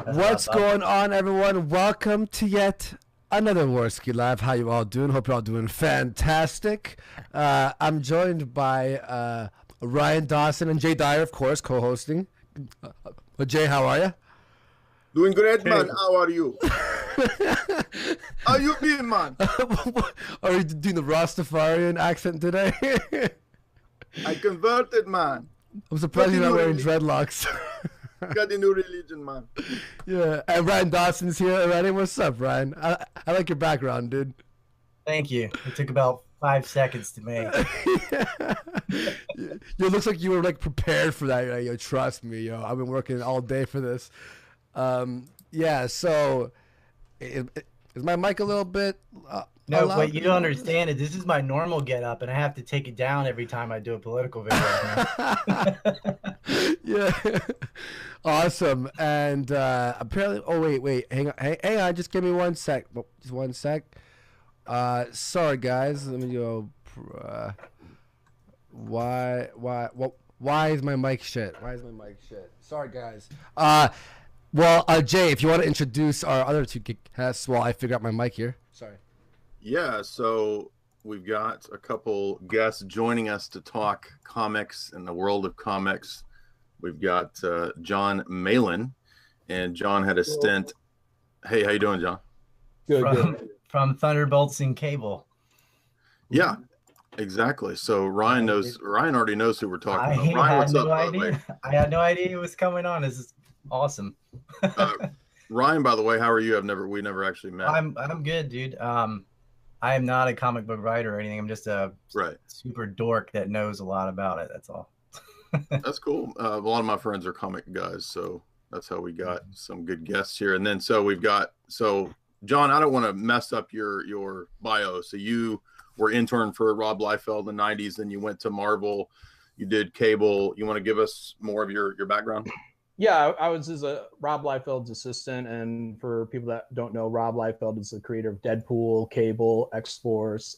That's a lot What's of fun. going on, everyone? Welcome to yet another Warski Live. How you all doing? Hope you're all doing fantastic. I'm joined by Ryan Dawson and Jay Dyer, of course, co-hosting. Jay, how are you? Doing great, Hey, man. How are you? How you been, man? Are you doing the Rastafarian accent today? I converted, man. I'm surprised you're Got the not new wearing religion. dreadlocks. Got the new religion, man. Yeah, and Ryan Dawson's here already. What's up, Ryan? I like your background, dude. thank you. It took about 5 seconds to make. It looks like you were like prepared for that. Yo, trust me, yo. I've been working all day for this. Yeah. So, is my mic a little bit No, loud? but you don't understand it. This is my normal getup, and I have to take it down every time I do a political video. Yeah. Awesome. And apparently, oh wait, hang on. Just give me 1 sec. Just 1 sec. Sorry, guys. Let me go. Why is my mic shit? Why is my mic shit? Sorry, guys. Well, Jay, if you want to introduce our other two guests while I figure out my mic here. Sorry. Yeah, so we've got a couple guests joining us to talk comics and the world of comics. We've got John Malin, and John had a stint. Hey, how you doing, John? From Thunderbolts and Cable. Yeah, exactly. So Ryan already knows who we're talking about. I Ryan, had what's no up, by the way? idea. I had no idea it was coming on. This is awesome. Ryan, by the way, how are you? We never actually met. I'm good, dude. I am not a comic book writer or anything. I'm just a super dork that knows a lot about it. That's all. That's cool. A lot of my friends are comic guys, so that's how we got some good guests here. And then so John, I don't want to mess up your bio. So you were intern for Rob Liefeld in the 90s, then you went to Marvel, you did Cable. You want to give us more of your background? Yeah, I was Rob Liefeld's assistant, and for people that don't know, Rob Liefeld is the creator of Deadpool, Cable, X-Force.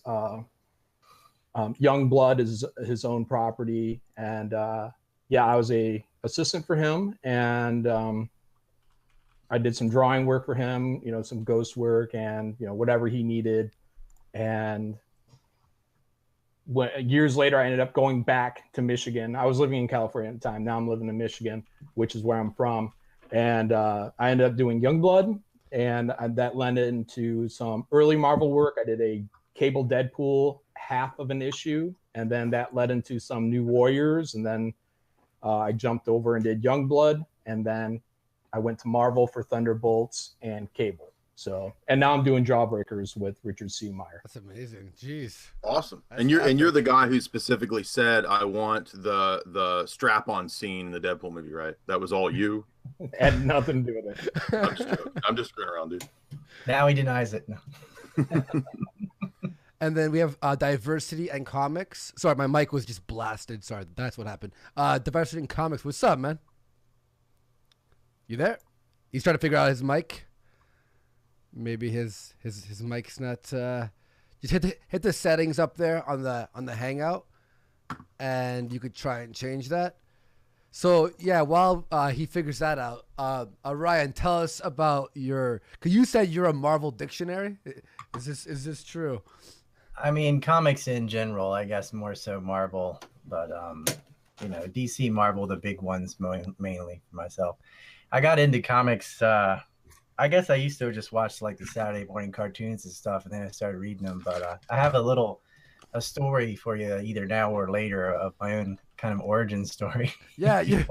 Youngblood is his own property, and yeah, I was a assistant for him, and I did some drawing work for him, some ghost work, and whatever he needed. And years later, I ended up going back to Michigan. I was living in California at the time. Now I'm living in Michigan, which is where I'm from. And I ended up doing Youngblood, and that led into some early Marvel work. I did a Cable Deadpool, half of an issue, and then that led into some New Warriors. And then I jumped over and did Youngblood, and then I went to Marvel for Thunderbolts and Cable. So, and now I'm doing Jawbreakers with Richard C. Meyer. That's amazing. Jeez. Awesome. That's And you're the guy who specifically said, I want the strap-on scene in the Deadpool movie, right? That was all you? Had nothing to do with it. I'm just joking. I'm just screwing around, dude. Now he denies it. No. And then we have diversity and comics. Sorry, my mic was just blasted. Sorry, that's what happened. Diversity and comics. What's up, man? You there? He's trying to figure out his mic. Maybe his mic's not. Just hit the settings up there on the Hangout, and you could try and change that. So yeah, while he figures that out, Ryan, tell us about because you said you're a Marvel dictionary. Is this true? I mean, comics in general, I guess more so Marvel, but DC, Marvel, the big ones mainly for myself. I got into comics. I guess I used to just watch like the Saturday morning cartoons and stuff, and then I started reading them. But I have a story for you either now or later of my own kind of origin story. Yeah, if you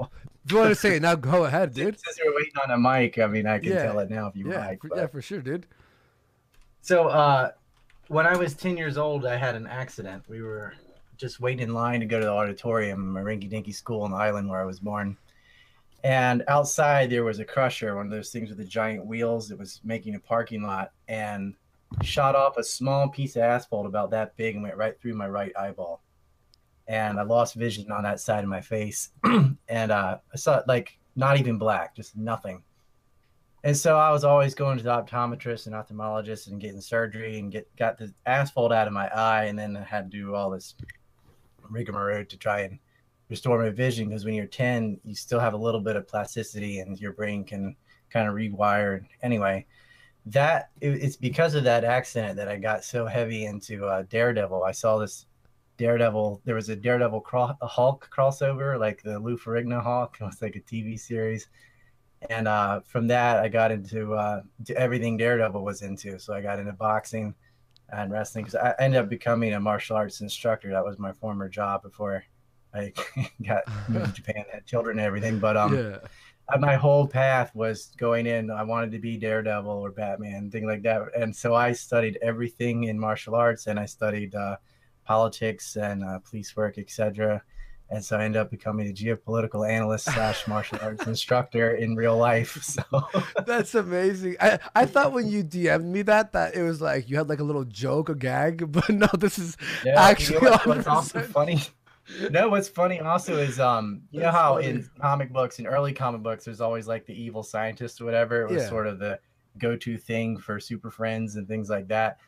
want to say it now, go ahead, dude. Since we're waiting on a mic, I mean, I can tell it now if you like. Yeah, for sure, dude. So when I was 10 years old, I had an accident. We were just waiting in line to go to the auditorium, a rinky-dinky school on the island where I was born. And outside there was a crusher, one of those things with the giant wheels that was making a parking lot, and shot off a small piece of asphalt about that big and went right through my right eyeball. And I lost vision on that side of my face. And I saw it like not even black, just nothing. And so I was always going to the optometrist and ophthalmologist and getting surgery and got the asphalt out of my eye. And then I had to do all this rigmarole to try and restore my vision, because when you're 10, you still have a little bit of plasticity and your brain can kind of rewired. Anyway, it's because of that accident that I got so heavy into Daredevil. I saw this Daredevil. There was a Daredevil Hulk crossover, like the Lou Ferrigno Hulk. It was like a TV series, and from that I got into to everything Daredevil was into. So I got into boxing and wrestling because I ended up becoming a martial arts instructor. That was my former job before I got moved to Japan, had children and everything. But my whole path was going in. I wanted to be Daredevil or Batman, thing like that. And so I studied everything in martial arts, and I studied politics and police work, etc. And so I ended up becoming a geopolitical analyst / martial arts instructor in real life. So that's amazing. I thought when you DM'd me that it was like you had like a little joke, a gag, but no, this is actually what's also funny. No, what's funny also is you know how in comic books, in early comic books, there's always like the evil scientist or whatever. It was sort of the go-to thing for super friends and things like that.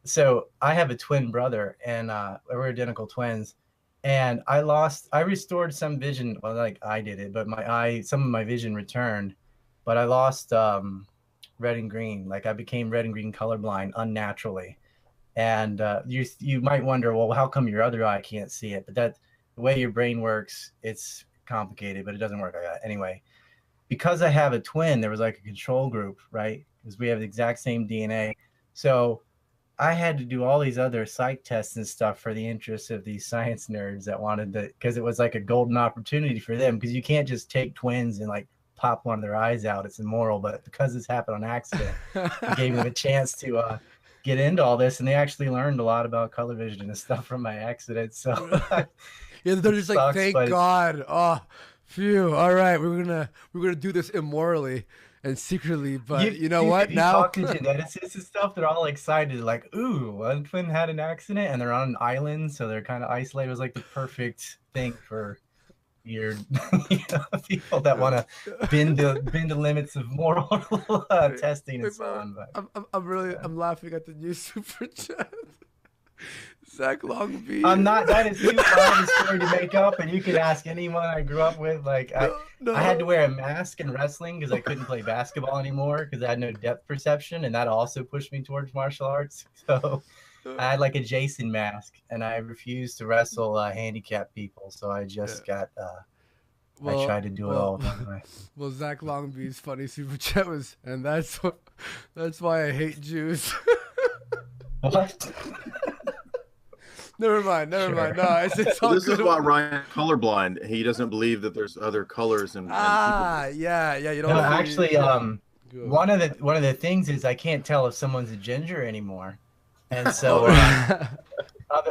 So I have a twin brother, and we're identical twins. And I restored some vision. Well, like I did it, but some of my vision returned, but I lost red and green. Like I became red and green colorblind unnaturally. And you might wonder, well, how come your other eye can't see it? But the way your brain works, it's complicated, but it doesn't work like that. Anyway, because I have a twin, there was like a control group, right? Because we have the exact same DNA. So I had to do all these other psych tests and stuff for the interest of these science nerds that wanted to, because it was like a golden opportunity for them. Because you can't just take twins and like pop one of their eyes out. It's immoral. But because this happened on accident, it gave them a chance to get into all this, and they actually learned a lot about color vision and stuff from my accident. So yeah, they're just like, thank God. Oh, phew. All right, we're gonna do this immorally and secretly, but you know what? Now talk to geneticists and stuff, they're all excited, like, ooh, one twin had an accident and they're on an island, so they're kind of isolated. It was like the perfect thing for your people that want to bend the limits of moral testing and so on. But I'm laughing at the new super chat. Zach Longbeat. I'm not. That is too fun a story to make up, and you could ask anyone I grew up with. Like I had to wear a mask in wrestling because I couldn't play basketball anymore because I had no depth perception, and that also pushed me towards martial arts. So I had like a Jason mask, and I refused to wrestle handicapped people. So I just got. I tried to do it all. Well, Zach Longbeat's funny super chat was, and that's why I hate Jews. What? Never mind. No, it's all this good. is why Ryan's colorblind. He doesn't believe that there's other colors and yeah. You don't actually, one of the things is I can't tell if someone's a ginger anymore, and so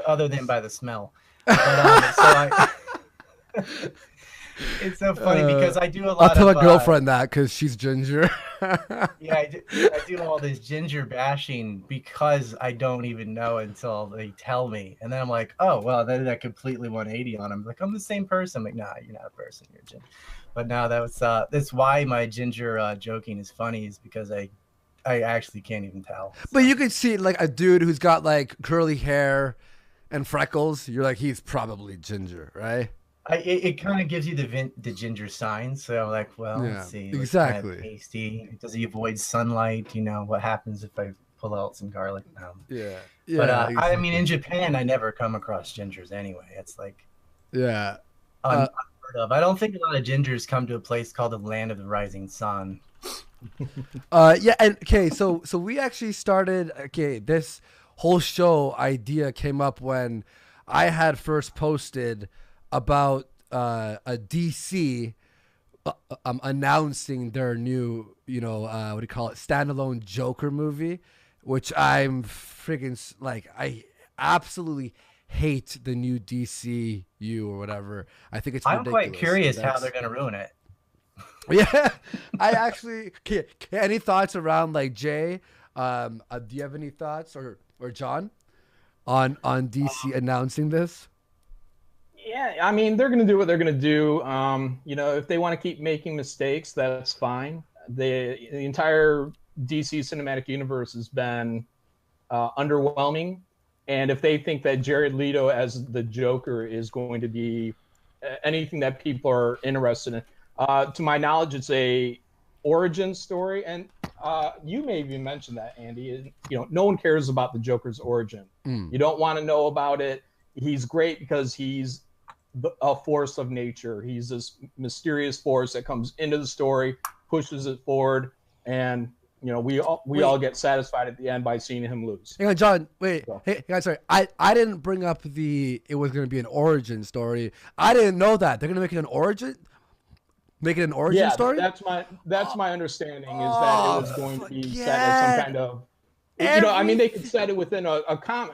other than by the smell. But, it's so funny because I do a lot. I'll tell a girlfriend that because she's ginger. Yeah, I do all this ginger bashing because I don't even know until they tell me, and then I'm like, oh well, then I completely 180 on them. Like I'm the same person. I'm like, nah, you're not a person. You're ginger. But now that's why my ginger joking is funny, is because I actually can't even tell. So. But you could see like a dude who's got like curly hair and freckles. You're like, he's probably ginger, right? It kind of gives you the ginger sign. So I'm like, well, let's see. Exactly. Kind of pasty. Does he avoid sunlight? You know, what happens if I pull out some garlic? Yeah. But exactly. I mean, in Japan, I never come across gingers anyway. It's like unheard of. I don't think a lot of gingers come to a place called the Land of the Rising Sun. And okay, so we actually started. Okay, this whole show idea came up when I had first posted about a DC announcing their new, what do you call it, standalone Joker movie, which I'm freaking like, I absolutely hate the new DCU or whatever. I think it's ridiculous. I'm quite curious how they're gonna ruin it. Yeah, I actually. Any thoughts around like Jay? Do you have any thoughts or John on DC announcing this? Yeah, I mean, they're going to do what they're going to do. If they want to keep making mistakes, that's fine. The entire DC cinematic universe has been underwhelming. And if they think that Jared Leto as the Joker is going to be anything that people are interested in, to my knowledge, it's a origin story, and you may even mention that, Andy. You know, no one cares about the Joker's origin. You don't want to know about it. He's great because he's a force of nature. He's this mysterious force that comes into the story, pushes it forward, and you know, we all get satisfied at the end by seeing him lose. Hang on, John. Wait. So. Hey, sorry. I didn't bring up it was going to be an origin story. I didn't know that they're going to make it an origin. Make it an origin story. That's my understanding is that it was going to be set as some kind of. You know, I mean, they could set it within a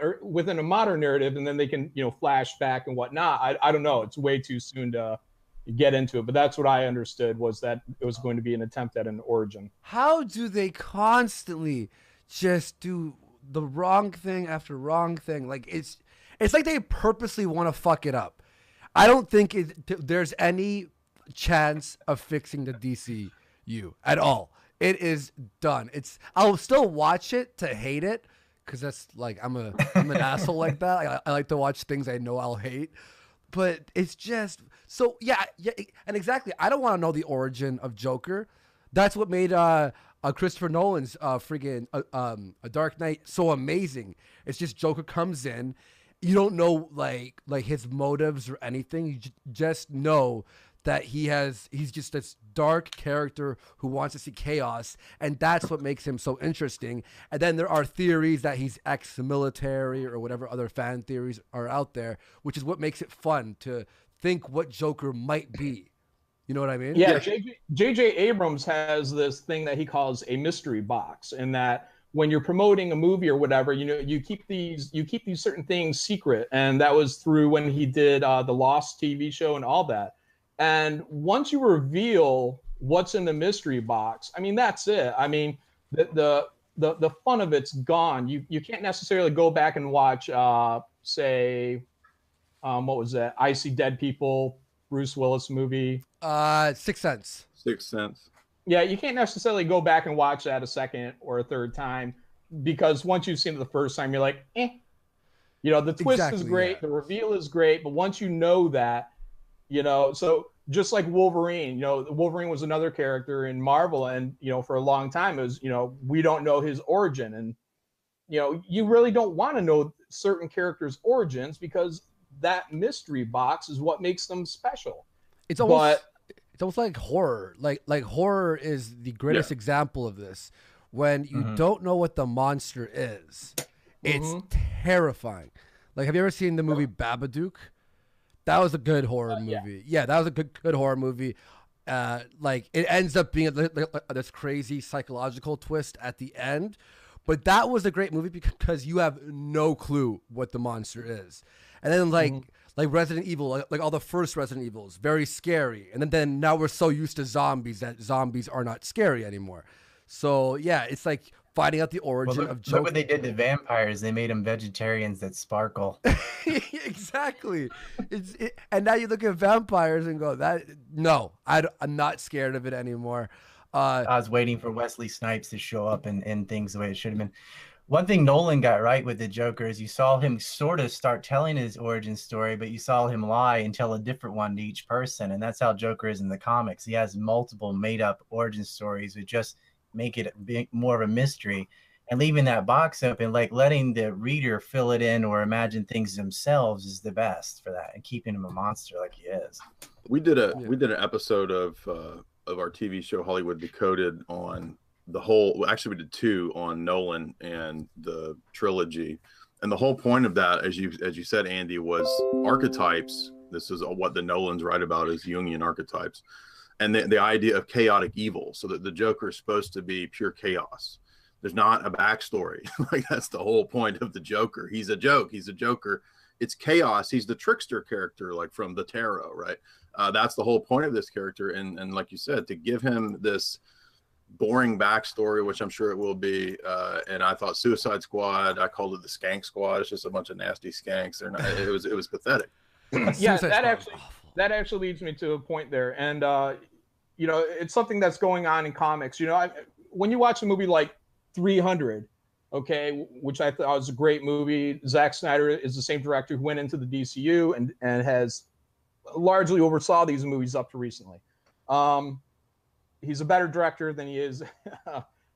or within a modern narrative, and then they can, you know, flash back and whatnot. I don't know. It's way too soon to get into it, but that's what I understood, was that it was going to be an attempt at an origin. How do they constantly just do the wrong thing after wrong thing? Like it's like they purposely want to fuck it up. I don't think there's any chance of fixing the DCU at all. It is done. I'll still watch it to hate it, because that's like I'm an asshole like that. I like to watch things I know I'll hate, but it's just so yeah, and exactly. I don't want to know the origin of Joker. That's what made Christopher Nolan's friggin' A Dark Knight so amazing. It's just Joker comes in, you don't know like his motives or anything. You just know that he's just this dark character who wants to see chaos, and that's what makes him so interesting. And then there are theories that he's ex-military or whatever other fan theories are out there, which is what makes it fun to think what Joker might be. You know what I mean? Yeah, J.J. Abrams has this thing that he calls a mystery box, in that when you're promoting a movie or whatever, you know, you keep these certain things secret, and that was through when he did the Lost TV show and all that. And once you reveal what's in the mystery box, I mean, that's it. I mean, the fun of it's gone. You can't necessarily go back and watch, say, what was that? I See Dead People, Bruce Willis movie. Sixth Sense. Sixth Sense. Yeah, you can't necessarily go back and watch that a second or a third time, because once you've seen it the first time, you're like, eh. You know, the twist is great, the reveal is great, but once you know that, you know, so just like Wolverine, you know, Wolverine was another character in Marvel, and, you know, for a long time it was, you know, we don't know his origin. And, you know, you really don't want to know certain characters' origins, because that mystery box is what makes them special. It's almost like horror. Like horror is the greatest example of this. When you don't know what the monster is, it's terrifying. Like, have you ever seen the movie Babadook? That was a good horror movie. Yeah, that was a good horror movie. Like, it ends up being this crazy psychological twist at the end. But that was a great movie because you have no clue what the monster is. And then like Resident Evil, like all the first Resident Evils, very scary. And then now we're so used to zombies that zombies are not scary anymore. So yeah, it's like finding out the origin of Joker. Look what they did to vampires. They made them vegetarians that sparkle. Exactly. And now you look at vampires and go, I'm not scared of it anymore. I was waiting for Wesley Snipes to show up and things the way it should have been. One thing Nolan got right with the Joker is you saw him sort of start telling his origin story, but you saw him lie and tell a different one to each person. And that's how Joker is in the comics. He has multiple made-up origin stories that just make it more of a mystery. And leaving that box open, like letting the reader fill it in or imagine things themselves, is the best for that, and keeping him a monster like he is. We did an episode of our TV show Hollywood Decoded on the whole. Actually, we did two on Nolan and the trilogy, and the whole point of that, as you said, Andy, was archetypes. This is what the Nolans write about, is Jungian archetypes, and the idea of chaotic evil. So that the Joker is supposed to be pure chaos. There's not a backstory. Like, that's the whole point of the Joker. He's a joke. He's a Joker. It's chaos. He's the trickster character, like from the tarot, right? That's the whole point of this character. And like you said, to give him this boring backstory, which I'm sure it will be. And I thought Suicide Squad, I called it the Skank Squad. It's just a bunch of nasty skanks. It was pathetic. Yeah, that actually leads me to a point there. And, you know, it's something that's going on in comics. You know, when you watch a movie like 300, okay, which I thought was a great movie. Zack Snyder is the same director who went into the DCU and has largely oversaw these movies up to recently. he's a better director than he is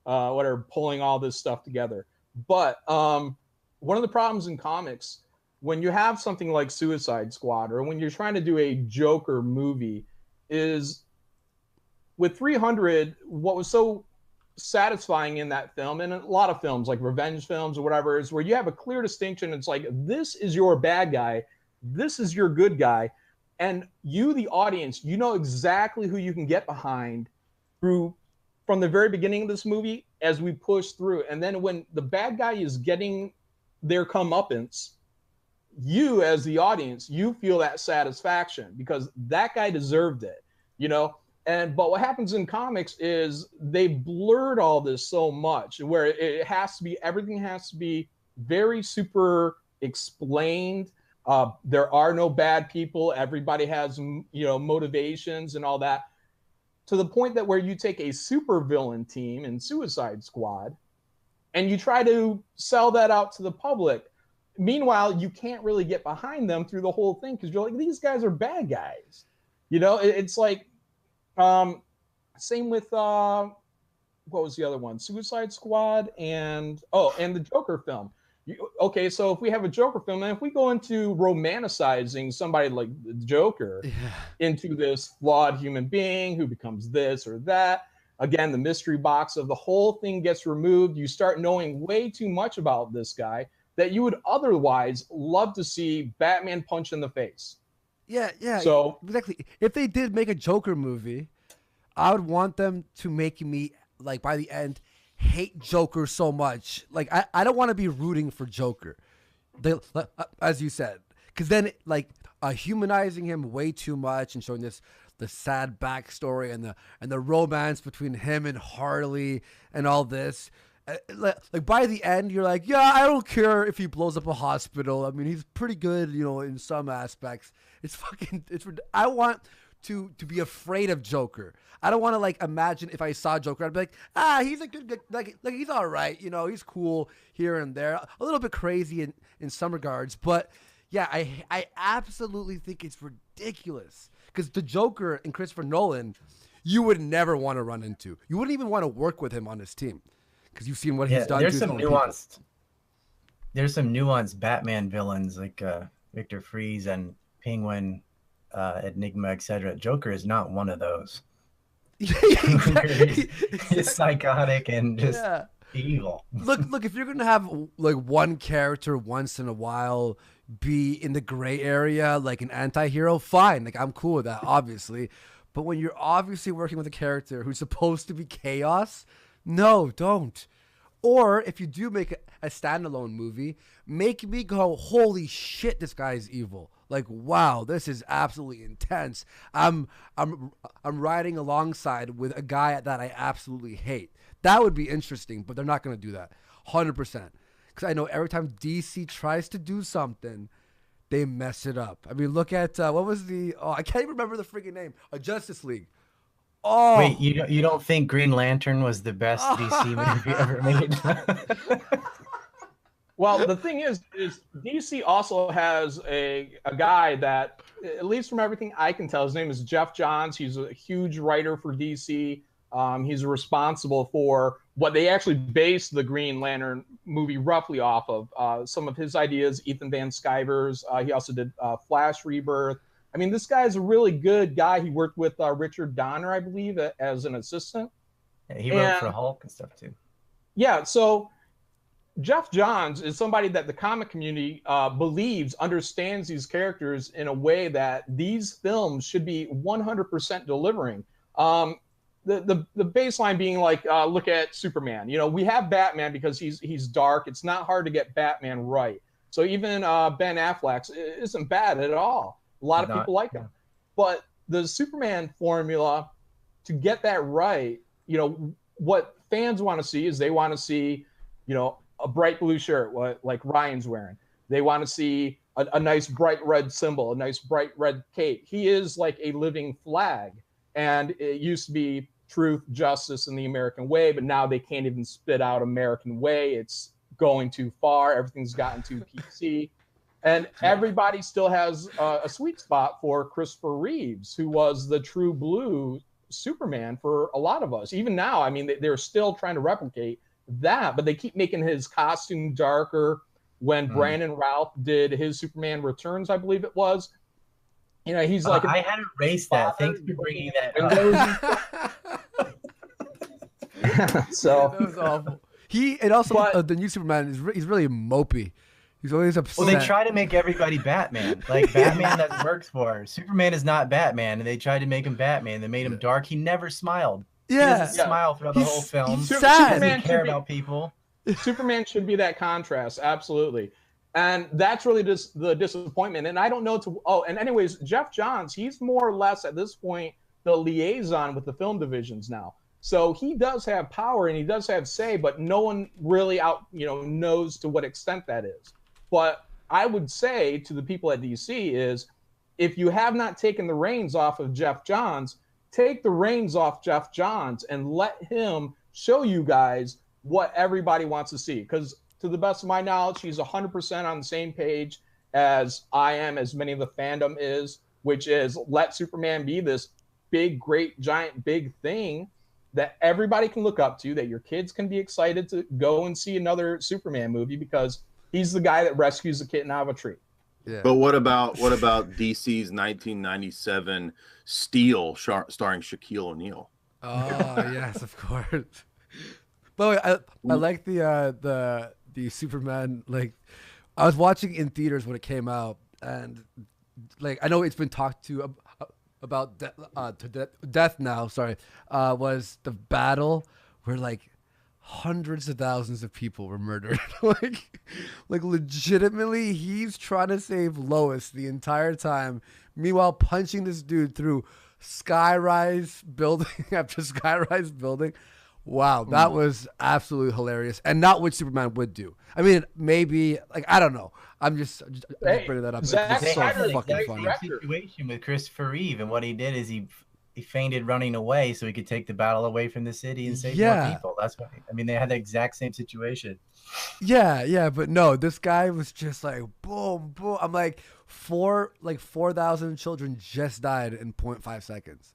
whatever, pulling all this stuff together. But one of the problems in comics, when you have something like Suicide Squad, or when you're trying to do a Joker movie, is with 300, what was so satisfying in that film, and a lot of films like revenge films or whatever, is where you have a clear distinction. It's like, this is your bad guy, this is your good guy, and you, the audience, you know exactly who you can get behind from the very beginning of this movie as we push through. And then when the bad guy is getting their comeuppance, you as the audience, you feel that satisfaction because that guy deserved it, you know. But what happens in comics is they blurred all this so much, where it has to be, everything has to be very super explained. There are no bad people. Everybody has, motivations and all that, to the point that where you take a super villain team in Suicide Squad and you try to sell that out to the public. Meanwhile, you can't really get behind them through the whole thing because you're like, these guys are bad guys. You know, it's like, same with, what was the other one? Suicide Squad and the Joker film. Okay, so if we have a Joker film, and if we go into romanticizing somebody like the Joker into this flawed human being who becomes this or that, again, the mystery box of the whole thing gets removed. You start knowing way too much about this guy that you would otherwise love to see Batman punch in the face. Yeah. So exactly. If they did make a Joker movie, I would want them to make me, like, by the end, hate Joker so much. Like, I don't want to be rooting for Joker, as you said, because then, like, humanizing him way too much and showing the sad backstory and the romance between him and Harley and all this. Like, by the end, you're like, yeah, I don't care if he blows up a hospital. I mean, he's pretty good, in some aspects. I want to be afraid of Joker. I don't want to, like, imagine if I saw Joker, I'd be like, he's a good guy. Like he's all right. He's cool here and there. A little bit crazy in some regards. But, yeah, I absolutely think it's ridiculous. Because the Joker and Christopher Nolan, you would never want to run into. You wouldn't even want to work with him on his team. Because you've seen what he's done. There's some nuanced. There's some nuanced Batman villains like Victor Freeze and Penguin, Enigma, etc. Joker is not one of those. He's psychotic and just evil. Look. If you're gonna have, like, one character once in a while be in the gray area, like an anti-hero, fine. Like, I'm cool with that, obviously. But when you're obviously working with a character who's supposed to be chaos, no, don't. Or if you do make a standalone movie, make me go, holy shit, this guy's evil. Like, wow, this is absolutely intense. I'm riding alongside with a guy that I absolutely hate. That would be interesting, but they're not going to do that, 100%. Because I know every time DC tries to do something, they mess it up. I mean, look at what was I can't even remember the freaking name. Justice League. Oh. Wait, you don't think Green Lantern was the best DC movie ever made? Well, the thing is DC also has a guy that, at least from everything I can tell, his name is Jeff Johns. He's a huge writer for DC. He's responsible for what they actually based the Green Lantern movie roughly off of. Some of his ideas, Ethan Van Sciver's. He also did Flash Rebirth. I mean, this guy's a really good guy. He worked with Richard Donner, I believe, as an assistant. Yeah, he wrote for Hulk and stuff too. Yeah, so Jeff Johns is somebody that the comic community believes understands these characters in a way that these films should be 100% delivering. The baseline being like, look at Superman. We have Batman because he's dark. It's not hard to get Batman right. So even Ben Affleck's isn't bad at all. A lot of people like him. But the Superman formula, to get that right, what fans want to see is they want to see, a bright blue shirt, like Ryan's wearing. They want to see a nice bright red symbol, a nice bright red cape. He is like a living flag. And it used to be truth, justice, and the American way, but now they can't even spit out American way. It's going too far. Everything's gotten too PC. And everybody still has a sweet spot for Christopher Reeves, who was the true blue Superman for a lot of us. Even now, I mean, they're still trying to replicate that, but they keep making his costume darker. When Brandon Routh did his Superman Returns, I believe it was, you know, he's like, I had erased that. Thanks for bringing that up. So that was awful. And also the new Superman he's really mopey. He's always upset. Well, they try to make everybody Batman. Like Batman that works for. Superman is not Batman, and they tried to make him Batman. They made him dark. He never smiled. Yeah, he doesn't smile throughout the whole film. He's sad. He doesn't care about people. Superman should be that contrast, absolutely. And that's really just the disappointment. And I don't know and anyways, Jeff Johns, he's more or less at this point the liaison with the film divisions now. So he does have power and he does have say, but no one really knows to what extent that is. But I would say to the people at DC is, if you have not taken the reins off of Jeff Johns, take the reins off Jeff Johns and let him show you guys what everybody wants to see. Because to the best of my knowledge, he's 100% on the same page as I am, as many of the fandom is, which is let Superman be this big, great, giant, big thing that everybody can look up to, that your kids can be excited to go and see another Superman movie because he's the guy that rescues the kitten out of a tree. Yeah. But what about DC's 1997 Steel starring Shaquille O'Neal? Oh yes, of course. By the way, I like the Superman. Like, I was watching in theaters when it came out, and like I know it's been talked to about death now. Sorry, was the battle where like hundreds of thousands of people were murdered. like legitimately, he's trying to save Lois the entire time. Meanwhile, punching this dude through skyrise building after skyrise building. Wow, that was absolutely hilarious, and not what Superman would do. I mean, maybe I don't know. I'm just bringing that up. It's so fucking funny. Situation with Christopher Reeve, and what he did is he feigned running away so he could take the battle away from the city and save more people. That's what I mean. They had the exact same situation. Yeah, but no, this guy was just like boom, boom. I'm like 4,000 children just died in 0.5 seconds.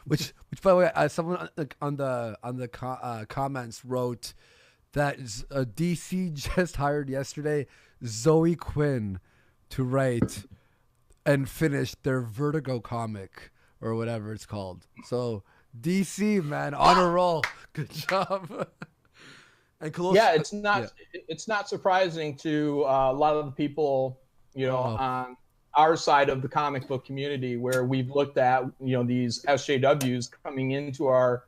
Which by the way, someone on the comments wrote that DC just hired yesterday Zoe Quinn to write and finish their Vertigo comic or whatever it's called. So DC, man, on a roll. Good job. And it's not surprising to a lot of the people, on our side of the comic book community, where we've looked at these SJWs coming into our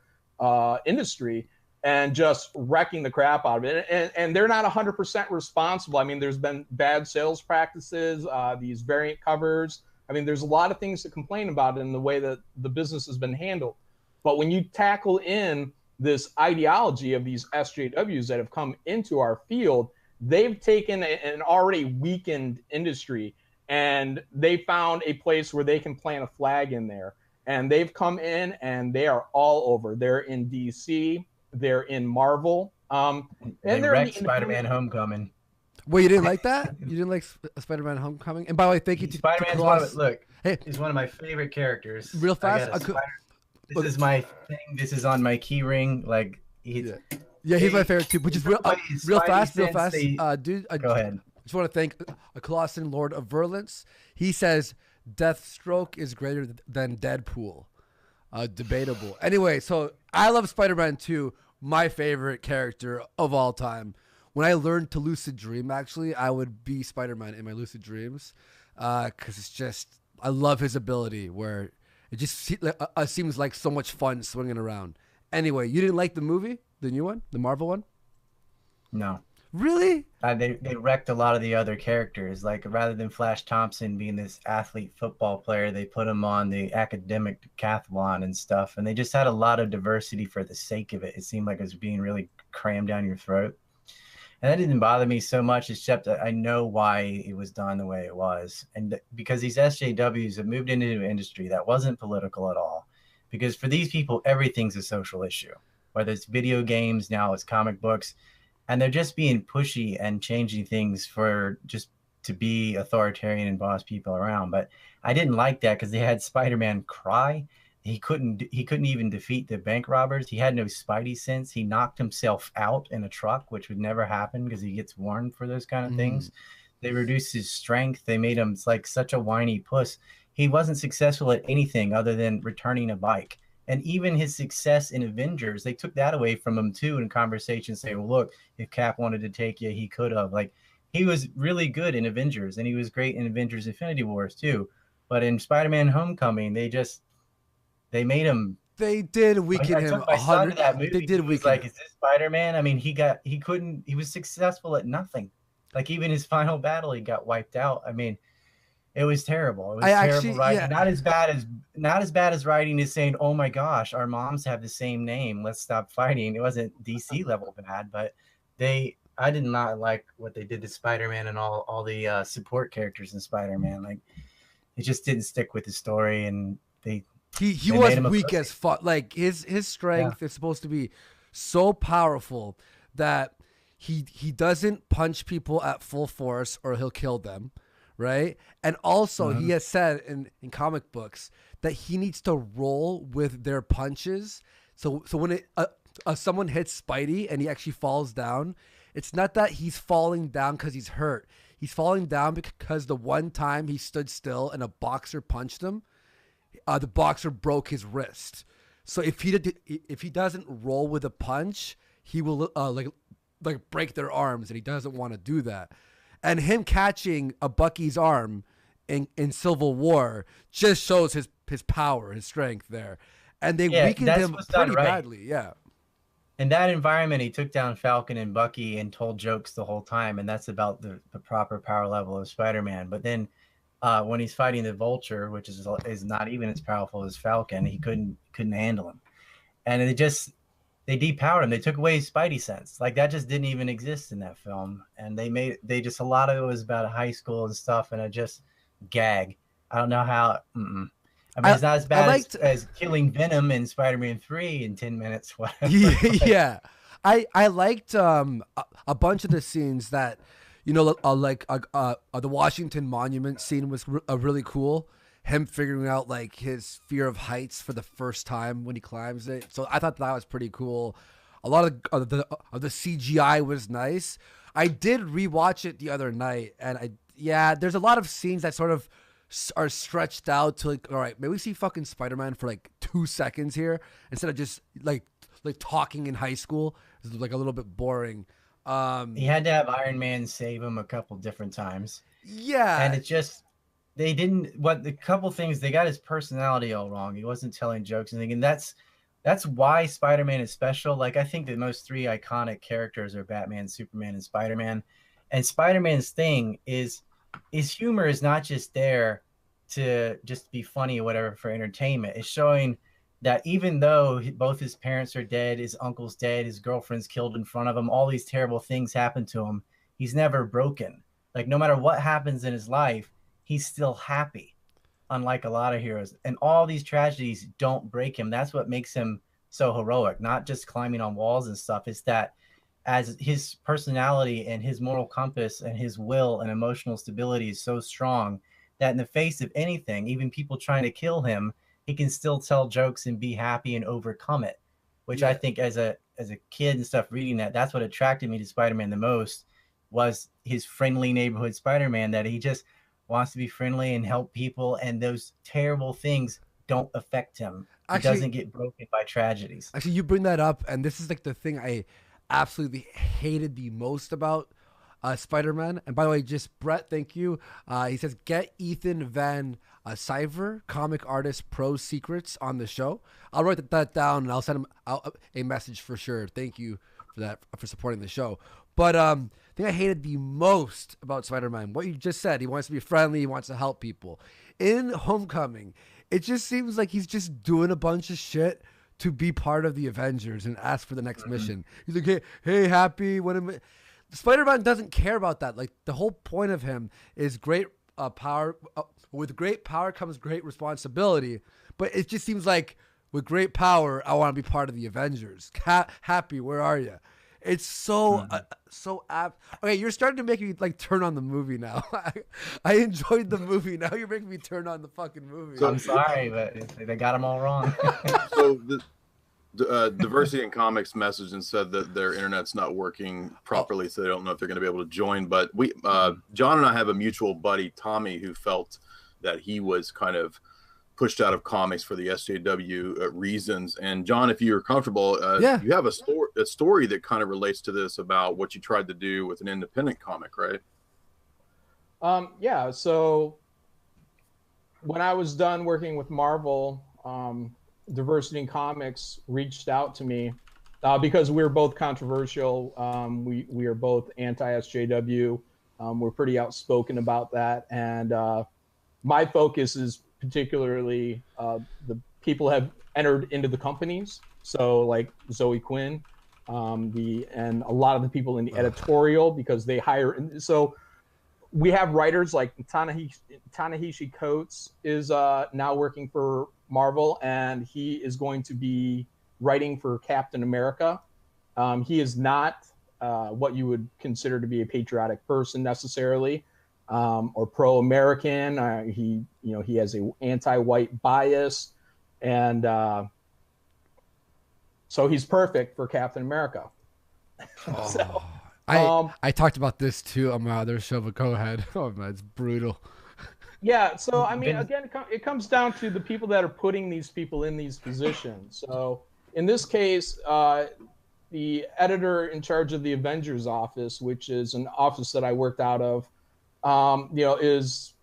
industry and just wrecking the crap out of it, and they're not 100% responsible. I mean, there's been bad sales practices, these variant covers. I mean, there's a lot of things to complain about in the way that the business has been handled. But when you tackle in this ideology of these SJWs that have come into our field, they've taken an already weakened industry and they found a place where they can plant a flag in there. And they've come in and they are all over. They're in DC, they're in Marvel. And they're in Spider-Man Homecoming. Well, you didn't like that? You didn't like Spider-Man Homecoming? And by the way, thank you to Spider-Man's he's one of my favorite characers. Real fast? This is my thing. This is on my key ring. Like, he's my favorite too. Which is real fast. Dude. Go ahead. I just want to thank a Colossian Lord of Virulence. He says Deathstroke is greater than Deadpool. Debatable. Anyway, so I love Spider-Man 2, my favorite character of all time. When I learned to lucid dream, actually, I would be Spider-Man in my lucid dreams because it's just, I love his ability where it just seems like so much fun swinging around. Anyway, you didn't like the movie, the new one, the Marvel one? No. Really? They wrecked a lot of the other characters. Like, rather than Flash Thompson being this athlete football player, they put him on the academic decathlon and stuff. And they just had a lot of diversity for the sake of it. It seemed like it was being really crammed down your throat. And that didn't bother me so much, except that I know why it was done the way it was. And because these SJWs have moved into an industry that wasn't political at all. Because for these people, everything's a social issue. Whether it's video games, now it's comic books. And they're just being pushy and changing things for just to be authoritarian and boss people around. But I didn't like that because they had Spider-Man cry. He couldn't even defeat the bank robbers. He had no spidey sense. He knocked himself out in a truck, which would never happen because he gets warned for those kind of things. They reduced his strength. They made him like such a whiny puss. He wasn't successful at anything other than returning a bike. And even his success in Avengers, they took that away from him too in conversations saying, well, look, if Cap wanted to take you, he could have. Like, he was really good in Avengers, and he was great in Avengers Infinity Wars too. But in Spider-Man Homecoming, they made him. They did weaken I him took my son to that movie. They did he was weaken like, him. is this Spider-Man? I mean, he was successful at nothing. Like, even his final battle, he got wiped out. I mean, it was terrible. It was terrible writing. Yeah. Not as bad as writing is saying, oh my gosh, our moms have the same name. Let's stop fighting. It wasn't DC level bad, but I did not like what they did to Spider-Man and all the support characters in Spider-Man. Like, it just didn't stick with the story, and he was weak as fuck. Like, his strength is supposed to be so powerful that he doesn't punch people at full force or he'll kill them, right? And also he has said in comic books that he needs to roll with their punches. So when someone hits Spidey and he actually falls down, it's not that he's falling down because he's hurt. He's falling down because the one time he stood still and a boxer punched him, the boxer broke his wrist. So if he doesn't roll with a punch, he will like break their arms, and he doesn't want to do that. And him catching a Bucky's arm in Civil War just shows his power, his strength there. And they weakened him pretty badly. Yeah. In that environment, he took down Falcon and Bucky and told jokes the whole time, and that's about the proper power level of Spider-Man. But then when he's fighting the Vulture, which is not even as powerful as Falcon, he couldn't handle him. And they depowered him. They took away his Spidey sense. Like, that just didn't even exist in that film. And a lot of it was about high school and stuff, and I just gag. I don't know how. I mean, it's not as bad as killing Venom in Spider-Man 3 in 10 minutes. Whatever. Yeah. I liked a bunch of the scenes that, the Washington Monument scene was really cool. Him figuring out like his fear of heights for the first time when he climbs it. So I thought that was pretty cool. A lot of the CGI was nice. I did rewatch it the other night, and there's a lot of scenes that sort of are stretched out to like, all right, maybe we see fucking Spider-Man for like 2 seconds here instead of just like talking in high school. It's like a little bit boring. He had to have Iron Man save him a couple different times. Yeah. And it just, the couple things, they got his personality all wrong. He wasn't telling jokes and thinking that's why Spider-Man is special. Like, I think the most 3 iconic characters are Batman, Superman, and Spider-Man. And Spider-Man's thing is his humor is not just there to just be funny or whatever for entertainment. It's showing that even though both his parents are dead, his uncle's dead, his girlfriend's killed in front of him, all these terrible things happen to him, he's never broken. Like, no matter what happens in his life, he's still happy, unlike a lot of heroes. And all these tragedies don't break him. That's what makes him so heroic, not just climbing on walls and stuff. It's that as his personality and his moral compass and his will and emotional stability is so strong that in the face of anything, even people trying to kill him, he can still tell jokes and be happy and overcome it, which I think as a kid and stuff reading that's what attracted me to Spider-Man the most, was his friendly neighborhood Spider-Man, that he just wants to be friendly and help people, and those terrible things don't affect him. He doesn't get broken by tragedies. Actually, you bring that up, and this is like the thing I absolutely hated the most about Spider-Man. And by the way, just Brett, thank you. He says, get Ethan Van Sciver, comic artist, pro secrets on the show. I'll write that down and I'll send him out a message for sure. Thank you for that, for supporting the show. But the thing I hated the most about Spider-Man, what you just said, he wants to be friendly, he wants to help people. In Homecoming, it just seems like he's just doing a bunch of shit to be part of the Avengers and ask for the next mission. He's like, hey, Happy, Spider-Man doesn't care about that. Like, the whole point of him is great power. With great power comes great responsibility. But it just seems like with great power, I want to be part of the Avengers. Happy, where are you? It's so so apt. Okay, you're starting to make me like turn on the movie now. I enjoyed the movie. Now you're making me turn on the fucking movie. So, I'm sorry, but they got them all wrong. So the Diversity in Comics message and said that their internet's not working properly, so they don't know if they're going to be able to join. But we, John and I have a mutual buddy, Tommy, who felt that he was kind of pushed out of comics for the SJW reasons. And John, if you're comfortable, you have a story that kind of relates to this about what you tried to do with an independent comic, right? Yeah. So when I was done working with Marvel, Diversity in Comics reached out to me because we were both controversial. We are both anti-SJW. We're pretty outspoken about that. And my focus is particularly the people have entered into the companies. So like Zoe Quinn, and a lot of the people in the editorial, because they hire. So we have writers like Ta-Nehisi Coates is now working for Marvel, and he is going to be writing for Captain America. He is not what you would consider to be a patriotic person necessarily, or pro-American. He has an anti-white bias, and so he's perfect for Captain America. So, I talked about this too on my other show, but go ahead. Oh man, it's brutal. Yeah, so I mean, again, it comes down to the people that are putting these people in these positions. So in this case, the editor in charge of the Avengers office, which is an office that I worked out of, is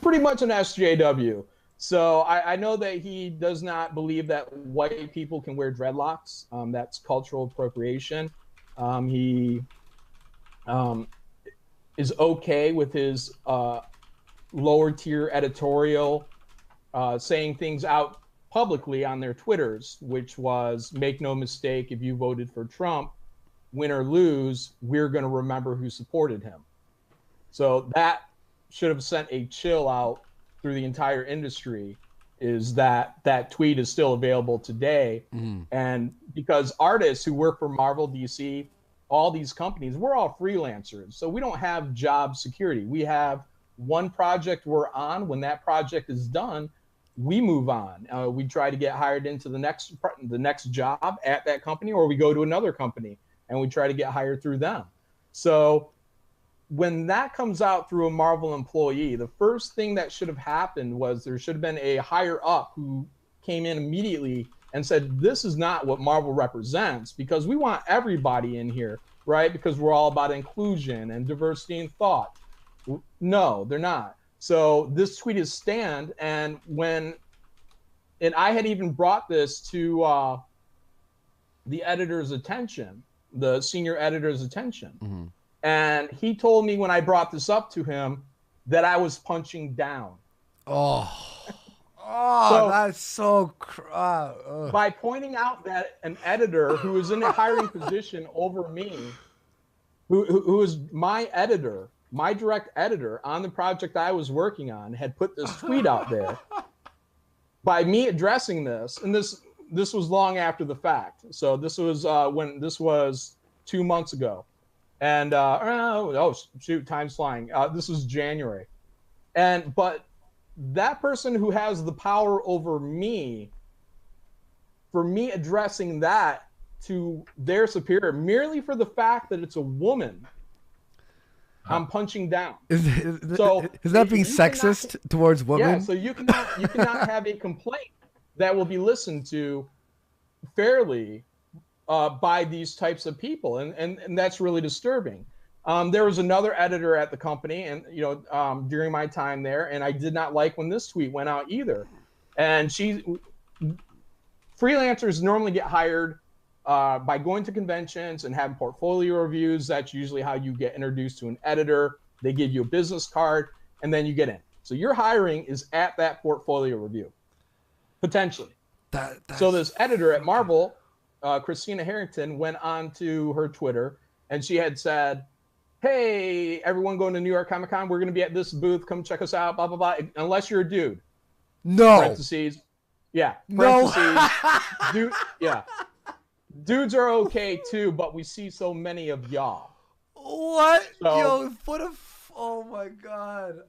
pretty much an SJW. So I know that he does not believe that white people can wear dreadlocks. That's cultural appropriation. He is okay with his lower tier editorial saying things out publicly on their Twitters, which was, make no mistake, if you voted for Trump, win or lose, we're going to remember who supported him. So that should have sent a chill out through the entire industry, is that tweet is still available today. And because artists who work for Marvel, DC, all these companies, we're all freelancers. So we don't have job security. We have one project we're on. When that project is done, we move on. We try to get hired into the next job at that company, or we go to another company and we try to get hired through them. So when that comes out through a Marvel employee, the first thing that should have happened was there should have been a higher up who came in immediately and said, this is not what Marvel represents, because we want everybody in here, right? Because we're all about inclusion and diversity in thought. No, they're not. So this tweet is stand, and I had even brought this to the editor's attention, the senior editor's attention. And he told me when I brought this up to him that I was punching down. So, that's so. By pointing out that an editor who is in a hiring position over me, who is my editor, my direct editor on the project I was working on, had put this tweet out there. By me addressing this, and this was long after the fact. So this was when this was 2 months ago. And time's flying. This was January. But that person who has the power over me, for me addressing that to their superior, merely for the fact that it's a woman, I'm punching down. Is that being sexist towards women? Yeah, so you cannot have a complaint that will be listened to fairly by these types of people, and that's really disturbing. There was another editor at the company, and during my time there, and I did not like when this tweet went out either. And freelancers normally get hired by going to conventions and having portfolio reviews. That's usually how you get introduced to an editor. They give you a business card, and then you get in. So your hiring is at that portfolio review, potentially. So this editor at Marvel, Christina Harrington, went on to her Twitter, and she had said, hey, everyone going to New York Comic Con, we're going to be at this booth. Come check us out, blah, blah, blah. Unless you're a dude. No. Parentheses. Yeah. Parentheses. No. Dude, yeah. Dudes are okay too, but we see so many of y'all. What? So, Yo, what a. Oh my God.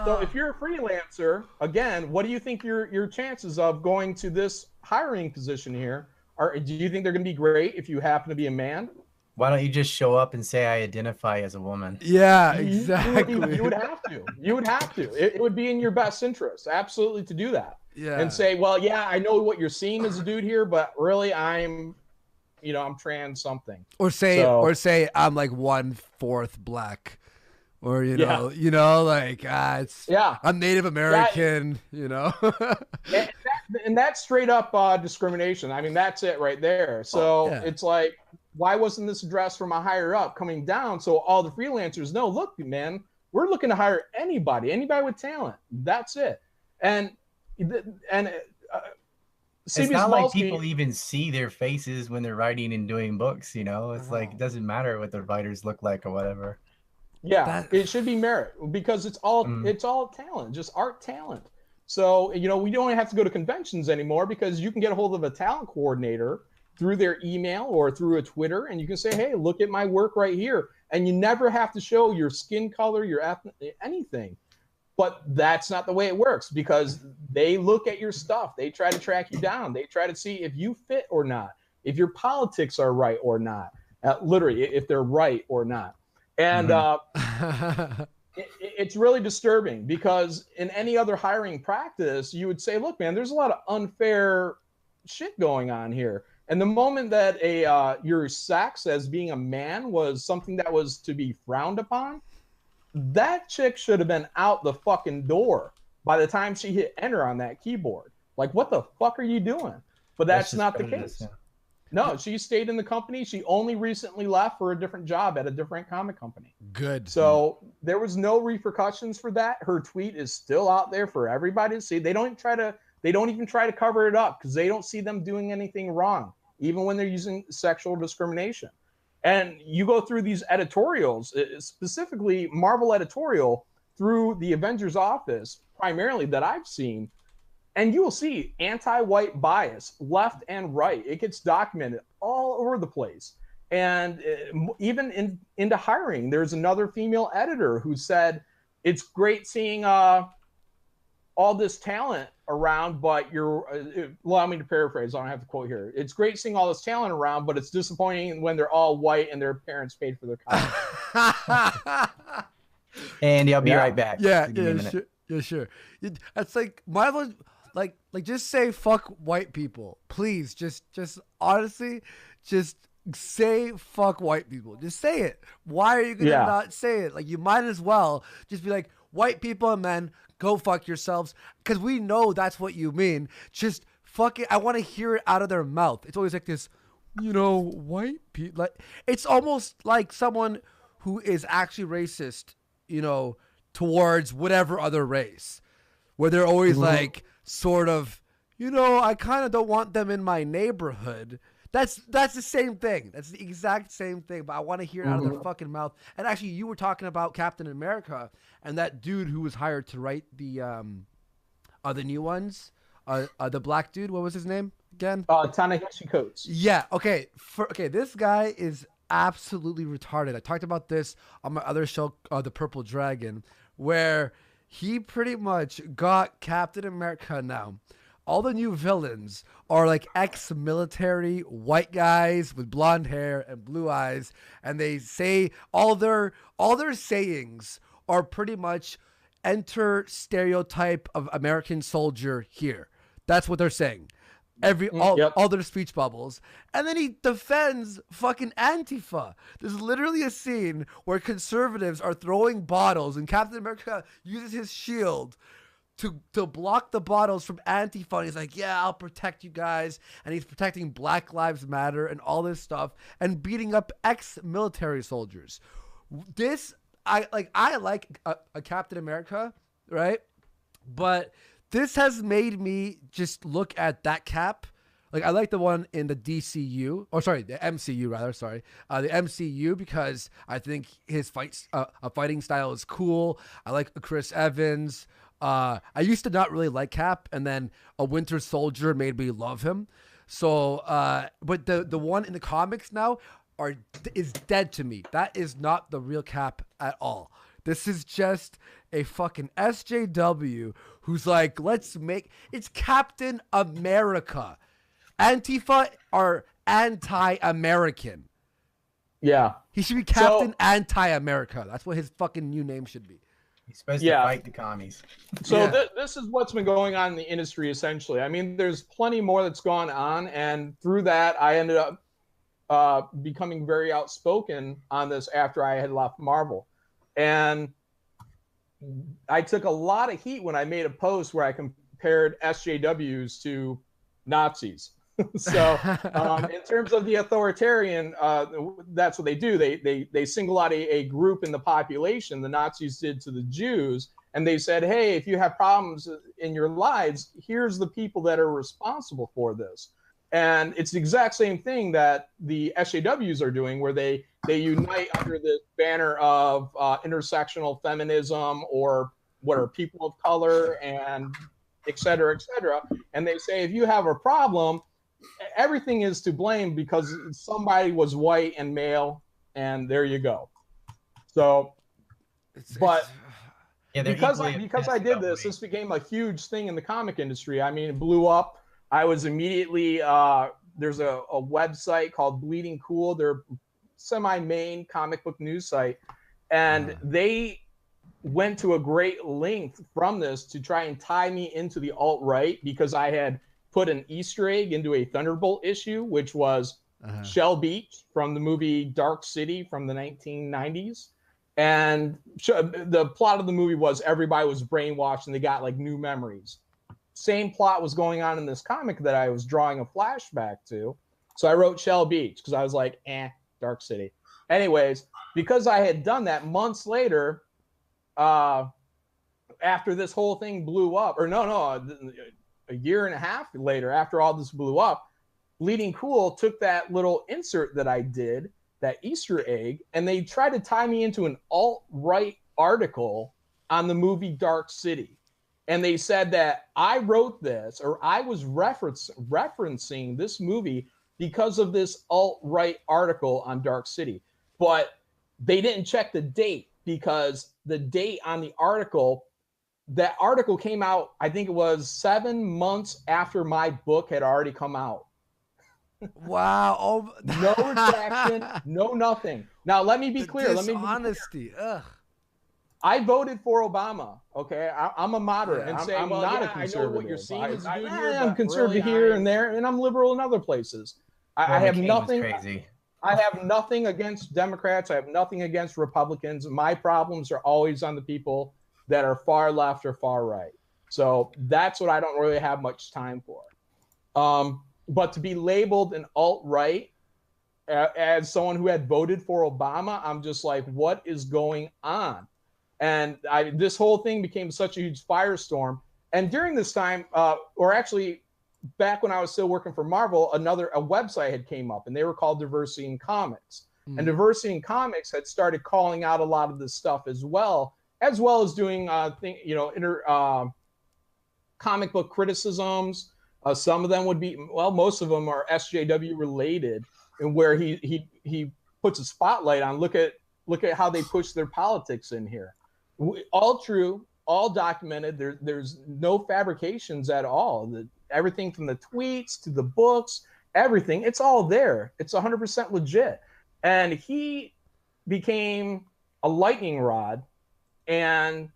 so if you're a freelancer, again, what do you think your chances of going to this hiring position here are? Do you think they're going to be great if you happen to be a man? Why don't you just show up and say I identify as a woman? Yeah, You exactly. would have to. You would have to. It would be in your best interest, absolutely, to do that. Yeah. And say, well, yeah, I know what you're seeing as a dude here, but really, I'm trans something. Or say I'm like 1/4 black, or like it's I'm Native American, and that's straight up discrimination. I mean, that's it right there. So it's like, why wasn't this addressed from a higher up coming down so all the freelancers know? Look, man, we're looking to hire anybody with talent. That's it. And it's not like people even see their faces when they're writing and doing books, It's like it doesn't matter what the writers look like or whatever. Yeah, it should be merit because it's all talent, just art talent. So, we don't have to go to conventions anymore because you can get a hold of a talent coordinator through their email or through a Twitter, and you can say, hey, look at my work right here. And you never have to show your skin color, your anything. But that's not the way it works because they look at your stuff. They try to track you down. They try to see if you fit or not, if your politics are right or not, literally, if they're right or not. And it's really disturbing because in any other hiring practice, you would say, look, man, there's a lot of unfair shit going on here. And the moment that your sex as being a man was something that was to be frowned upon, that chick should have been out the fucking door by the time she hit enter on that keyboard. Like, what the fuck are you doing? But that's not the case. Yeah. No, she stayed in the company. She only recently left for a different job at a different comic company. Good. So there was no repercussions for that. Her tweet is still out there for everybody to see. They don't even try to cover it up because they don't see them doing anything wrong, even when they're using sexual discrimination. And you go through these editorials, specifically Marvel editorial through the Avengers office, primarily that I've seen, and you will see anti-white bias left and right. It gets documented all over the place. And even into hiring, there's another female editor who said, it's great seeing all this talent around, but allow me to paraphrase. I don't have the quote here. It's great seeing all this talent around, but it's disappointing when they're all white and their parents paid for their college. Andy, I'll be right back. Yeah, sure. That's like Marvel. Like just say fuck white people, please. Just honestly, just say fuck white people. Just say it. Why are you gonna not say it? Like, you might as well just be like, white people and men, go fuck yourselves, because we know that's what you mean. Just fuck it. I want to hear it out of their mouth. It's always like this, white people. Like, it's almost like someone who is actually racist, towards whatever other race, where they're always like, sort of, I kind of don't want them in my neighborhood. That's the same thing. That's the exact same thing. But I want to hear it out of their fucking mouth. And actually, you were talking about Captain America and that dude who was hired to write the new ones. The black dude. What was his name again? Ta-Nehisi Coates. Yeah. Okay. This guy is absolutely retarded. I talked about this on my other show, The Purple Dragon, where he pretty much got Captain America now. All the new villains are like ex-military white guys with blonde hair and blue eyes, and they say all their sayings are pretty much enter stereotype of American soldier here. That's what they're saying. All their speech bubbles. And then he defends fucking Antifa. There's literally a scene where conservatives are throwing bottles and Captain America uses his shield to block the bottles from Antifa. And he's like, yeah, I'll protect you guys. And he's protecting Black Lives Matter and all this stuff and beating up ex-military soldiers. I like a Captain America, right? But this has made me just look at that Cap. Like, I like the one in the DCU, or sorry, the MCU rather. Sorry, the MCU, because I think his fighting style is cool. I like Chris Evans. I used to not really like Cap, and then A Winter Soldier made me love him. So, but the one in the comics now is dead to me. That is not the real Cap at all. This is just a fucking SJW who's like, it's Captain America. Antifa are anti-American. Yeah. He should be Captain Anti-America. That's what his fucking new name should be. He's supposed to fight the commies. So this is what's been going on in the industry, essentially. I mean, there's plenty more that's gone on. And through that, I ended up becoming very outspoken on this after I had left Marvel. And I took a lot of heat when I made a post where I compared SJWs to Nazis. So in terms of the authoritarian, that's what they do. They single out a group in the population. The Nazis did to the Jews. And they said, hey, if you have problems in your lives, here's the people that are responsible for this. And it's the exact same thing that the SJWs are doing, where they unite under the banner of intersectional feminism, or what are people of color, and et cetera, et cetera. And they say, if you have a problem, everything is to blame because somebody was white and male, and there you go. So, because I did this became a huge thing in the comic industry. I mean, it blew up. I was immediately, there's a website called Bleeding Cool. They're semi-main comic book news site. And they went to a great length from this to try and tie me into the alt-right, because I had put an Easter egg into a Thunderbolt issue, which was Shell Beach from the movie Dark City from the 1990s. And the plot of the movie was everybody was brainwashed and they got like new memories. Same plot was going on in this comic that I was drawing a flashback to. So I wrote Shell Beach because I was like, Dark City. Anyways, because I had done that, months later, after this whole thing blew up, or a year and a half later, after all this blew up, Bleeding Cool took that little insert that I did, that Easter egg, and they tried to tie me into an alt-right article on the movie Dark City. And they said that I wrote this, or I was referencing this movie because of this alt-right article on Dark City. But they didn't check the date, because the date on the article, that article came out, I think it was 7 months after my book had already come out. Wow. Oh. No retraction, no nothing. Now, let me be clear. Honesty. Ugh. I voted for Obama. Okay, I'm a moderate, and I'm not a conservative. I know what you're seeing is good here. I'm conservative here and there, and I'm liberal in other places. I have nothing. Crazy. I have nothing against Democrats. I have nothing against Republicans. My problems are always on the people that are far left or far right. So that's what I don't really have much time for. But to be labeled an alt-right as someone who had voted for Obama, I'm just like, what is going on? And this whole thing became such a huge firestorm. And during this time, or actually back when I was still working for Marvel, a website had came up, and they were called Diversity in Comics. And Diversity in Comics had started calling out a lot of this stuff as well as doing comic book criticisms. Some of them would be, most of them are SJW related, and where he puts a spotlight on. Look at how they push their politics in here. All true, all documented. There's no fabrications at all. Everything from the tweets to the books, everything, it's all there. It's 100% legit. And he became a lightning rod, and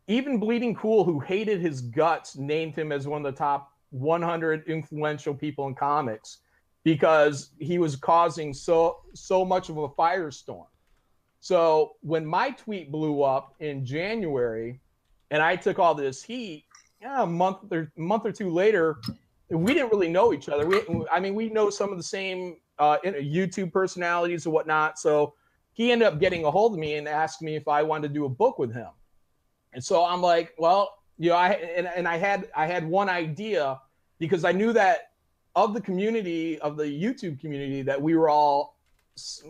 even Bleeding Cool, who hated his guts, named him as one of the top 100 influential people in comics because he was causing so much of a firestorm. So when my tweet blew up in January and I took all this heat, a month or two later, we didn't really know each other. We know some of the same YouTube personalities and whatnot. So he ended up getting a hold of me and asked me if I wanted to do a book with him. And so I'm like, I had one idea, because I knew that of the community, of the YouTube community that we were all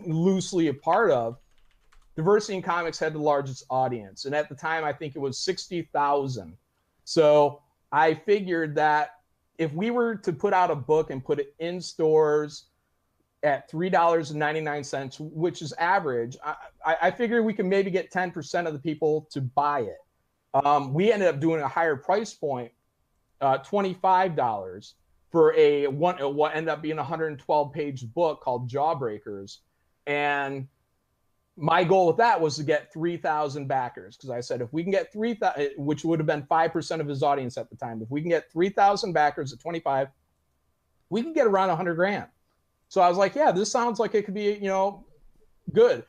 loosely a part of, Diversity in Comics had the largest audience. And at the time, I think it was 60,000. So I figured that if we were to put out a book and put it in stores at $3.99, which is average, I figure we can maybe get 10% of the people to buy it. We ended up doing a higher price point, $25 for what ended up being a 112-page book called Jawbreakers. And my goal with that was to get 3,000 backers, because I said if we can get 3,000, which would have been 5% of his audience at the time, if we can get 3,000 backers at 25, we can get around 100 grand. So I was like, yeah, this sounds like it could be, good.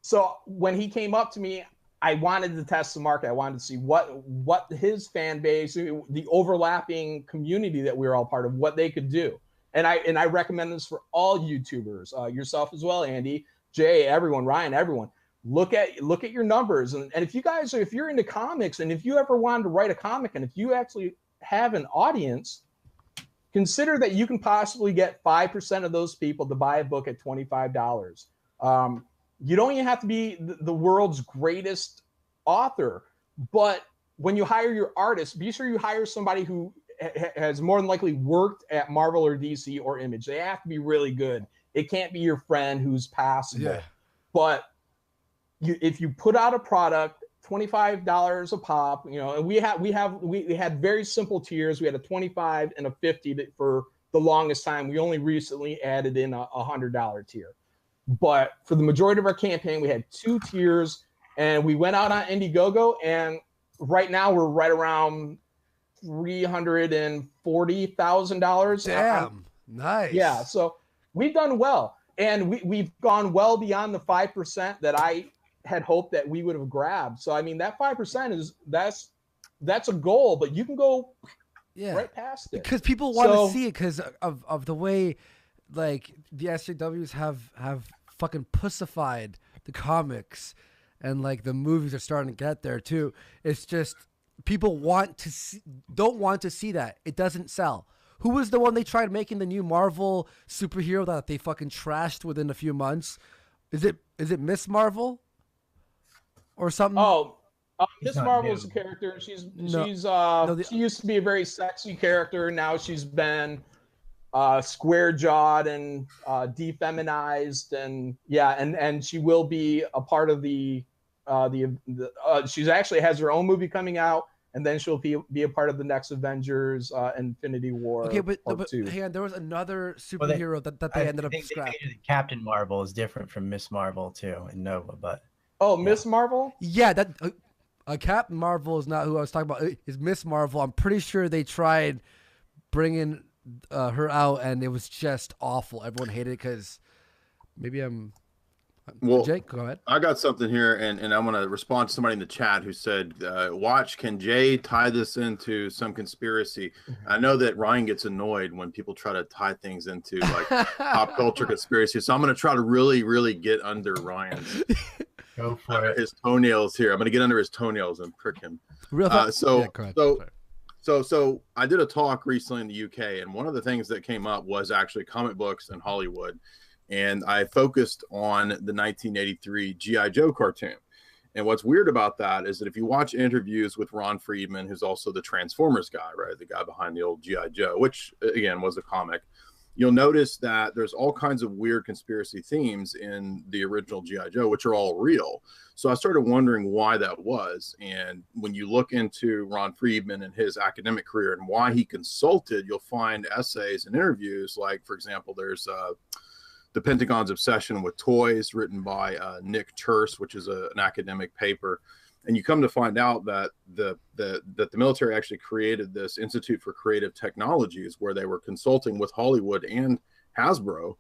So when he came up to me, I wanted to test the market. I wanted to see what his fan base, the overlapping community that we were all part of, what they could do. And I recommend this for all YouTubers, yourself as well, Andy, Jay, everyone, Ryan, everyone. Look at your numbers. And if if you're into comics, and if you ever wanted to write a comic, and if you actually have an audience, consider that you can possibly get 5% of those people to buy a book at $25. You don't even have to be the world's greatest author, but when you hire your artist, be sure you hire somebody who has more than likely worked at Marvel or DC or Image. They have to be really good. It can't be your friend who's passable. Yeah. But if you put out a product, $25 a pop, and we had very simple tiers. We had a 25 and a 50 for the longest time. We only recently added in a $100 tier. But for the majority of our campaign, we had 2 tiers, and we went out on Indiegogo, and right now we're right around $340,000. Damn, nice. Yeah, so we've done well, and we've gone well beyond the 5% that I had hoped that we would have grabbed. So I mean, that 5% that's a goal, but you can go right past it because people want to see it because of the way. Like the SJWs have fucking pussified the comics, and like the movies are starting to get there too. It's just people don't want to see that. It doesn't sell. Who was the one they tried making the new Marvel superhero that they fucking trashed within a few months? Is it Miss Marvel or something? Oh, Miss Marvel's a character. She used to be a very sexy character. Now she's been square-jawed and defeminized, and she will be a part of the she's actually has her own movie coming out, and then she'll be a part of the next Avengers Infinity War. Okay, but hang on, there was another superhero that they ended up scrapping. Captain Marvel is different from Miss Marvel too in Nova, but Miss Marvel? Yeah, that Captain Marvel is not who I was talking about. Is Miss Marvel? I'm pretty sure they tried bringing her out, and it was just awful. Everyone hated it because maybe Jake, go ahead. I got something here, and I'm going to respond to somebody in the chat who said, watch, can Jay tie this into some conspiracy? I know that Ryan gets annoyed when people try to tie things into like pop culture conspiracy, so I'm going to try to really, really get under Ryan's go for it. His toenails here. I'm going to get under his toenails and prick him. So I did a talk recently in the UK, and one of the things that came up was actually comic books and Hollywood. And I focused on the 1983 G.I. Joe cartoon. And what's weird about that is that if you watch interviews with Ron Friedman, who's also the Transformers guy, right? The guy behind the old G.I. Joe, which again was a comic, you'll notice that there's all kinds of weird conspiracy themes in the original G.I. Joe, which are all real. So I started wondering why that was. And when you look into Ron Friedman and his academic career and why he consulted, you'll find essays and interviews. Like, for example, there's The Pentagon's Obsession with Toys, written by Nick Terse, which is an academic paper. And you come to find out that the military actually created this Institute for Creative Technologies, where they were consulting with Hollywood and Hasbro,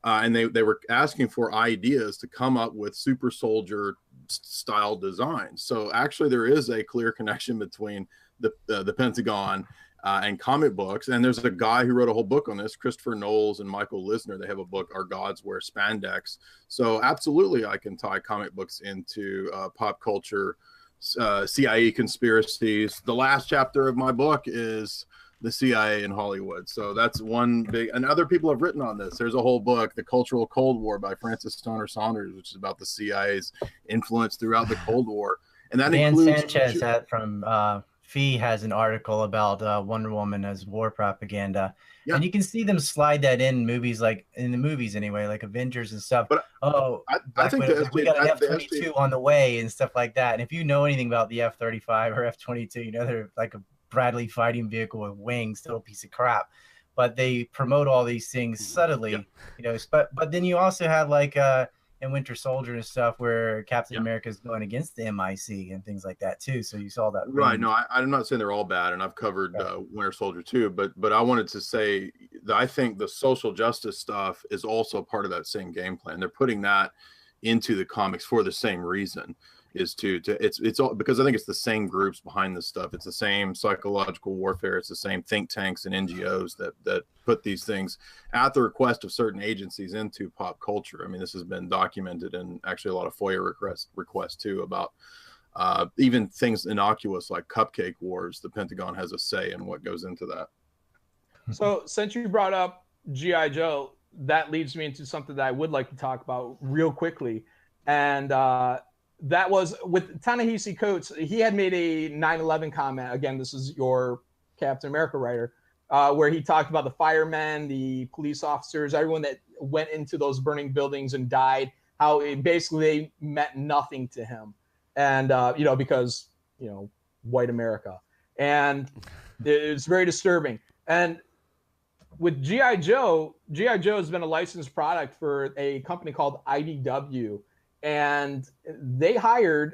and they were asking for ideas to come up with super soldier style designs. So actually, there is a clear connection between the Pentagon and comic books. And there's a guy who wrote a whole book on this, Christopher Knowles and Michael Lisner. They have a book, Our Gods Wear Spandex. So absolutely, I can tie comic books into pop culture, CIA conspiracies. The last chapter of my book is the CIA in Hollywood. So that's one big, and other people have written on this. There's a whole book, The Cultural Cold War by Francis Stoner Saunders, which is about the CIA's influence throughout the Cold War. And that Dan includes Sanchez from Fee has an article about Wonder Woman as war propaganda. Yeah. And you can see them slide that in movies, like in the movies anyway, like Avengers and stuff. But I think Widow, the we got an SJ F-22 on the way and stuff like that. And if you know anything about the F-35 or F-22, you know they're like a Bradley fighting vehicle with wings, still a piece of crap. But they promote all these things subtly, you know. But then you also have like in Winter Soldier and stuff where Captain America is going against the MIC and things like that too. So you saw that. Right. No, I'm not saying they're all bad, and I've covered Winter Soldier too. But I wanted to say that I think the social justice stuff is also part of that same game plan. They're putting that into the comics for the same reason, is it's all because I think it's the same groups behind this stuff. It's the same psychological warfare. It's the same think tanks and NGOs that put these things at the request of certain agencies into pop culture. I mean, this has been documented in actually a lot of FOIA requests too about even things innocuous like cupcake wars. The Pentagon has a say in what goes into that. So since you brought up G.I. Joe, that leads me into something that I would like to talk about real quickly. And that was with Ta-Nehisi Coates. He had made a 9/11 comment. Again, this is your Captain America writer, where he talked about the firemen, the police officers, everyone that went into those burning buildings and died, how it basically meant nothing to him. And, because, white America. And it's very disturbing. And with G.I. Joe has been a licensed product for a company called IDW. And they hired,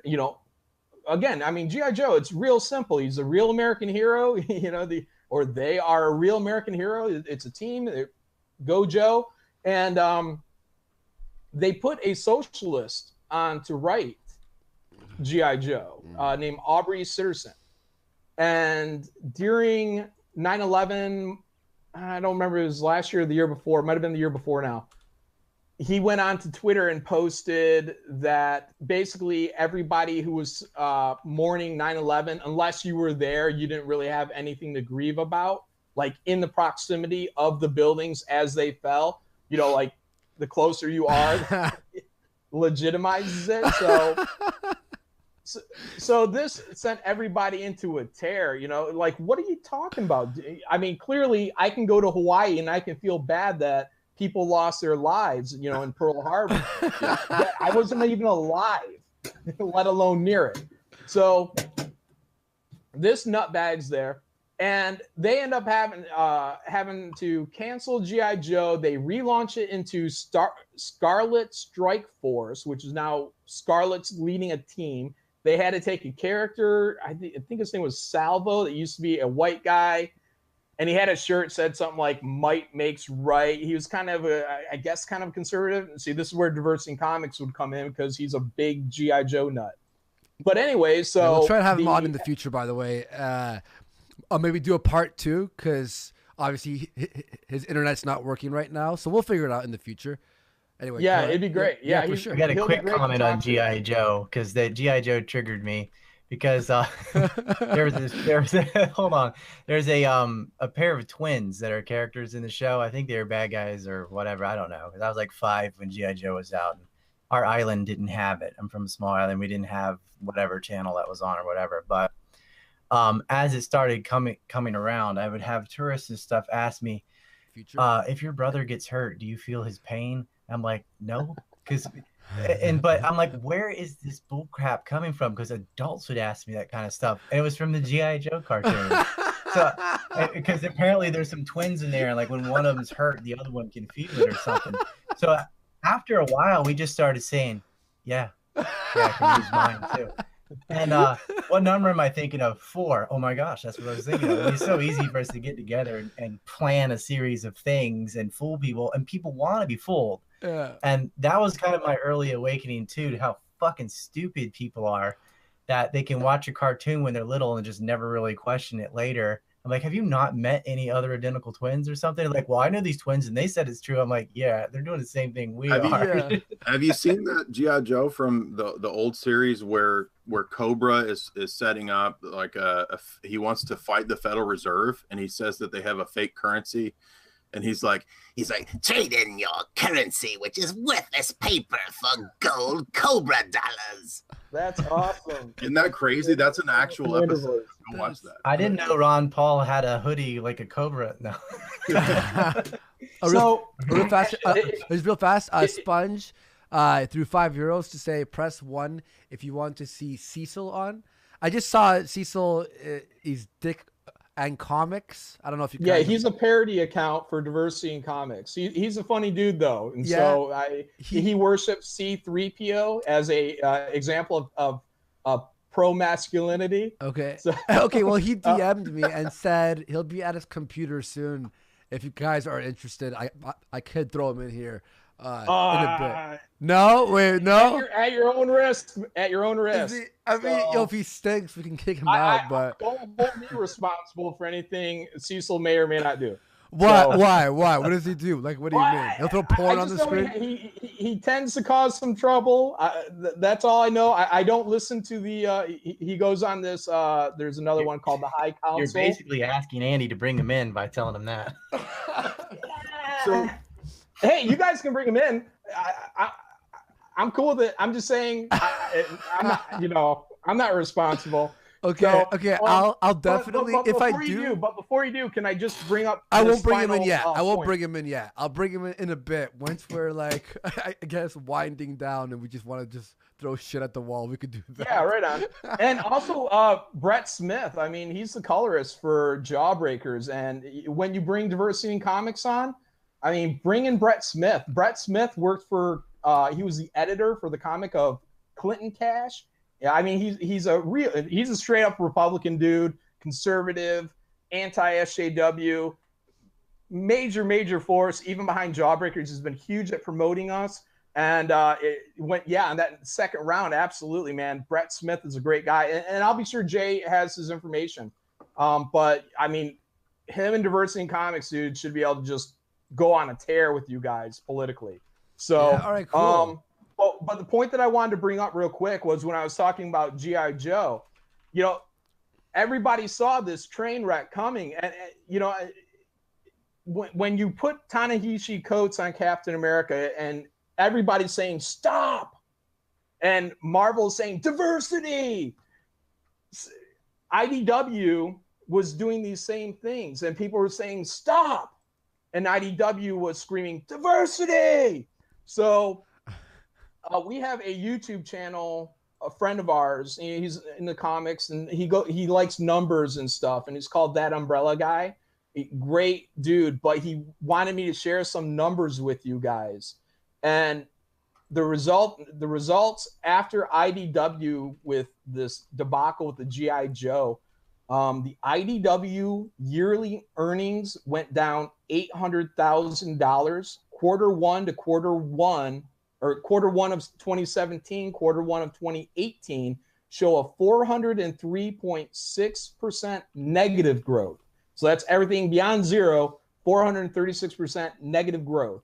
again, I mean, G.I. Joe, it's real simple. He's a real American hero, they are a real American hero. It's a team. Go Joe. And they put a socialist on to write G.I. Joe named Aubrey Sitterson. And during 9/11, I don't remember, it was last year or the year before, it might have been the year before now, he went on to Twitter and posted that basically everybody who was mourning 9/11, unless you were there, you didn't really have anything to grieve about, like in the proximity of the buildings as they fell, like the closer you are, legitimizes it. So this sent everybody into a tear, like, what are you talking about? I mean, clearly I can go to Hawaii and I can feel bad that people lost their lives, in Pearl Harbor. I wasn't even alive, let alone near it. So this nutbag's there, and they end up having to cancel G.I. Joe. They relaunch it into Scarlet Strike Force, which is now Scarlet's leading a team. They had to take a character, I think his name was Salvo, that used to be a white guy. And he had a shirt said something like "Might makes right." He was kind of kind of conservative. And see, this is where diversity in comics would come in, because he's a big G.I. Joe nut. But anyway, so we'll try to have him on in the future. By the way, I'll maybe do a part 2, because obviously his internet's not working right now. So we'll figure it out in the future. Anyway, it'd be great. Yeah, for sure. I got a quick comment on G.I. Joe, because the G.I. Joe triggered me. Because there's a pair of twins that are characters in the show. I think they were bad guys or whatever. I don't know. Because I was like 5 when G.I. Joe was out. And our island didn't have it. I'm from a small island. We didn't have whatever channel that was on or whatever. But as it started coming around, I would have tourists and stuff ask me, if your brother gets hurt, do you feel his pain? I'm like, no, but I'm like, where is this bull crap coming from? Because adults would ask me that kind of stuff. And it was from the G.I. Joe cartoon. So, because apparently there's some twins in there, and like when one of them's hurt, the other one can feel it or something. So after a while, we just started saying, yeah, I can use mine too. And what number am I thinking of? 4. Oh my gosh, that's what I was thinking of. It's so easy for us to get together and plan a series of things and fool people, and people want to be fooled. Yeah. And that was kind of my early awakening too, to how fucking stupid people are, that they can watch a cartoon when they're little and just never really question it later. I'm like, have you not met any other identical twins or something? Like, well, I know these twins and they said it's true. I'm like, yeah, they're doing the same thing we are. Have you seen that G.I. Joe from the old series where Cobra is setting up like he wants to fight the Federal Reserve, and he says that they have a fake currency, and he's like, trade in your currency, which is worthless paper, for gold Cobra dollars. That's awesome. Isn't that crazy? That's an actual episode. Go watch that. I didn't know Ron Paul had a hoodie like a cobra. No. Real fast. It's real fast. Sponge threw €5 to say press 1 if you want to see Cecil on. I just saw Cecil. He's Dick and Comics. I don't know if you. Yeah, he's a parody account for Diversity in Comics. He's a funny dude though, and so he worships C-3PO as a example of pro masculinity. Okay. So, okay. Well, he DM'd me and said he'll be at his computer soon. If you guys are interested, I could throw him in here in a bit. No, wait, no. At your own risk. At your own risk. I mean, if he stinks, we can kick him out. But don't hold me responsible for anything Cecil may or may not do. Why? So, why? What does he do? Like, what do you mean? He'll throw porn on the screen? He tends to cause some trouble. That's all I know. I don't listen to the. He goes on this. There's another one called the High Council. You're basically asking Andy to bring him in by telling him that. So, hey, you guys can bring him in. I'm cool with it. I'm just saying. I'm not. I'm not responsible. Okay, so, okay, I'll definitely but if I do. But before you do, can I just bring up? I won't bring him in yet. I won't bring him in yet. I'll bring him in a bit. Once we're like, I guess winding down, and we just want to just throw shit at the wall, we could do that. Yeah, right on. And also, Brett Smith. I mean, he's the colorist for Jawbreakers, and when you bring Diversity in Comics on, I mean, bring in Brett Smith. Brett Smith worked for. He was the editor for the comic of Clinton Cash. Yeah, I mean, he's a straight up Republican dude, conservative, anti-SJW, major force, even behind Jawbreakers, has been huge at promoting us. And it went, in that second round, absolutely, man. Brett Smith is a great guy. And I'll be sure Jay has his information. But I mean, him and Diversity in Comics, dude, should be able to just go on a tear with you guys politically. So, all right, cool. But the point that I wanted to bring up real quick was when I was talking about G.I. Joe, everybody saw this train wreck coming. And when you put Ta-Nehisi Coates on Captain America and everybody's saying, stop, and Marvel's saying, diversity, IDW was doing these same things. And people were saying, stop. And IDW was screaming, diversity. So we have a YouTube channel, a friend of ours. He's in the comics, and he likes numbers and stuff, and he's called That Umbrella Guy. Great dude, but he wanted me to share some numbers with you guys. And the results after IDW with this debacle with the G.I. Joe, the IDW yearly earnings went down $800,000, quarter one of 2017, quarter one of 2018 show a 403.6% negative growth. So that's everything beyond zero, 436% negative growth.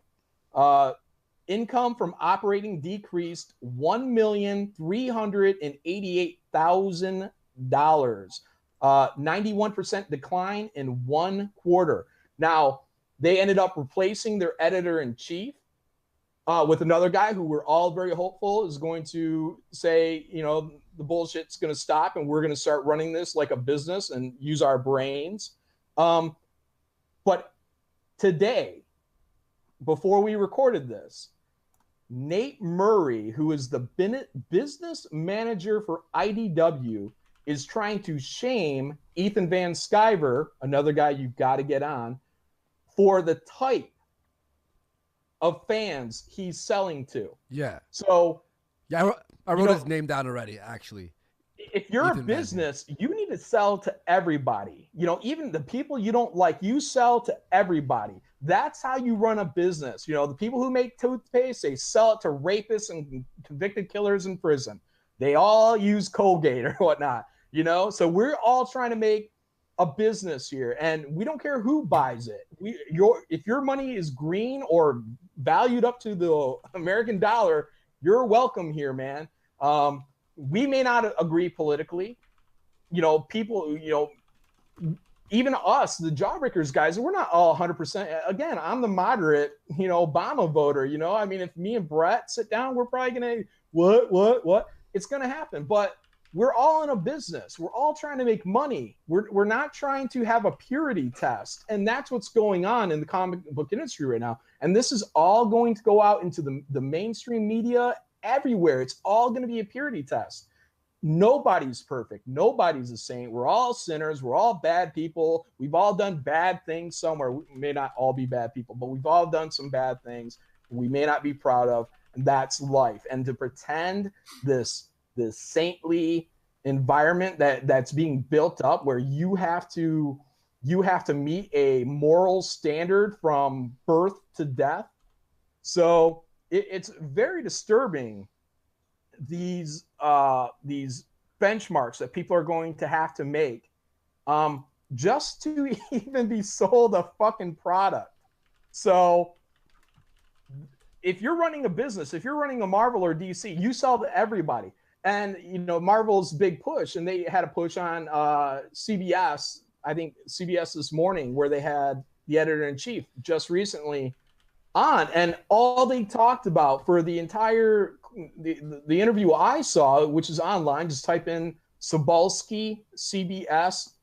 Income from operating decreased $1,388,000. 91% decline in 1 quarter. Now, they ended up replacing their editor-in-chief with another guy who we're all very hopeful is going to say, the bullshit's going to stop and we're going to start running this like a business and use our brains. But today, before we recorded this, Nate Murray, who is the business manager for IDW, is trying to shame Ethan Van Sciver, another guy you've got to get on, for the type of fans he's selling to. Yeah. So, yeah, I wrote his name down already, actually. If you're a business, you need to sell to everybody. Even the people you don't like, you sell to everybody. That's how you run a business. The people who make toothpaste, they sell it to rapists and convicted killers in prison. They all use Colgate or whatnot, So we're all trying to make a business here, and we don't care who buys it. If your money is green or valued up to the American dollar, you're welcome here, man. We may not agree politically. People, even us, the Jawbreakers guys, we're not all 100%. Again, I'm the moderate, Obama voter. I mean, if me and Brett sit down, we're probably gonna what? It's going to happen. But we're all in a business. We're all trying to make money. We're not trying to have a purity test. And that's what's going on in the comic book industry right now. And this is all going to go out into the mainstream media everywhere. It's all going to be a purity test. Nobody's perfect. Nobody's a saint. We're all sinners. We're all bad people. We've all done bad things somewhere. We may not all be bad people, but we've all done some bad things we may not be proud of. And that's life. And to pretend this saintly environment that's being built up where you have to meet a moral standard from birth to death. So it's very disturbing, these benchmarks that people are going to have to make just to even be sold a fucking product. So if you're running a business, if you're running a Marvel or DC, you sell to everybody. And, you know, Marvel's big push, and they had a push on CBS, I think CBS This Morning, where they had the editor-in-chief just recently on. And all they talked about for the entire the interview I saw, which is online, just type in Sobolski, CBS,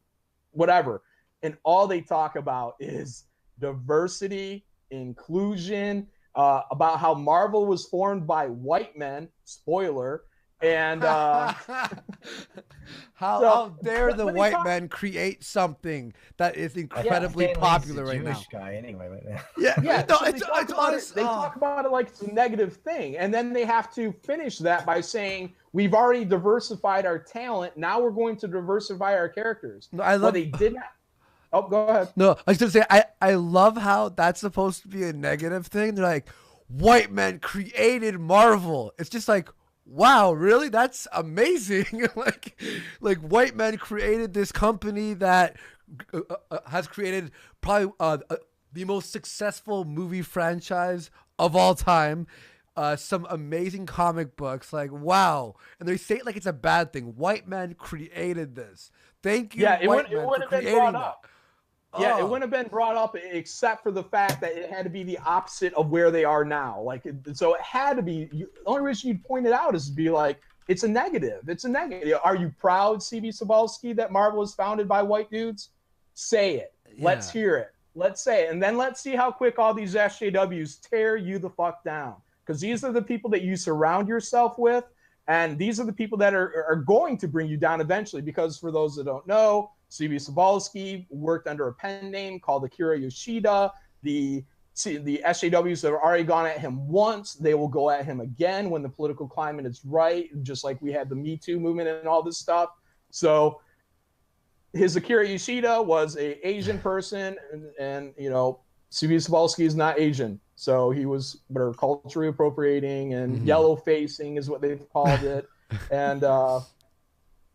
whatever. And all they talk about is diversity, inclusion, about how Marvel was formed by white men, spoiler, and how dare the white men create something that is incredibly popular right now? Guy anyway, yeah. No, it's honest. They talk about it like it's a negative thing, and then they have to finish that by saying we've already diversified our talent. Now we're going to diversify our characters. No, I love. They did not. Oh, go ahead. No, I was gonna say I love how that's supposed to be a negative thing. They're like, white men created Marvel. It's just like, wow, really? That's amazing. like white men created this company that has created probably the most successful movie franchise of all time. Some amazing comic books. Like, wow. And they say it like it's a bad thing. White men created this. Thank you, white men, for creating that. Yeah, it wouldn't have been brought up except for the fact that it had to be the opposite of where they are now. So it had to be. The only reason you'd point it out is to be like, it's a negative. It's a negative. Are you proud, CB Sobolski, that Marvel was founded by white dudes? Say it. Yeah. Let's hear it. Let's say it. And then let's see how quick all these SJWs tear you the fuck down. Because these are the people that you surround yourself with. And these are the people that are going to bring you down eventually. Because for those that don't know, CB Sobolski worked under a pen name called Akira Yoshida. The SJWs have already gone at him once. They will go at him again when the political climate is right, just like we had the Me Too movement and all this stuff. So his Akira Yoshida was an Asian person, and you know, CB Sobolski is not Asian. So he was culturally appropriating and yellow facing is what they've called it. And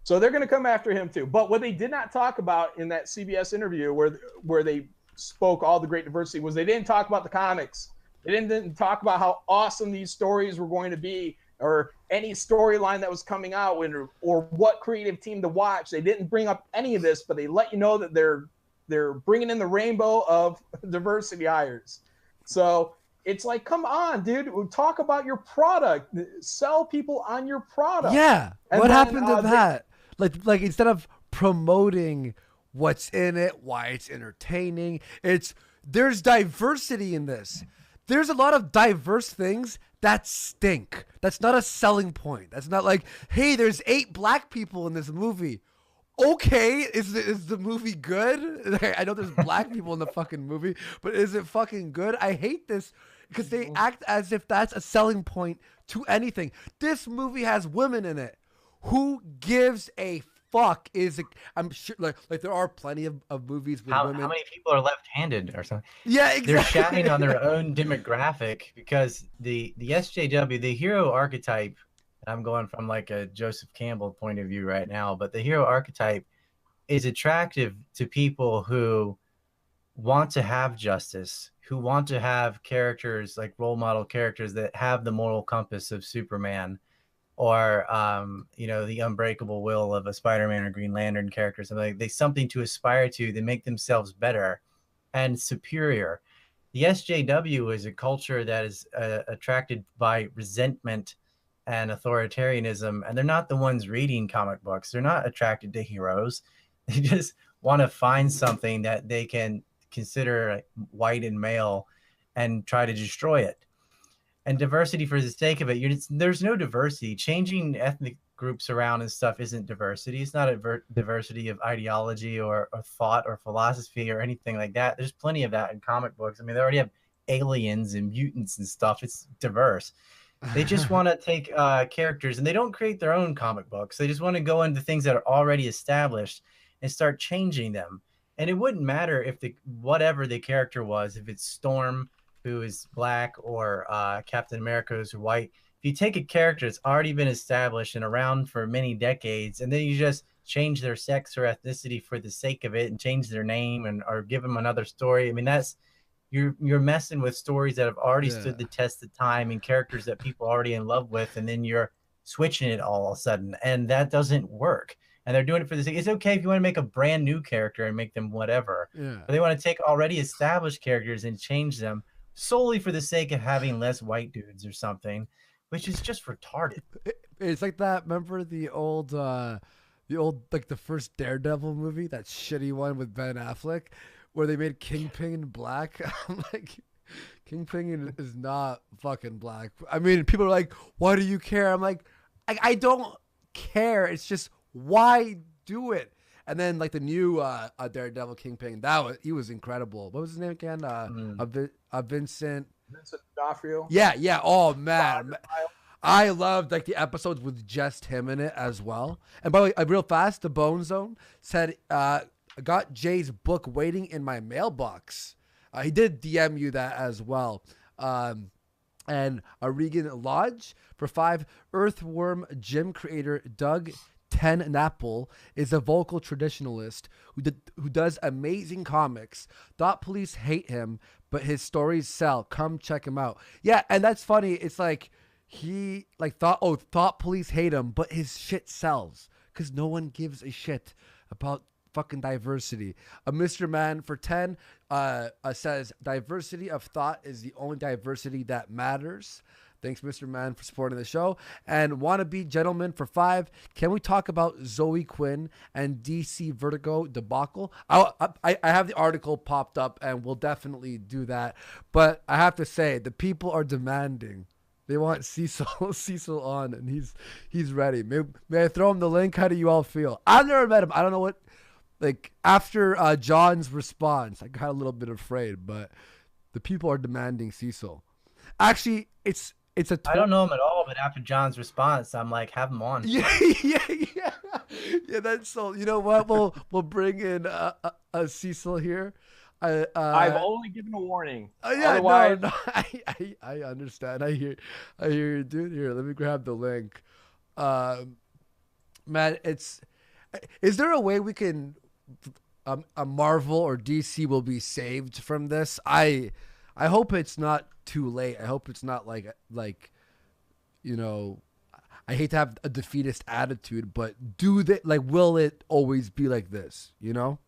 so they're going to come after him too. But what they did not talk about in that CBS interview where they spoke all the great diversity was they didn't talk about the comics. They didn't talk about how awesome these stories were going to be or any storyline that was coming out or what creative team to watch. They didn't bring up any of this, but they let you know that they're bringing in the rainbow of diversity hires. So it's like, come on, dude, talk about your product. Sell people on your product. Yeah. And what happened to that? Like instead of promoting what's in it, why it's entertaining, there's diversity in this. There's a lot of diverse things that stink. That's not a selling point. That's not like, hey, there's 8 black people in this movie. Okay, is the movie good? I know there's black people in the fucking movie, but is it fucking good? I hate this because they act as if that's a selling point to anything. This movie has women in it. Who gives a fuck? I'm sure like there are plenty of movies with women. How many people are left-handed or something? Yeah, exactly. They're shouting on their own demographic because the SJW, the hero archetype, I'm going from like a Joseph Campbell point of view right now, but the hero archetype is attractive to people who want to have justice, who want to have characters like role model characters that have the moral compass of Superman or, the unbreakable will of a Spider-Man or Green Lantern character. Something to aspire to. They make themselves better and superior. The SJW is a culture that is attracted by resentment and authoritarianism, and they're not the ones reading comic books. They're not attracted to heroes. They just want to find something that they can consider white and male and try to destroy it. And diversity for the sake of it, there's no diversity. Changing ethnic groups around and stuff isn't diversity. It's not a diversity of ideology or thought or philosophy or anything like that. There's plenty of that in comic books. I mean, they already have aliens and mutants and stuff. It's diverse. They just want to take characters, and they don't create their own comic books. They just want to go into things that are already established and start changing them. And it wouldn't matter if whatever the character was, if it's Storm, who is black, or Captain America, who's white. If you take a character that's already been established and around for many decades, and then you just change their sex or ethnicity for the sake of it, and change their name or give them another story, I mean, that's you're messing with stories that have already stood the test of time and characters that people are already in love with, and then you're switching it all of a sudden, and that doesn't work. And they're doing it for the sake. It's okay if you want to make a brand new character and make them whatever. Yeah. But they want to take already established characters and change them solely for the sake of having less white dudes or something, which is just retarded. It's like that. Remember the old like the first Daredevil movie, that shitty one with Ben Affleck, where they made Kingpin black. I'm like, Kingpin is not fucking black. I mean, people are like, why do you care? I'm like, I don't care. It's just, why do it? And then like the new Daredevil Kingpin, he was incredible. What was his name again? Vincent D'Onofrio. Yeah. Oh man, I loved like the episodes with just him in it as well. And by the way, real fast, the Bone Zone said, I got Jay's book waiting in my mailbox. He did DM you that as well. And Regan Lodge for 5. Earthworm Jim creator Doug Ten-Napple is a vocal traditionalist who does amazing comics. Thought Police hate him, but his stories sell. Come check him out. Yeah, and that's funny. It's like he like Thought Police hate him, but his shit sells because no one gives a shit about fucking diversity. Mr. Man for 10 says diversity of thought is the only diversity that matters. Thanks, Mr. Man, for supporting the show. And Wannabe Gentleman for 5. Can we talk about Zoe Quinn and DC Vertigo debacle? I have the article popped up, and we'll definitely do that. But I have to say, the people are demanding. They want Cecil on, and he's ready. May I throw him the link? How do you all feel? I've never met him. I don't know what. Like, after John's response, I got a little bit afraid, but the people are demanding Cecil. Actually, I don't know him at all, but after John's response, I'm like, have him on. Yeah. That's so. You know what? We'll bring in Cecil here. I've only given a warning. Yeah, otherwise... no, I understand. I hear you, dude. Here, let me grab the link. Man, is there a way we can a Marvel or DC will be saved from this? I hope it's not too late. I hope it's not like you know, I hate to have a defeatist attitude, but will it always be like this, you know?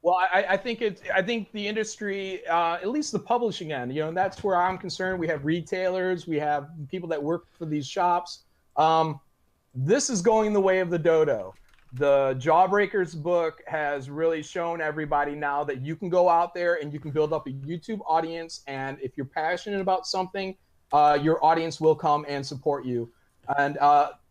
Well, I think the industry, at least the publishing end, you know, and that's where I'm concerned. We have retailers, we have people that work for these shops. This is going the way of the dodo. The Jawbreakers book has really shown everybody now that you can go out there and you can build up a YouTube audience. And if you're passionate about something, your audience will come and support you. And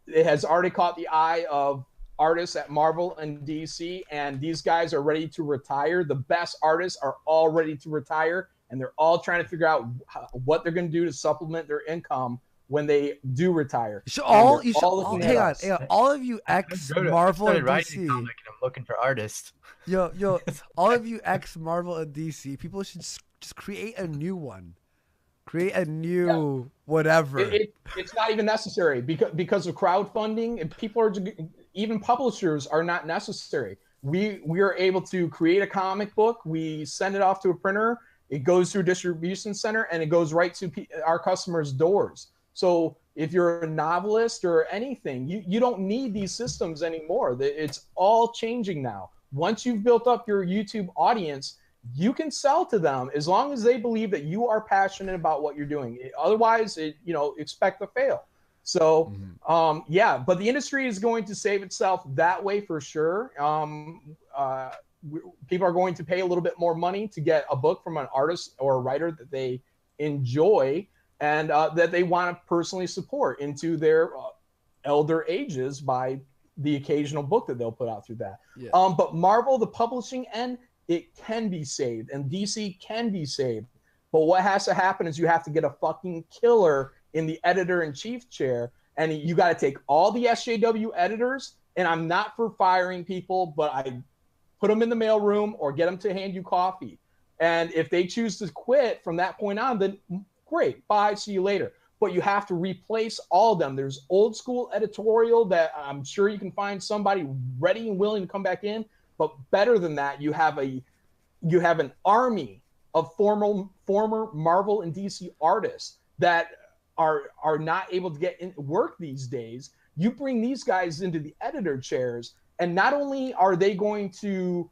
it has already caught the eye of artists at Marvel and DC, and these guys are ready to retire. The best artists are all ready to retire, and they're all trying to figure out what they're going to do to supplement their income when they do retire. All of you ex-Marvel and DC. I'm looking for artists. Yo, all of you ex-Marvel and DC, people should just create a new one. Create a new whatever. It's not even necessary because of crowdfunding, and people are, even publishers are not necessary. We are able to create a comic book. We send it off to a printer. It goes through a distribution center, and it goes right to our customers' doors. So if you're a novelist or anything, you don't need these systems anymore. It's all changing now. Once you've built up your YouTube audience, you can sell to them as long as they believe that you are passionate about what you're doing. Otherwise, expect to fail. So, yeah, but the industry is going to save itself that way for sure. People are going to pay a little bit more money to get a book from an artist or a writer that they enjoy and that they want to personally support into their elder ages by the occasional book that they'll put out through that. Yeah. But Marvel, the publishing end, it can be saved, and DC can be saved. But what has to happen is you have to get a fucking killer in the editor-in-chief chair, and you got to take all the SJW editors, and I'm not for firing people, but I put them in the mailroom or get them to hand you coffee. And if they choose to quit from that point on, then great, bye, see you later. But you have to replace all of them. There's old school editorial that I'm sure you can find somebody ready and willing to come back in. But better than that, you have an army of former Marvel and DC artists that are not able to get in work these days. You bring these guys into the editor chairs, and not only are they going to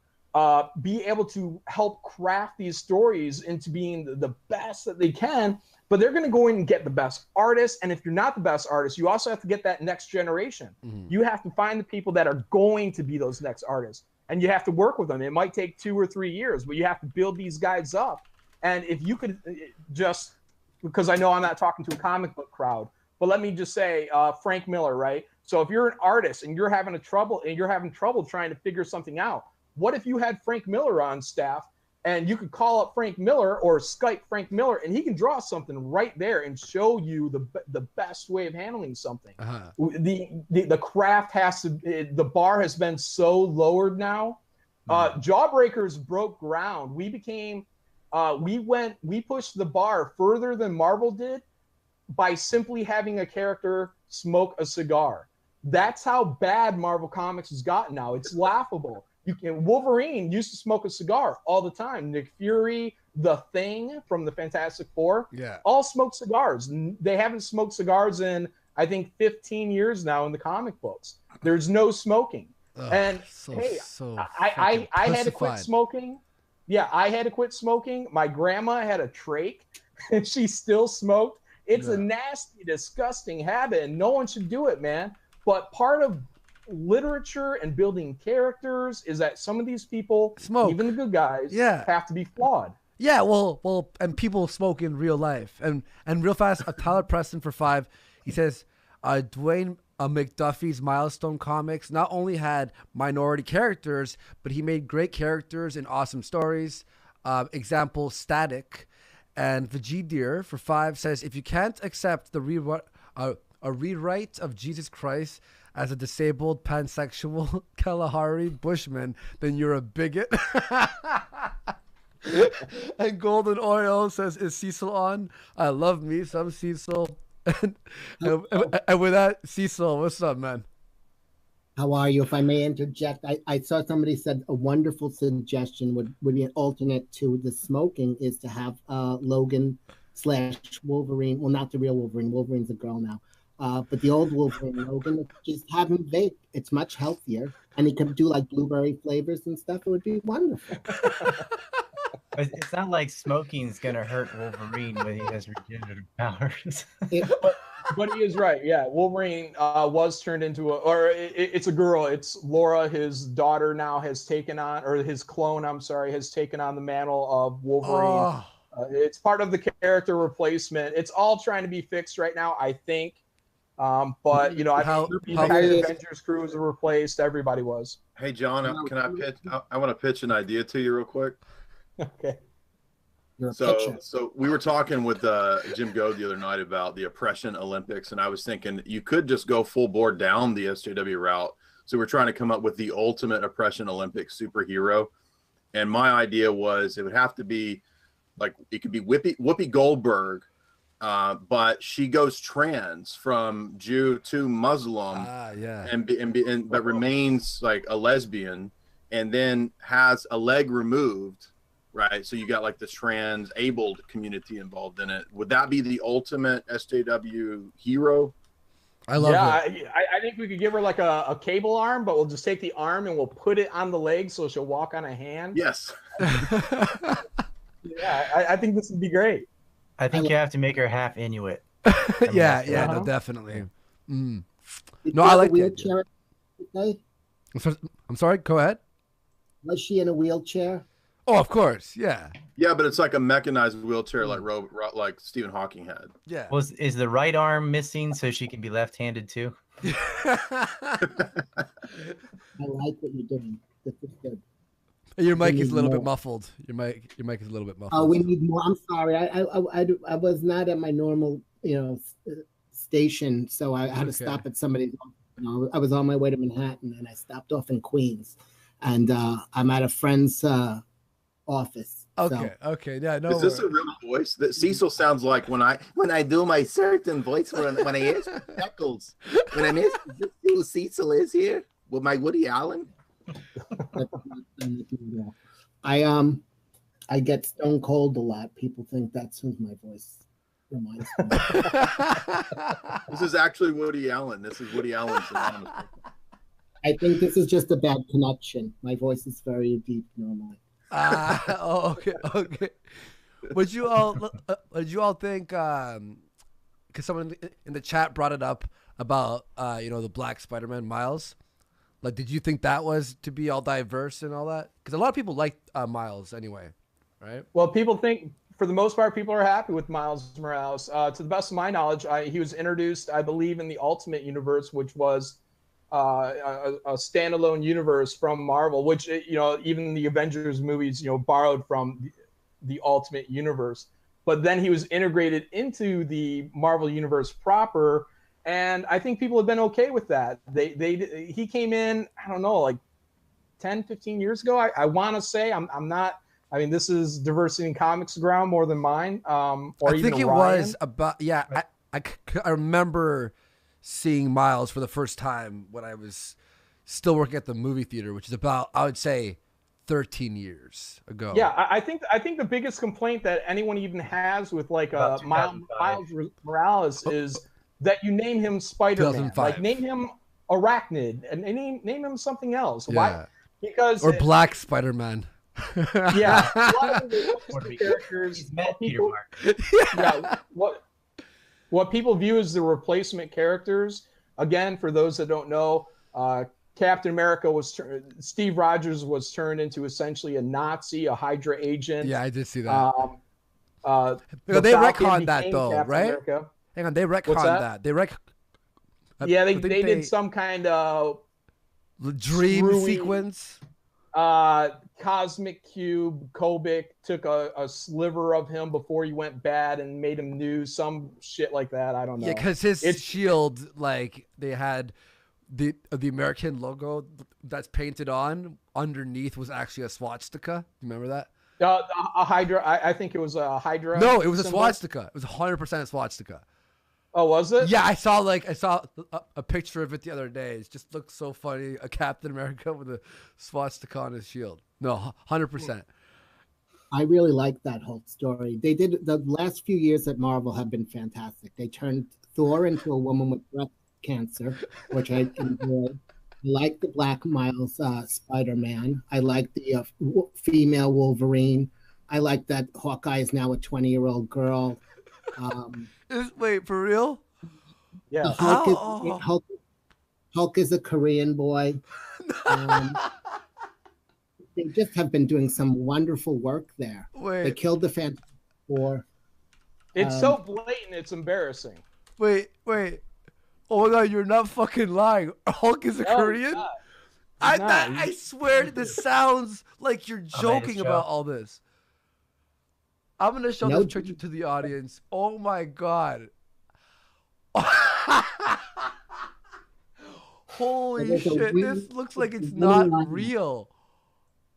be able to help craft these stories into being the best that they can, but they're going to go in and get the best artists. And if you're not the best artist, you also have to get that next generation. You have to find the people that are going to be those next artists, and you have to work with them. It might take 2 or 3 years, but you have to build these guys up. And if you could just, because I know I'm not talking to a comic book crowd, but let me just say Frank Miller, right? So if you're an artist and you're having trouble trying to figure something out, what if you had Frank Miller on staff and you could call up Frank Miller or Skype Frank Miller, and he can draw something right there and show you the best way of handling something. The craft the bar has been so lowered now. Jawbreakers broke ground. We pushed the bar further than Marvel did by simply having a character smoke a cigar. That's how bad Marvel Comics has gotten now. It's laughable. Wolverine used to smoke a cigar all the time. Nick Fury, The Thing from the Fantastic Four, all smoke cigars. They haven't smoked cigars in, I think, 15 years now in the comic books. There's no smoking. I had to quit smoking. Yeah, I had to quit smoking. My grandma had a trach, and she still smoked. It's a nasty, disgusting habit, and no one should do it, man. But part of literature and building characters is that some of these people, even the good guys, have to be flawed. Yeah, well, and people smoke in real life. And real fast, Tyler Preston for 5, he says, Dwayne McDuffie's Milestone Comics not only had minority characters, but he made great characters and awesome stories. Example, Static. And Vegdeer for 5 says, if you can't accept the rewrite of Jesus Christ as a disabled pansexual Kalahari Bushman, then you're a bigot. And Golden Oil says, is Cecil on? I love me some Cecil. And with that, Cecil, what's up, man? How are you? If I may interject, I saw somebody said a wonderful suggestion would be an alternate to the smoking is to have Logan/Wolverine. Well, not the real Wolverine. Wolverine's a girl now. But the old Wolverine, Logan, just have him vape. It's much healthier. And he could do like blueberry flavors and stuff. It would be wonderful. It's not like smoking's going to hurt Wolverine when he has regenerative powers. But he is right. Yeah, Wolverine was turned into it's a girl. It's Laura, his daughter now has taken on, or his clone, I'm sorry, has taken on the mantle of Wolverine. It's part of the character replacement. It's all trying to be fixed right now, I think. But the Avengers crews are replaced. Everybody was. Hey, John, can I pitch? I want to pitch an idea to you real quick. Okay. So we were talking with Jim Goad the other night about the Oppression Olympics, and I was thinking you could just go full board down the SJW route. So we're trying to come up with the ultimate Oppression Olympics superhero, and my idea was it would have to be like it could be Whoopi Goldberg, but she goes trans from Jew to Muslim, but remains like a lesbian, and then has a leg removed. Right, so you got like this trans-abled community involved in it. Would that be the ultimate SJW hero? I love it. I think we could give her like a cable arm, but we'll just take the arm and we'll put it on the leg so she'll walk on a hand. Yes. Yeah, I think this would be great. I think you have to make her half Inuit. No, definitely. Mm. Did No, she I have a like the idea. wheelchair today? I'm sorry. Go ahead. Was she in a wheelchair? Oh, of course. Yeah. Yeah, but it's like a mechanized wheelchair, like Stephen Hawking had. Yeah. Is the right arm missing so she can be left-handed too? I like what you're doing. This is good. Your mic We is a need little bit more. muffled. Your mic is a little bit muffled. Oh, we need more. I'm sorry. I was not at my normal, station, so I had to stop at somebody's. I was on my way to Manhattan, and I stopped off in Queens, and I'm at a friend's office. Okay. Okay. Yeah. No. Is this a real voice? That Cecil sounds like when I do my certain voice when I ask Eccles. When I ask who Cecil is here with my Woody Allen. I get stone cold a lot. People think that's who my voice reminds me. This is actually Woody Allen. This is Woody Allen's anonymous. I think this is just a bad connection. My voice is very deep normally. Okay. Okay. Would you all think? Because someone in the chat brought it up about the Black Spider-Man Miles. Like, did you think that was to be all diverse and all that? Because a lot of people like Miles anyway, right? Well, people think, for the most part, people are happy with Miles Morales. To the best of my knowledge, he was introduced, I believe, in the Ultimate Universe, which was a standalone universe from Marvel, which, even the Avengers movies, borrowed from the Ultimate Universe. But then he was integrated into the Marvel Universe proper, and I think people have been okay with that. He came in, I don't know, like 10, 15 years ago. I want to say, I'm not. I mean, this is diversity in comics ground more than mine. Or I even think it Ryan. was about, yeah. I remember seeing Miles for the first time when I was still working at the movie theater, which is about, I would say, 13 years ago. Yeah, I think the biggest complaint that anyone even has with like Miles Morales is that you name him Spider-Man. 2005. Like, name him Arachnid and name him something else. Yeah. Why? Because Or Black Spider-Man. Yeah, a lot of the characters. What people view as the replacement characters. Again, for those that don't know, Captain America Steve Rogers was turned into essentially a Nazi, a Hydra agent. Yeah, I did see that. They retconned that though, Captain right? America. Hang on, they retconned that. They did some kind of dream sequence. Cosmic Cube, Kobik took a sliver of him before he went bad and made him new, some shit like that. I don't know. Yeah, because his shield, like, they had the American logo that's painted on underneath was actually a swastika. You remember that? A Hydra. I think it was a Hydra. No, it was symbol. a swastika. It was 100% a swastika. Oh, was it? Yeah, I saw a picture of it the other day. It just looked so funny. A Captain America with a swastika on his shield. No, 100%. I really like that whole story. They did, the last few years at Marvel have been fantastic. They turned Thor into a woman with breast cancer, which I enjoyed. I like the Black Miles Spider-Man. I like the female Wolverine. I like that Hawkeye is now a 20-year-old girl. Wait, for real? Yeah. Hulk is a Korean boy. They just have been doing some wonderful work there. Wait. They killed the Fantastic Four. It's so blatant, it's embarrassing. Wait. Oh my God, you're not fucking lying. Hulk is a Korean? I swear this sounds like you're joking about all this. I'm going to show this picture to the audience. Oh my God. Holy shit. This looks like it's not real.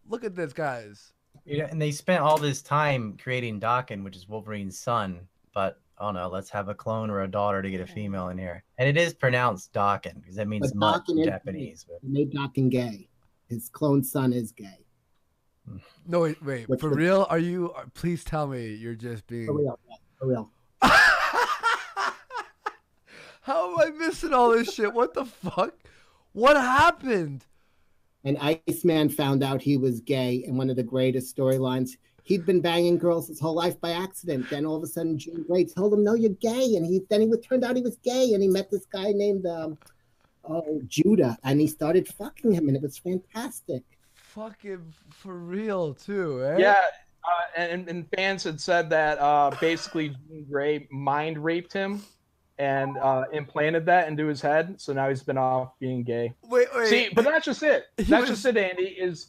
Look at this, guys. And they spent all this time creating Daken, which is Wolverine's son. But, oh no, let's have a clone or a daughter to get a female in here. And it is pronounced Daken, because that means mutt in Japanese. They made Daken gay. His clone son is gay. No, wait. For real? Are you? Please tell me you're just being. For real. How am I missing all this shit? What the fuck? What happened? And Iceman found out he was gay, and one of the greatest storylines, He'd been banging girls his whole life by accident. Then all of a sudden, Jean Grey told him, "No, you're gay," and it turned out he was gay, and he met this guy named Judah, and he started fucking him, and it was fantastic. Fucking for real too, eh? Yeah, and fans had said that basically Jean Grey mind raped him and implanted that into his head, so now he's been off being gay. Wait. See, but that's just it. That's just it, Andy. Is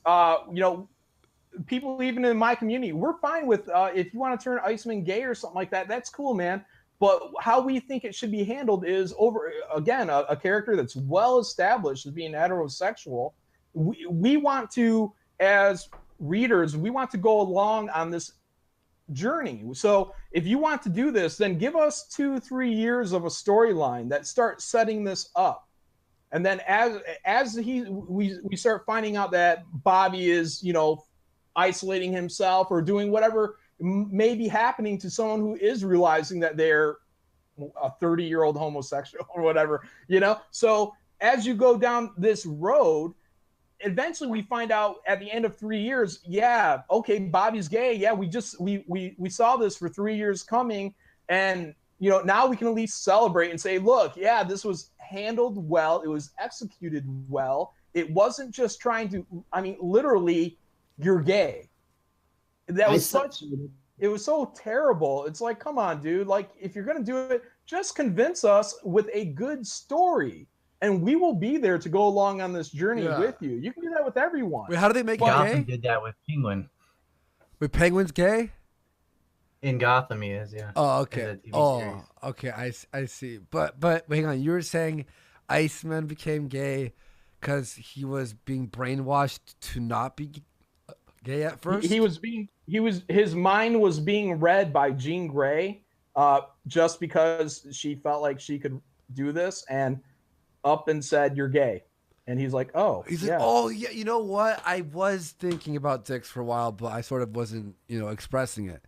people even in my community, we're fine with if you want to turn Iceman gay or something like that. That's cool, man. But how we think it should be handled is over again a character that's well established as being heterosexual. We want to, as readers, we want to go along on this journey. So if you want to do this, then give us 2-3 years of a storyline that starts setting this up. And then as we start finding out that Bobby is, isolating himself or doing whatever may be happening to someone who is realizing that they're a 30-year-old homosexual or whatever, So as you go down this road, eventually we find out at the end of 3 years, yeah, okay, Bobby's gay. Yeah, we saw this for 3 years coming. And, now we can at least celebrate and say, look, yeah, this was handled well. It was executed well. It wasn't just trying to, literally, you're gay. It was so terrible. It's like, come on, dude. Like, if you're going to do it, just convince us with a good story. And we will be there to go along on this journey with you. You can do that with everyone. Wait, how do they make it gay? Gotham did that with Penguin. Wait, Penguin's gay? In Gotham, he is, yeah. Oh, okay. Okay. I see. But hang on. You were saying Iceman became gay because he was being brainwashed to not be gay at first? His mind was being read by Jean Grey just because she felt like she could do this and up and said, "You're gay." And he's like, "Oh, he's yeah." like, "Oh, yeah, you know what? I was thinking about dicks for a while, but I sort of wasn't, expressing it."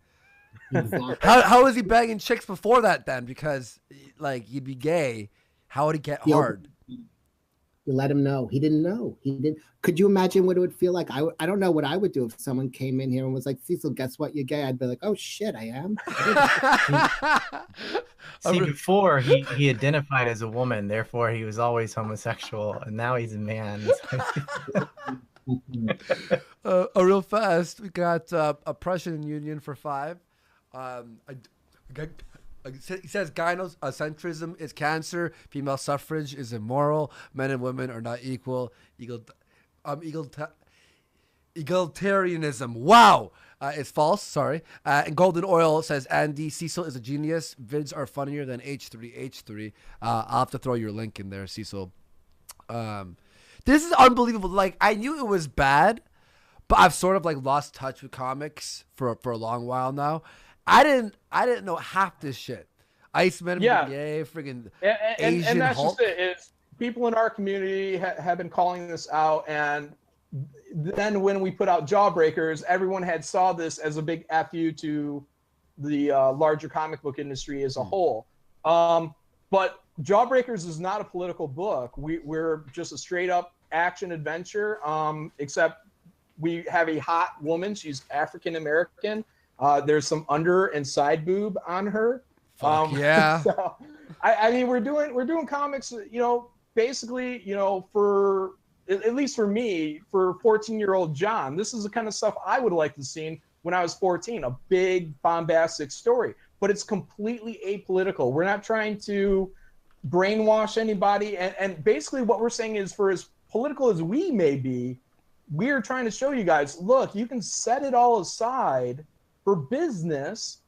How was he banging chicks before that then? Because, he'd be gay. How would he get hard? You let him know. He didn't know. He didn't. Could you imagine what it would feel like? I don't know what I would do if someone came in here and was like, "Cecil, guess what? You're gay." I'd be like, "Oh shit, I am." See, before he identified as a woman, therefore he was always homosexual, and now he's a man. Real fast, we got oppression union for 5. He says gynocentrism is cancer, female suffrage is immoral, men and women are not equal, egalitarianism. Wow. It's false, sorry. And Golden Oil says, Andy, Cecil is a genius. Vids are funnier than H3H3. I'll have to throw your link in there, Cecil. This is unbelievable. Like, I knew it was bad, but I've sort of lost touch with comics for a long while now. I didn't know half this shit. Iceman, gay, friggin' Asian and that's Hulk. just it. It's people in our community have been calling this out, and then when we put out Jawbreakers, everyone had saw this as a big FU to the larger comic book industry as a whole. But Jawbreakers is not a political book. We're just a straight up action adventure, except we have a hot woman. She's African American. There's some under and side boob on her. Yeah. So, I mean, we're doing comics, basically, for at least for me, for 14-year-old John, this is the kind of stuff I would like to see when I was 14, a big bombastic story, but it's completely apolitical. We're not trying to brainwash anybody. And basically what we're saying is, for as political as we may be, we're trying to show you guys, look, you can set it all aside for business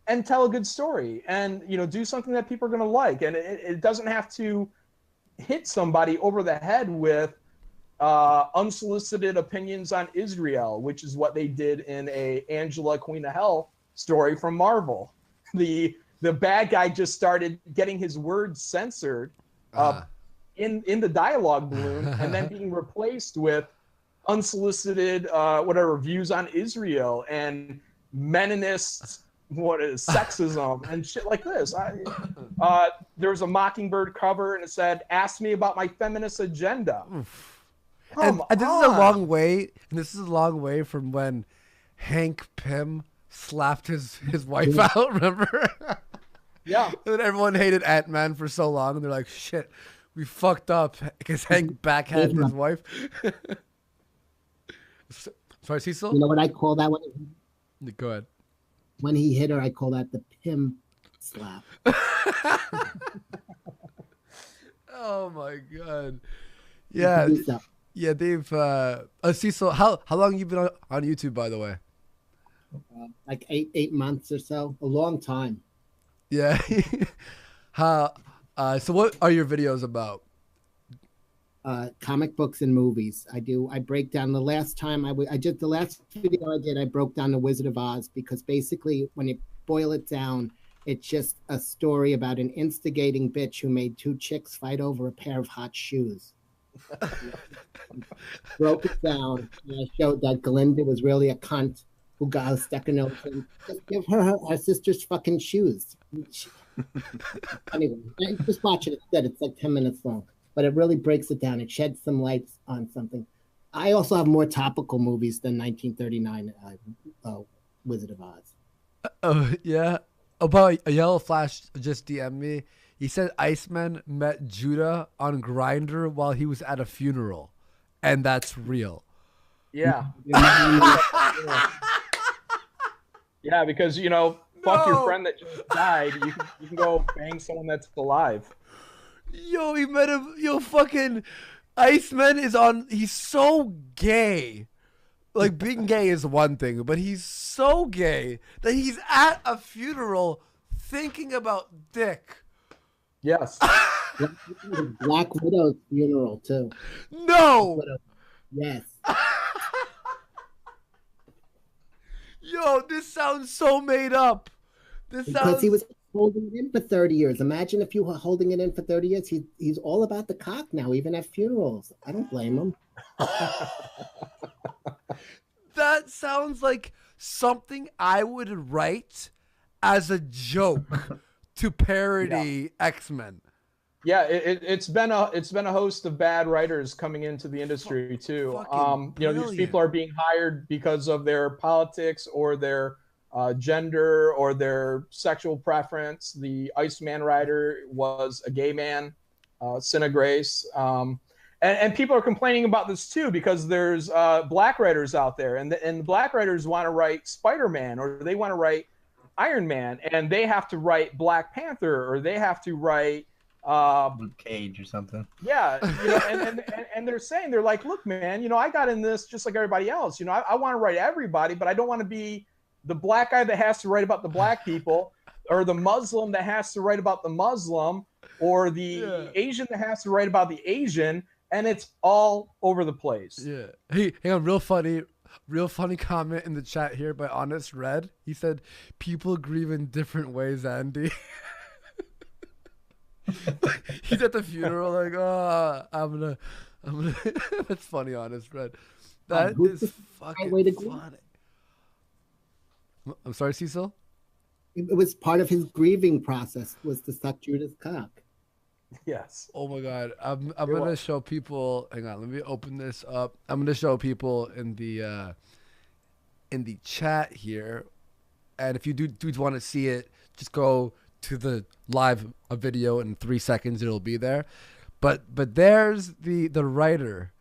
and tell a good story and, do something that people are going to like. And it doesn't have to hit somebody over the head with unsolicited opinions on Israel, which is what they did in a Angela Queen of Hell story from Marvel. The bad guy just started getting his words censored in the dialogue balloon and then being replaced with unsolicited views on Israel and Meninists, sexism and shit like this. There was a Mockingbird cover and it said, "Ask me about my feminist agenda." And this is a long way. And this is a long way from when Hank Pym slapped his wife out, remember? Yeah. And everyone hated Ant-Man for so long, and they're like, shit, we fucked up because Hank backhanded his wife. Sorry, Cecil? You know what I call that one? Go ahead. When he hit her, I call that the Pym slap. Oh my god. Yeah. Yeah, Dave. Cecil, how long have you been on YouTube, by the way? Like eight months or so. A long time. Yeah. So what are your videos about? Comic books and movies. I break down the last time the last video I did, I broke down the Wizard of Oz, because basically when you boil it down, it's just a story about an instigating bitch who made two chicks fight over a pair of hot shoes. Broke it down, and I showed that Glinda was really a cunt who got her stuck in her. Just give her sister's fucking shoes. Anyway, just watch it instead. It's like 10 minutes long, but it really breaks it down. It sheds some light on something. I also have more topical movies than 1939 Wizard of Oz. Oh, yeah. About a Yellow Flash just DM'd me. He said Iceman met Judah on Grindr while he was at a funeral, and that's real. Yeah. Yeah, because fuck your friend that just died. You can go bang someone that's alive. Yo, he met him. Yo, fucking Iceman is on. He's so gay. Like, being gay is one thing, but he's so gay that he's at a funeral thinking about dick. Yes. Black Widow's funeral too. No. Yes. Yo, this sounds so made up. Because he was holding it in for 30 years. Imagine if you were holding it in for 30 years. He's all about the cock now, even at funerals. I don't blame him. That sounds like something I would write as a joke to parody X-Men. Yeah, it's been a host of bad writers coming into the industry too. These people are being hired because of their politics or their gender or their sexual preference. The Iceman writer was a gay man, Cinna Grace. And people are complaining about this too, because there's black writers out there, and the black writers want to write Spider-Man, or they want to write Iron Man, and they have to write Black Panther, or they have to write Luke Cage or something. Yeah, and they're saying, they're like, look, man, I got in this just like everybody else. I want to write everybody, but I don't want to be the black guy that has to write about the black people, or the Muslim that has to write about the Muslim, or the Asian that has to write about the Asian. And it's all over the place. Yeah. Hey, hang on. Real funny comment in the chat here by Honest Red. He said, "People grieve in different ways, Andy." He's at the funeral like, oh, I'm gonna. That's funny, Honest Red. That is fucking funny. I'm sorry, Cecil? It was part of his grieving process, was to suck Judah's cock. Yes. Oh my God. I'm gonna show people. Hang on. Let me open this up. I'm gonna show people in the chat here, and if you do want to see it, just go to the live video in 3 seconds. It'll be there. But there's the writer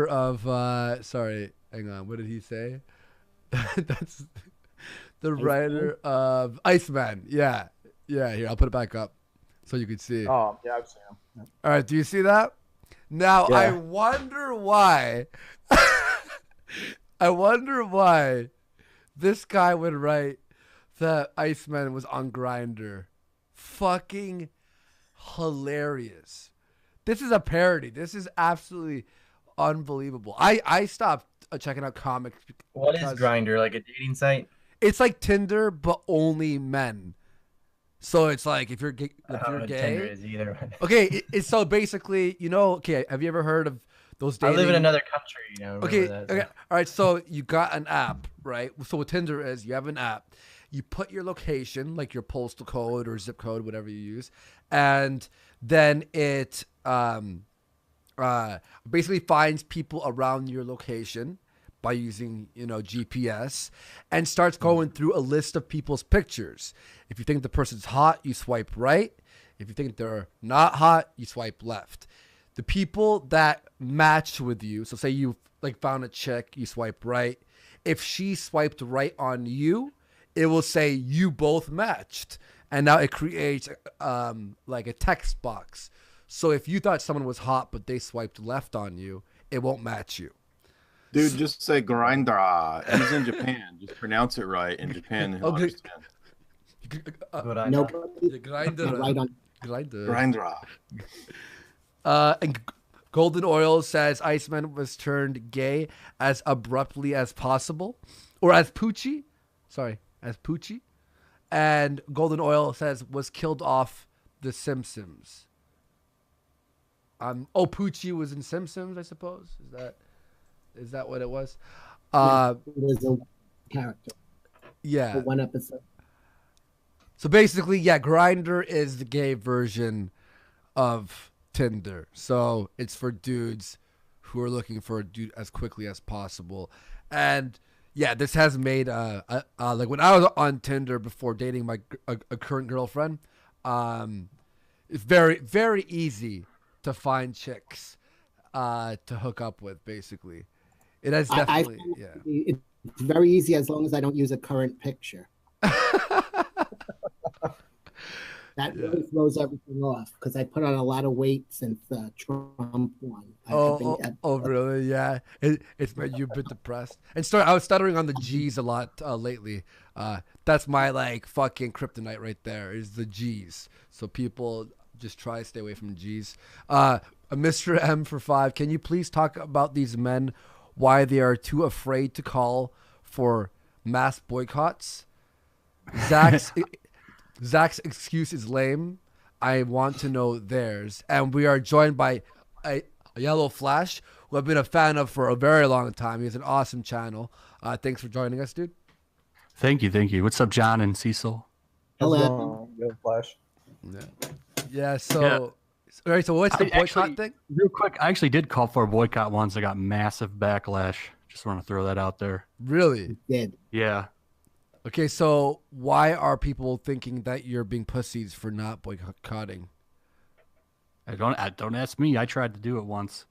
of sorry. Hang on. What did he say? That's the writer of Iceman. Yeah. Here, I'll put it back up so you can see. Oh, yeah, I've seen him. Yeah. All right, do you see that? Now, yeah. I wonder why this guy would write that Iceman was on Grindr. Fucking hilarious. This is a parody. This is absolutely unbelievable. I stopped checking out comics. What is Grindr? Like a dating site? It's like Tinder, but only men. So it's like if you're gay. Tinder is either. Okay, it's so basically, okay, have you ever heard of those dating? I live in another country, Okay. All right, so you got an app, right? So what Tinder is, you have an app. You put your location, like your postal code or zip code, whatever you use, and then it basically finds people around your location, by using, GPS, and starts going through a list of people's pictures. If you think the person's hot, you swipe right. If you think they're not hot, you swipe left. The people that match with you, so say you found a chick, you swipe right. If she swiped right on you, it will say you both matched. And now it creates like a text box. So if you thought someone was hot but they swiped left on you, it won't match you. Dude, just say grinder. He's in Japan. Just pronounce it right. In Japan, he'll understand. Grinder. And Golden Oil says Iceman was turned gay as abruptly as possible. Or as Poochie. Sorry, as Poochie. And Golden Oil says was killed off The Simpsons. Poochie was in Simpsons, I suppose. Is that what it was? It was a character. Yeah. For one episode. So basically, Grindr is the gay version of Tinder. So it's for dudes who are looking for a dude as quickly as possible. And this has made like when I was on Tinder before dating my current girlfriend, it's very, very easy to find chicks to hook up with. Basically, it has definitely It's very easy as long as I don't use a current picture. That really throws everything off because I put on a lot of weight since the Trump one. Really? Yeah. It's made you a bit depressed. And I was stuttering on the G's a lot lately. That's my fucking kryptonite right there is the G's. So people just try to stay away from G's. Mr. M for 5, can you please talk about these men, why they are too afraid to call for mass boycotts? Zach's excuse is lame. I want to know theirs. And we are joined by a Yellow Flash, who I've been a fan of for a very long time. He has an awesome channel. Thanks for joining us, dude. Thank you. What's up, John and Cecil? Hello. Yellow Flash. Yeah. So, all right. So, what's the boycott thing? Real quick, I actually did call for a boycott once. I got massive backlash. Just want to throw that out there. Really? Did. Yeah. Okay, so why are people thinking that you're being pussies for not boycotting? Don't ask me. I tried to do it once.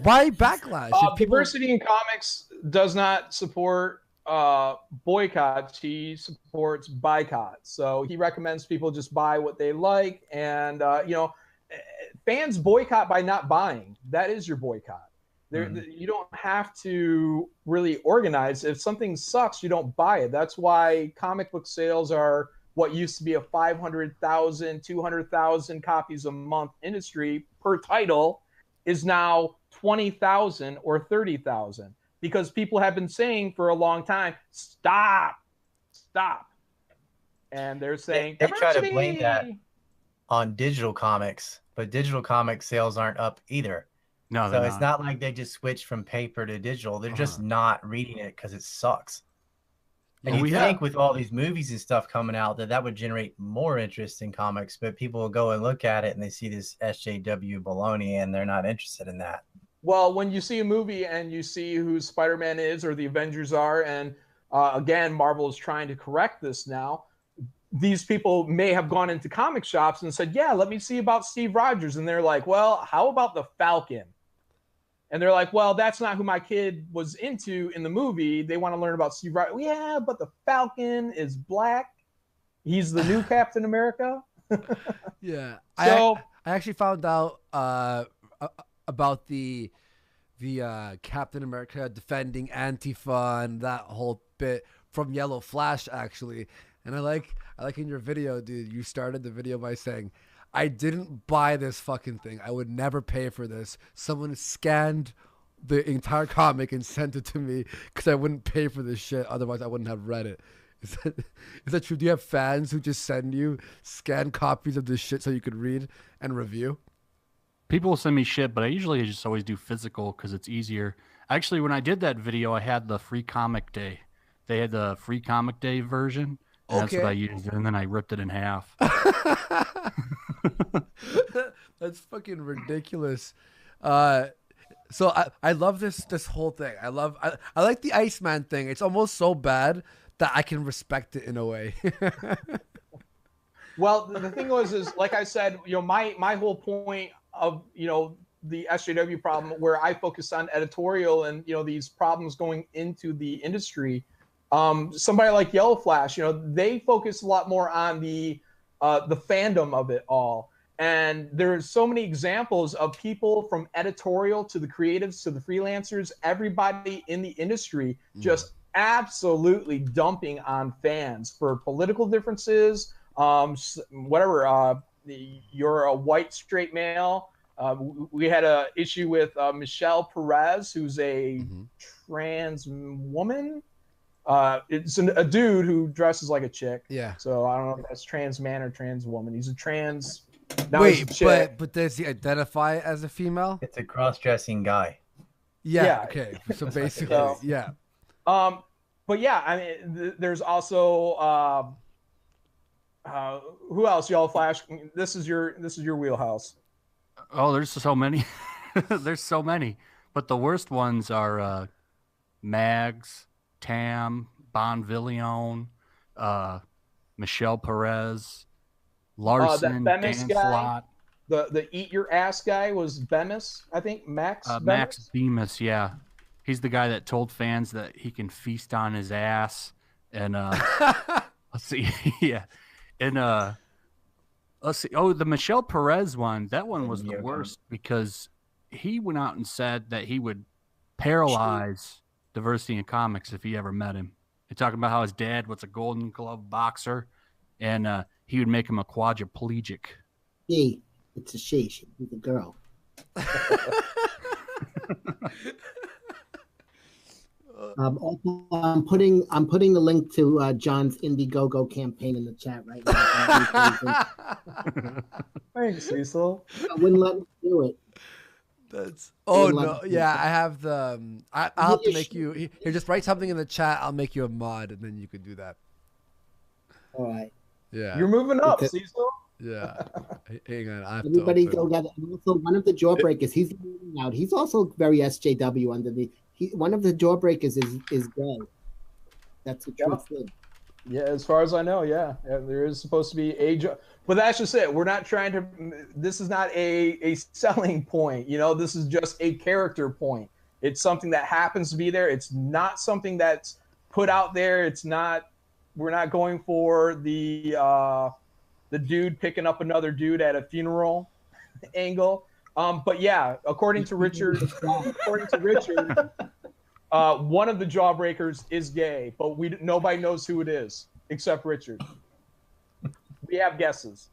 Why backlash? Diversity in Comics does not support boycotts. He supports boycotts. So he recommends people just buy what they like, and fans boycott by not buying. That is your boycott. You don't have to really organize. If something sucks, you don't buy it. That's why comic book sales are what used to be a 500,000, 200,000 copies a month industry per title is now 20,000 or 30,000 because people have been saying for a long time, stop. And they're saying, they try to blame that on digital comics, but digital comic sales aren't up either. No, so it's not like they just switched from paper to digital. They're just not reading it because it sucks. And you think with all these movies and stuff coming out that would generate more interest in comics, but people will go and look at it and they see this SJW baloney and they're not interested in that. Well, when you see a movie and you see who Spider-Man is or the Avengers are, and again, Marvel is trying to correct this now, these people may have gone into comic shops and said, yeah, let me see about Steve Rogers. And they're like, well, how about the Falcon? And they're like, well, that's not who my kid was into in the movie. They want to learn about Steve Rogers. Yeah, but the Falcon is black. He's the new Captain America. Yeah. So I actually found out about the Captain America defending Antifa and that whole bit from Yellow Flash, actually. And I like in your video, dude, you started the video by saying, I didn't buy this fucking thing. I would never pay for this. Someone scanned the entire comic and sent it to me because I wouldn't pay for this shit. Otherwise, I wouldn't have read it. Is that true? Do you have fans who just send you scanned copies of this shit so you could read and review? People will send me shit, but I usually just always do physical because it's easier. Actually, when I did that video, I had the free comic day. They had the free comic day version. And that's what I used, and then I ripped it in half. That's fucking ridiculous. So I love this whole thing. I like the Iceman thing. It's almost so bad that I can respect it in a way. Well, the thing is like I said, my whole point of, the SJW problem, where I focus on editorial and, these problems going into the industry. Somebody like Yellow Flash, they focus a lot more on the fandom of it all. And there's so many examples of people from editorial to the creatives to the freelancers, everybody in the industry just absolutely dumping on fans for political differences, whatever. You're a white straight male. We had a issue with Michelle Perez, who's a trans woman. It's a dude who dresses like a chick. Yeah. So I don't know if that's trans man or trans woman. He's a trans. Now Wait, he's a chick. but does he identify as a female? It's a cross-dressing guy. Yeah. Okay. So basically, yeah. But yeah, I mean, there's also who else? Yellow Flash. This is your wheelhouse. Oh, there's so many. There's so many. But the worst ones are Mags, Tam, Bonvillion, Michelle Perez, Larson, that Dan Bemis guy, Slott. The eat your ass guy was Bemis, I think. Max Bemis, yeah. He's the guy that told fans that he can feast on his ass. And let's see, yeah. And let's see. Oh, the Michelle Perez one. That one was the worst because he went out and said that he would paralyze diversity in comics if he ever met him. They're talking about how his dad was a Golden Glove boxer, and he would make him a quadriplegic. She. It's a she. She's a girl. Also, I'm putting the link to John's Indiegogo campaign in the chat right now. Thanks, Cecil. I wouldn't let me do it. No, yeah, I have the. I'll have to make you here. Just write something in the chat. I'll make you a mod, and then you can do that. All right. Yeah. You're moving up, Cecil. Yeah. Hang on. I have Everybody go get it. And also, one of the jawbreakers, he's moving out. He's also very SJW under the. One of the jawbreakers is gay. That's the truth thing. Yeah, as far as I know, yeah, there is supposed to be a but that's just it. We're not trying to. This is not a selling point. This is just a character point. It's something that happens to be there. It's not something that's put out there. It's not. We're not going for the dude picking up another dude at a funeral angle. But yeah, according to Richard, one of the jawbreakers is gay, but nobody knows who it is except Richard. We have guesses.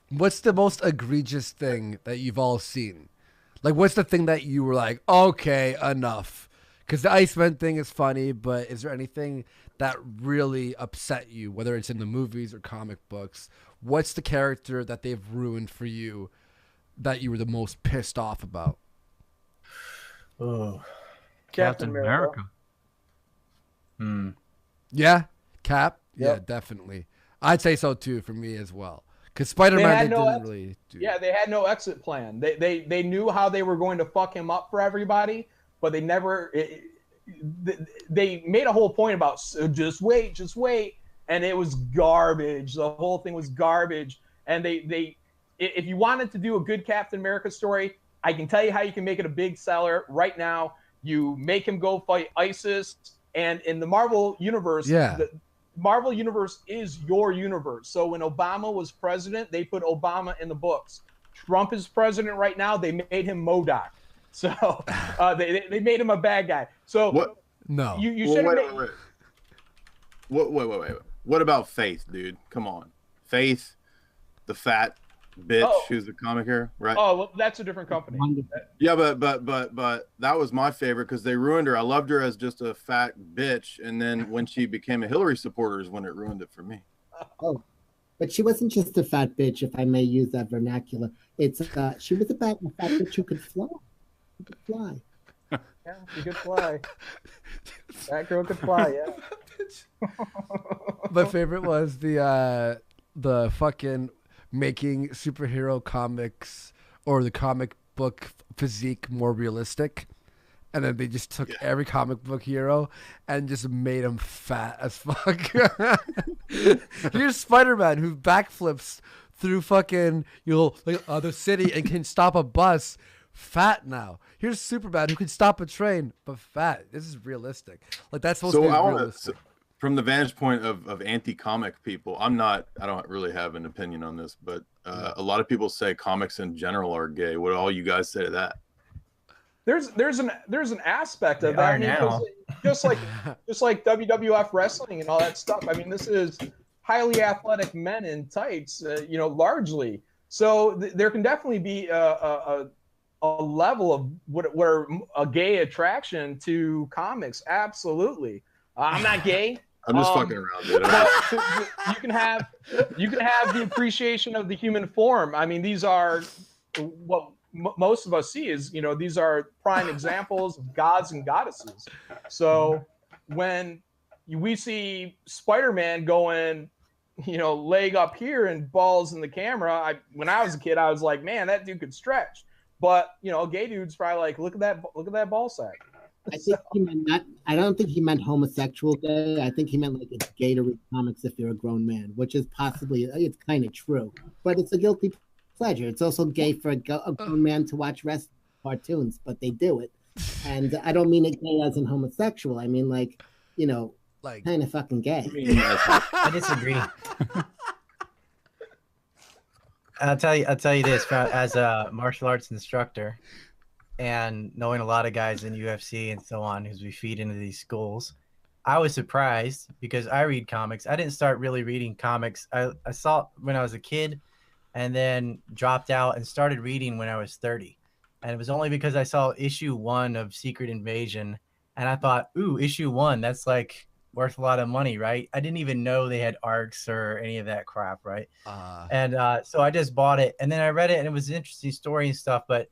What's the most egregious thing that you've all seen? Like, what's the thing that you were like, okay, enough? Because the Iceman thing is funny, but is there anything that really upset you, whether it's in the movies or comic books? What's the character that they've ruined for you that you were the most pissed off about? Oh, Captain America. Yeah, Cap. Yep. Yeah, definitely. I'd say so too for me as well. Because Spider-Man didn't really do. Yeah, they had no exit plan. They knew how they were going to fuck him up for everybody, but they never. They made a whole point about just wait, and it was garbage. The whole thing was garbage, and they if you wanted to do a good Captain America story, I can tell you how you can make it a big seller right now. You make him go fight ISIS, and in the Marvel universe, the Marvel universe is your universe. So when Obama was president, they put Obama in the books. Trump is president right now. They made him MODOK. So they made him a bad guy. So what? No, you should have wait. What about Faith, dude? Come on, Faith, the fat bitch who's the comic hero, right? Oh, well, that's a different company. Yeah, but that was my favorite because they ruined her. I loved her as just a fat bitch, and then when she became a Hillary supporter is when it ruined it for me. Oh, but she wasn't just a fat bitch, if I may use that vernacular. It's she was a fat bitch who could fly. Who could fly. Yeah, she could fly. That girl could fly. Yeah. My favorite was the fucking making superhero comics or the comic book physique more realistic. And then they just took every comic book hero and just made him fat as fuck. Here's Spider-Man who backflips through fucking the city and can stop a bus. Fat now. Here's Superman who can stop a train, but fat. This is realistic. Like that's supposed to be realistic. From the vantage point of anti-comic people, I don't really have an opinion on this, but a lot of people say comics in general are gay. What do all you guys say to that? There's an aspect of that. I mean, just like WWF wrestling and all that stuff. I mean, this is highly athletic men in tights, largely. So there can definitely be a level of where a gay attraction to comics. Absolutely. I'm not gay. I'm just fucking around, dude. You can have the appreciation of the human form. I mean, these are what most of us see is, these are prime examples of gods and goddesses. So when we see Spider-Man going, leg up here and balls in the camera, when I was a kid, I was like, man, that dude could stretch. But a gay dude's probably like, look at that ball sack. I think he meant that. I don't think he meant homosexual gay. I think he meant like it's gay to read comics if you're a grown man, which is possibly, it's kind of true, but it's a guilty pleasure. It's also gay for a grown man to watch wrestling cartoons, but they do it. And I don't mean it gay as in homosexual. I mean like kind of fucking gay. I disagree. I'll tell you this, as a martial arts instructor and knowing a lot of guys in UFC and so on, who we feed into these schools, I was surprised because I read comics. I didn't start really reading comics. I saw when I was a kid and then dropped out and started reading when I was 30. And it was only because I saw issue 1 of Secret Invasion and I thought, ooh, issue 1, that's like worth a lot of money, right? I didn't even know they had arcs or any of that crap, right? And so I just bought it and then I read it and it was an interesting story and stuff. But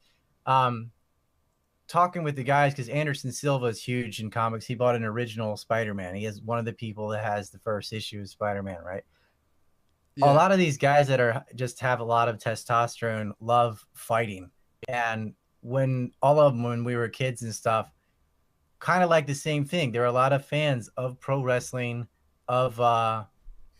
talking with the guys, because Anderson Silva is huge in comics, he bought an original Spider-Man. He is one of the people that has the first issue of Spider-Man, right? Yeah. A lot of these guys that just have a lot of testosterone love fighting. And when we were kids and stuff, kind of like the same thing. There are a lot of fans of pro wrestling, of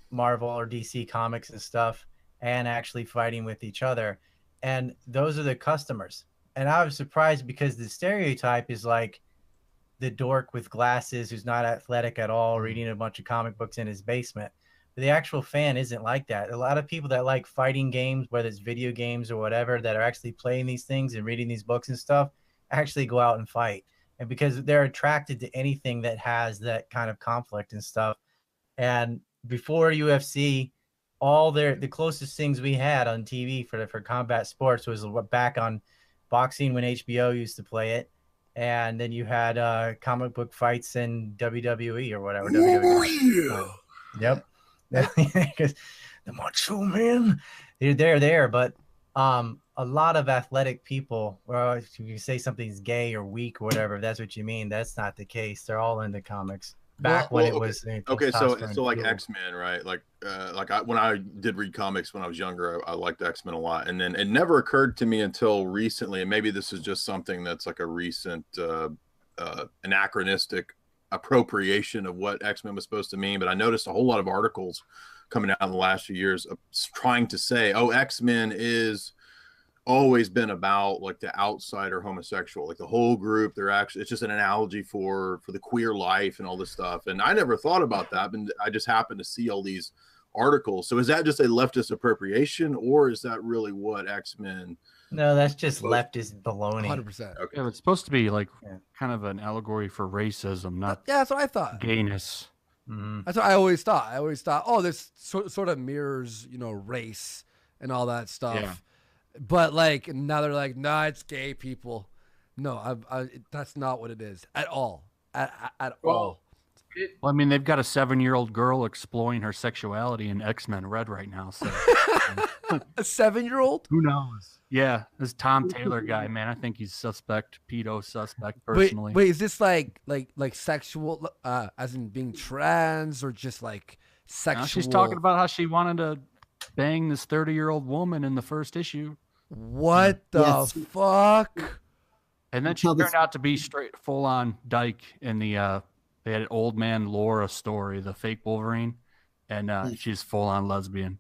Marvel or DC comics and stuff, and actually fighting with each other. And those are the customers. And I was surprised because the stereotype is like the dork with glasses who's not athletic at all, reading a bunch of comic books in his basement. But the actual fan isn't like that. A lot of people that like fighting games, whether it's video games or whatever, that are actually playing these things and reading these books and stuff, actually go out and fight. And because they're attracted to anything that has that kind of conflict and stuff. And before UFC, the closest things we had on TV for combat sports was back on boxing when HBO used to play it, and then you had comic book fights in WWE or whatever. WWE. Yep. Because the Macho Man, they're there, but a lot of athletic people, or if you say something's gay or weak or whatever, if that's what you mean, that's not the case. They're all into comics. Back when it was okay, so like X-Men, right? When I did read comics when I was younger, I liked X-Men a lot, and then it never occurred to me until recently, and maybe this is just something that's like a recent anachronistic appropriation of what X-Men was supposed to mean. But I noticed a whole lot of articles coming out in the last few years trying to say, oh, X-Men is always been about like the outsider homosexual, like the whole group. It's just an analogy for the queer life and all this stuff. And I never thought about that, and I just happened to see all these articles. So is that just a leftist appropriation, or is that really what X-Men? No, that's just leftist baloney. 100%. Okay. Yeah, it's supposed to be like kind of an allegory for racism, not that's what I thought. Gayness. Mm-hmm. That's what I always thought. Oh, this sort of mirrors, race and all that stuff. Yeah. But like now they're like, nah, it's gay people. No, that's not what it is at all. At all. Well, I mean, they've got a 7-year-old girl exploring her sexuality in X-Men Red right now. So a 7-year-old? Who knows? Yeah, this Tom Taylor guy, man, I think he's pedo suspect personally. Wait, is this like sexual, as in being trans, or just like sexual? No, she's talking about how she wanted to bang this 30-year-old woman in the first issue. What the fuck? And then she turned out to be straight full on dyke in the they had an old man Laura story, the fake Wolverine, and she's full on lesbian.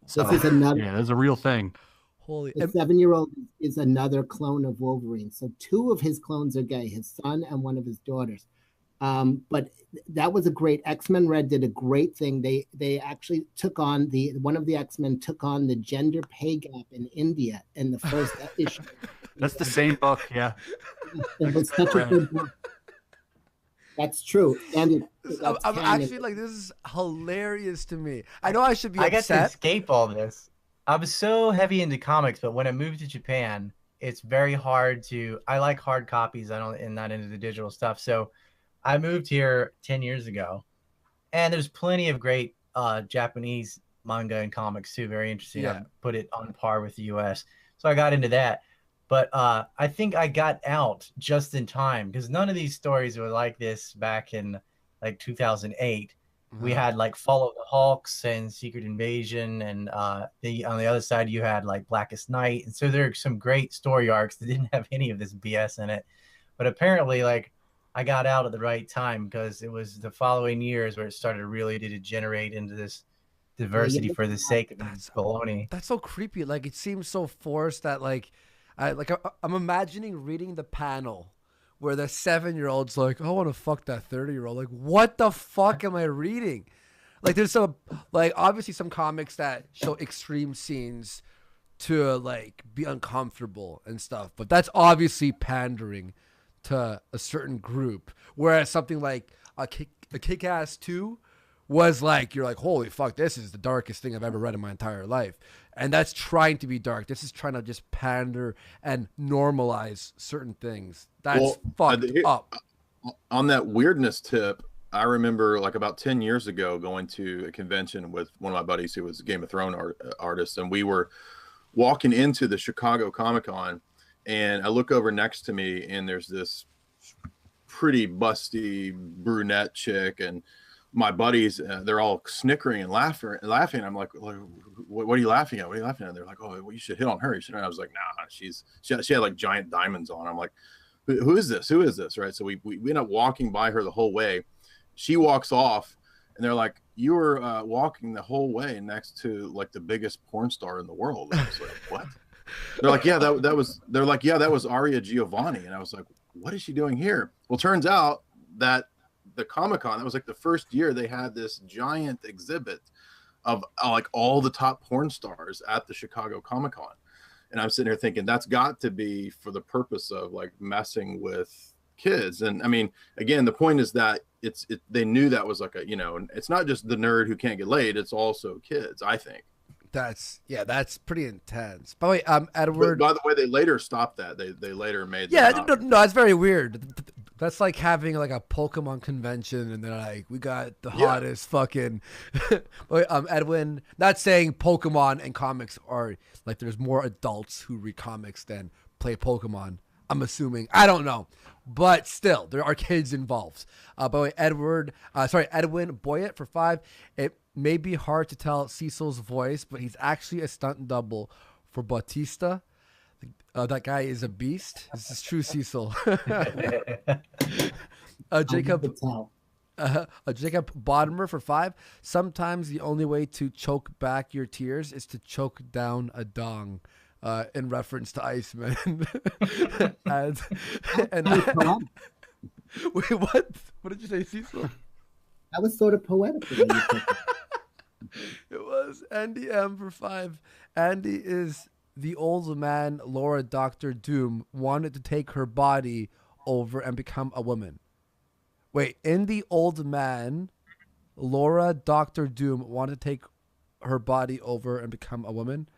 So this is another, yeah, that's a real thing. Holy, the 7-year-old is another clone of Wolverine. So 2 of his clones are gay, his son and one of his daughters. But that was a great, X-Men Red did a great thing. They actually took on one of the X-Men took on the gender pay gap in India in the first issue. That's the same book, yeah. It was such a good book. That's true. And I'm actually like, this is hilarious to me. I know I should be upset. I get to escape all this. I was so heavy into comics, but when I moved to Japan, it's very hard to. I like hard copies. I don't, not into the digital stuff. So I moved here 10 years ago, and there's plenty of great Japanese manga and comics too. Very interesting. Yeah. I put it on par with the U.S. So I got into that. But I think I got out just in time because none of these stories were like this back in like 2008. We had like Follow the Hawks and Secret Invasion, and on the other side you had like Blackest Night. And so there are some great story arcs that didn't have any of this BS in it. But apparently, like, I got out at the right time because it was the following years where it started really to degenerate into this diversity for the sake of baloney. That's so creepy. Like, it seems so forced that I'm imagining reading the panel where the 7-year-old's like, I want to fuck that 30-year-old. Like, what the fuck am I reading? Like, there's obviously some comics that show extreme scenes to like be uncomfortable and stuff, but that's obviously pandering to a certain group. Whereas something like a Kick-Ass 2 was like, you're like, holy fuck, this is the darkest thing I've ever read in my entire life. And that's trying to be dark. This is trying to just pander and normalize certain things. That's fucked up. On that weirdness tip, I remember like about 10 years ago going to a convention with one of my buddies who was a Game of Thrones artist. And we were walking into the Chicago Comic-Con, and I look over next to me and there's this pretty busty brunette chick, and my buddies, they're all snickering and laughing. I'm like, what are you laughing at? What are you laughing at? They're like, oh, well, you should hit on her. You should. And I was like, nah, she had like giant diamonds on. I'm like, who is this? Who is this? Right. So we end up walking by her the whole way. She walks off, and they're like, you were walking the whole way next to like the biggest porn star in the world. And I was like, what? They're like, yeah, that was Aria Giovanni. And I was like, what is she doing here? Well, turns out that the Comic-Con, that was like the first year they had this giant exhibit of like all the top porn stars at the Chicago Comic-Con. And I'm sitting here thinking that's got to be for the purpose of like messing with kids. And I mean, again, the point is that they knew that was like it's not just the nerd who can't get laid, it's also kids, I think. That's pretty intense. By the way, Edward. But by the way, they later stopped that. They later made. Yeah, no, that's very weird. That's like having like a Pokemon convention, and they're like, we got the hottest fucking. Edwin, not saying Pokemon and comics are like there's more adults who read comics than play Pokemon. I'm assuming. I don't know, but still, there are kids involved. By the way, Edwin Boyett for 5. It may be hard to tell Cecil's voice, but he's actually a stunt double for Bautista. That guy is a beast. This is true, Cecil. Jacob Bottomer for 5. Sometimes the only way to choke back your tears is to choke down a dong. In reference to Iceman. Wait, what? What did you say, Cecil? That was sort of poetic. It was Andy M for 5. Andy is the old man Laura Dr. Doom wanted to take her body over and become a woman. Wait, in the old man, Laura Dr. Doom wanted to take her body over and become a woman?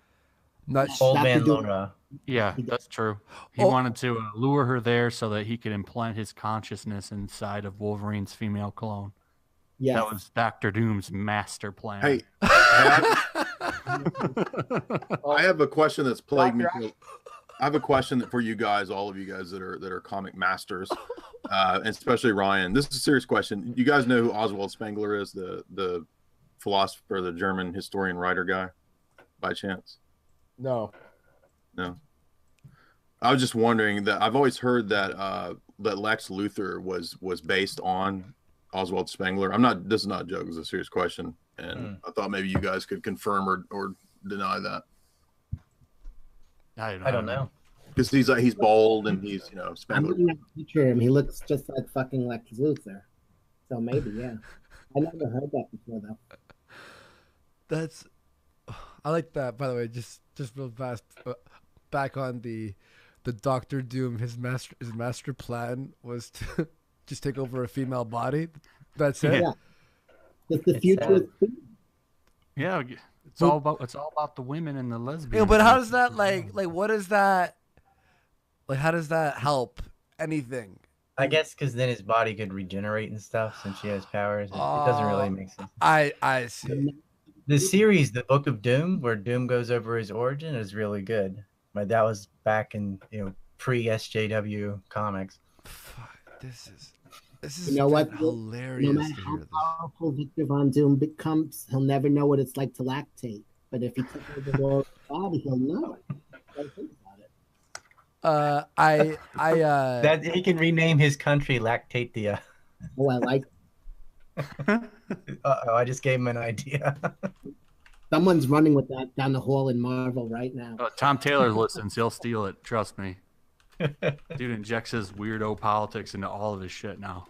Old man Laura. Yeah, that's true. He wanted to lure her there so that he could implant his consciousness inside of Wolverine's female clone. Yeah, that was Dr. Doom's master plan. Hey, I have a question that's plagued me. I have a question for you guys, all of you guys that are comic masters, and especially Ryan. This is a serious question. You guys know who Oswald Spengler is, the philosopher, the German historian writer guy, by chance? No. All I was just wondering that I've always heard that that Lex Luthor was based on Oswald Spengler. This is not a joke, it's a serious question. And I thought maybe you guys could confirm or deny that. I don't know. Because he's bald and he's Spengler. I'm looking at a picture of him. He looks just like fucking Lex Luthor. So maybe, yeah. I never heard that before though. I like that. By the way, just real fast. Back on the Doctor Doom. His master plan was to just take over a female body. That's it. Yeah. The future. Yeah, it's all about the women and the lesbians. Yeah, but how does that what is that? Like, how does that help anything? I guess because then his body could regenerate and stuff since she has powers. It doesn't really make sense. I see. The series, The Book of Doom, where Doom goes over his origin, is really good. But that was back in pre SJW comics. Fuck, this is No hilarious. matter how powerful Victor Von Doom becomes, he'll never know what it's like to lactate. But if he took over the world's body, he'll know. Think about it. That he can rename his country Lactatia. Oh, I like. I just gave him an idea. Someone's running with that down the hall in Marvel right now. Tom Taylor listens. He'll steal it. Trust me. Dude injects his weirdo politics into all of his shit now.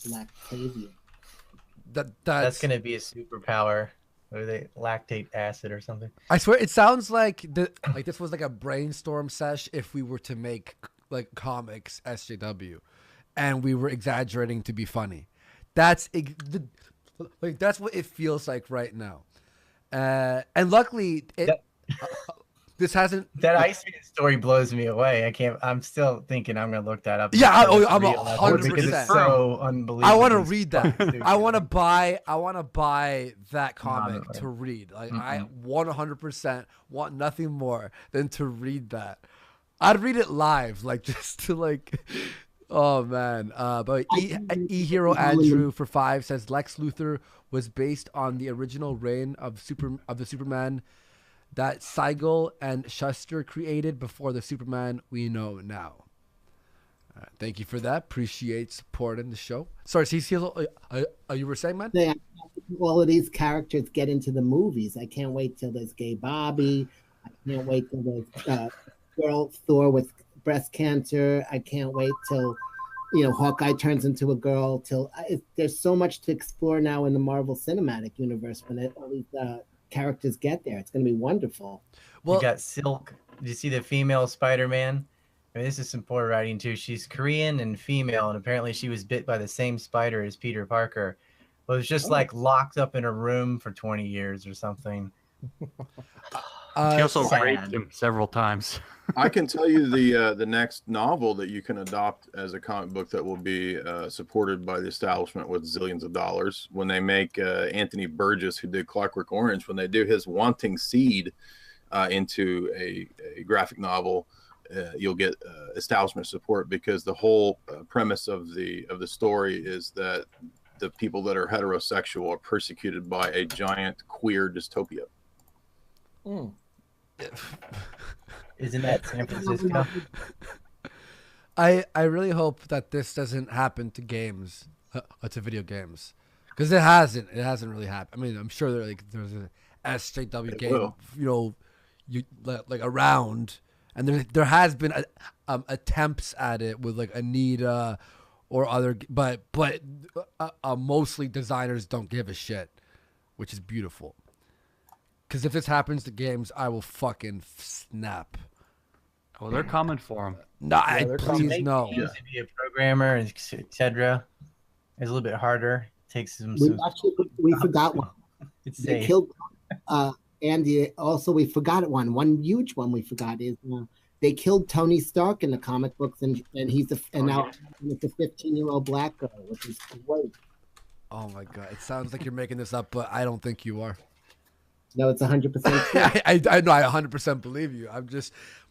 Lactavia. That's going to be a superpower. Or they lactate acid or something. I swear, it sounds like this was like a brainstorm sesh if we were to make like comics SJW, and we were exaggerating to be funny. That's what it feels like right now. And luckily, this hasn't. That Iceman story blows me away. I'm still thinking I'm gonna look that up. Yeah, I'm 100%. Because it's so unbelievable. I want to read that. I want to buy that comic to read. Like I 100% want nothing more than to read that. I'd read it live, like just to like. Oh man. But E-Hero Andrew for 5 says Lex Luthor was based on the original reign of the Superman that Siegel and Shuster created before the Superman we know now. Thank you for that. Appreciate supporting the show. Sorry, Cecil, you were saying, man? Yeah, all of these characters get into the movies. I can't wait till there's Gay Bobby. I can't wait till there's girl Thor with breast cancer. I can't wait till Hawkeye turns into a girl. There's so much to explore now in the Marvel Cinematic Universe when all these characters get there. It's going to be wonderful. Well, you got Silk. Did you see the female Spider-Man? I mean, this is some poor writing too. She's Korean and female, and apparently she was bit by the same spider as Peter Parker. But it was just like locked up in a room for 20 years or something. She also raped him several times. I can tell you the next novel that you can adopt as a comic book that will be supported by the establishment with zillions of dollars. When they make Anthony Burgess, who did Clockwork Orange, when they do his Wanting Seed into a graphic novel, you'll get establishment support, because the whole premise of the story is that the people that are heterosexual are persecuted by a giant queer dystopia. Isn't that San Francisco? I really hope that this doesn't happen to games, to video games, because it hasn't really happened. I mean, I'm sure there's an SJW game, like around, and there has been attempts at it with like Anita or other, but mostly designers don't give a shit, which is beautiful. Because if this happens to games, I will fucking snap. Oh, they're coming for him. No, please no. To be a programmer, etc. It's a little bit harder. It takes some. We forgot one. They killed Andy. Also, we forgot one. One huge one we forgot is they killed Tony Stark in the comic books, and now it's a 15-year-old black girl, which is great. Oh my god! It sounds like you're making this up, but I don't think you are. No, it's 100%. I know. I 100% believe you.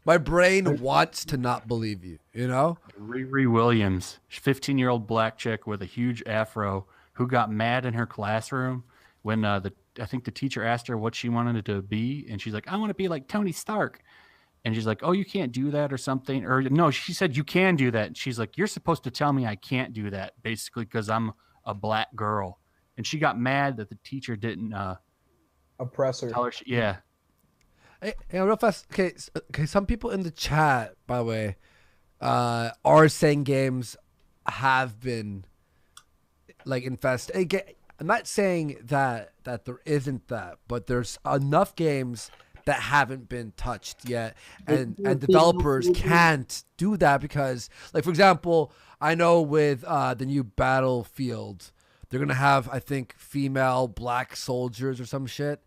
My brain wants to not believe you. Riri Williams, 15-year-old black chick with a huge afro, who got mad in her classroom when I think the teacher asked her what she wanted to be, and she's like, "I want to be like Tony Stark." And she's like, oh, you can't do that or something. Or no, she said, you can do that. And she's like, you're supposed to tell me I can't do that, basically, because I'm a black girl. And she got mad that the teacher didn't Oppress her. tell her. Yeah. Hey, real fast. Okay, some people in the chat, by the way, are saying games have been like infested. I'm not saying that there isn't that, but there's enough games that haven't been touched yet, and developers can't do that because, like, for example, I know with the new Battlefield, they're gonna have, I think, female black soldiers or some shit.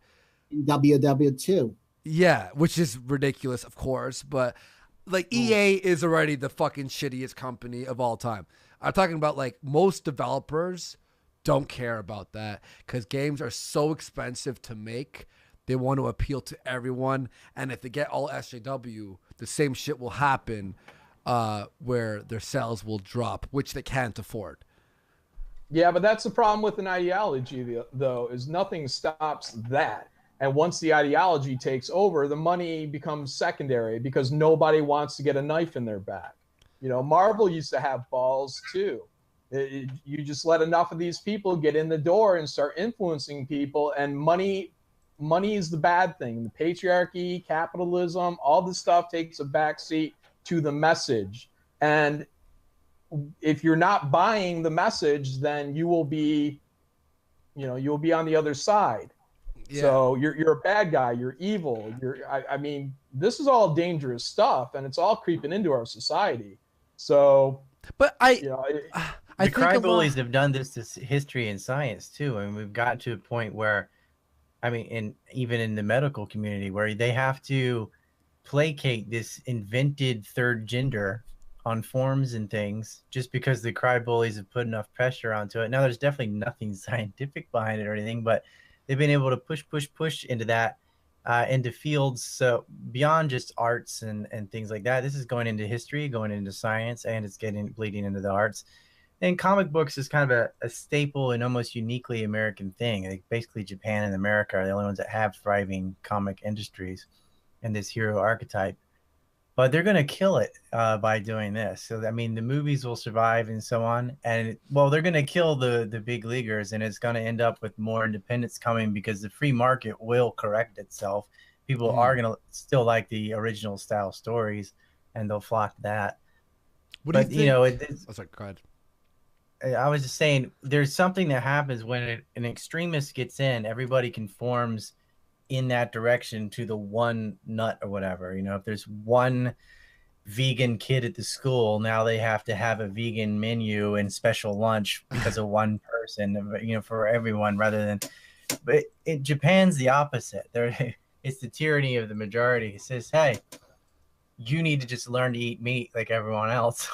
WW2. Yeah, which is ridiculous, of course, but like EA is already the fucking shittiest company of all time. I'm talking about like most developers don't care about that because games are so expensive to make. They want to appeal to everyone, and if they get all SJW, the same shit will happen where their sales will drop, which they can't afford. Yeah, but that's the problem with an ideology, though, is nothing stops that. And once the ideology takes over, the money becomes secondary because nobody wants to get a knife in their back. You know, Marvel used to have balls too. You just let enough of these people get in the door and start influencing people, and money is the bad thing. The patriarchy, capitalism, all this stuff takes a backseat to the message. And if you're not buying the message, then you will be, you'll be on the other side. Yeah. So you're a bad guy. You're evil. I mean, this is all dangerous stuff, and it's all creeping into our society. So, but I the cry bullies have done this to history and science too. I mean, we've gotten to a point where, I mean, even in the medical community, where they have to placate this invented third gender on forms and things just because the cry bullies have put enough pressure onto it. Now, there's definitely nothing scientific behind it or anything, but they've been able to push into that, into fields so beyond just arts and things like that. This is going into history, going into science, and it's bleeding into the arts. And comic books is kind of a staple and almost uniquely American thing. Like basically, Japan and America are the only ones that have thriving comic industries and this hero archetype. But they're going to kill it by doing this. So, I mean, the movies will survive and so on. And, well, they're going to kill the big leaguers, and it's going to end up with more independence coming because the free market will correct itself. People are going to still like the original style stories, and they'll flock to that. What do you think? Oh, sorry, go ahead. I was just saying there's something that happens when an extremist gets in, everybody conforms in that direction to the one nut or whatever. You know, if there's one vegan kid at the school, now they have to have a vegan menu and special lunch because of one person, you know, for everyone rather than, but Japan's the opposite. It's the tyranny of the majority. It says, hey, you need to just learn to eat meat like everyone else.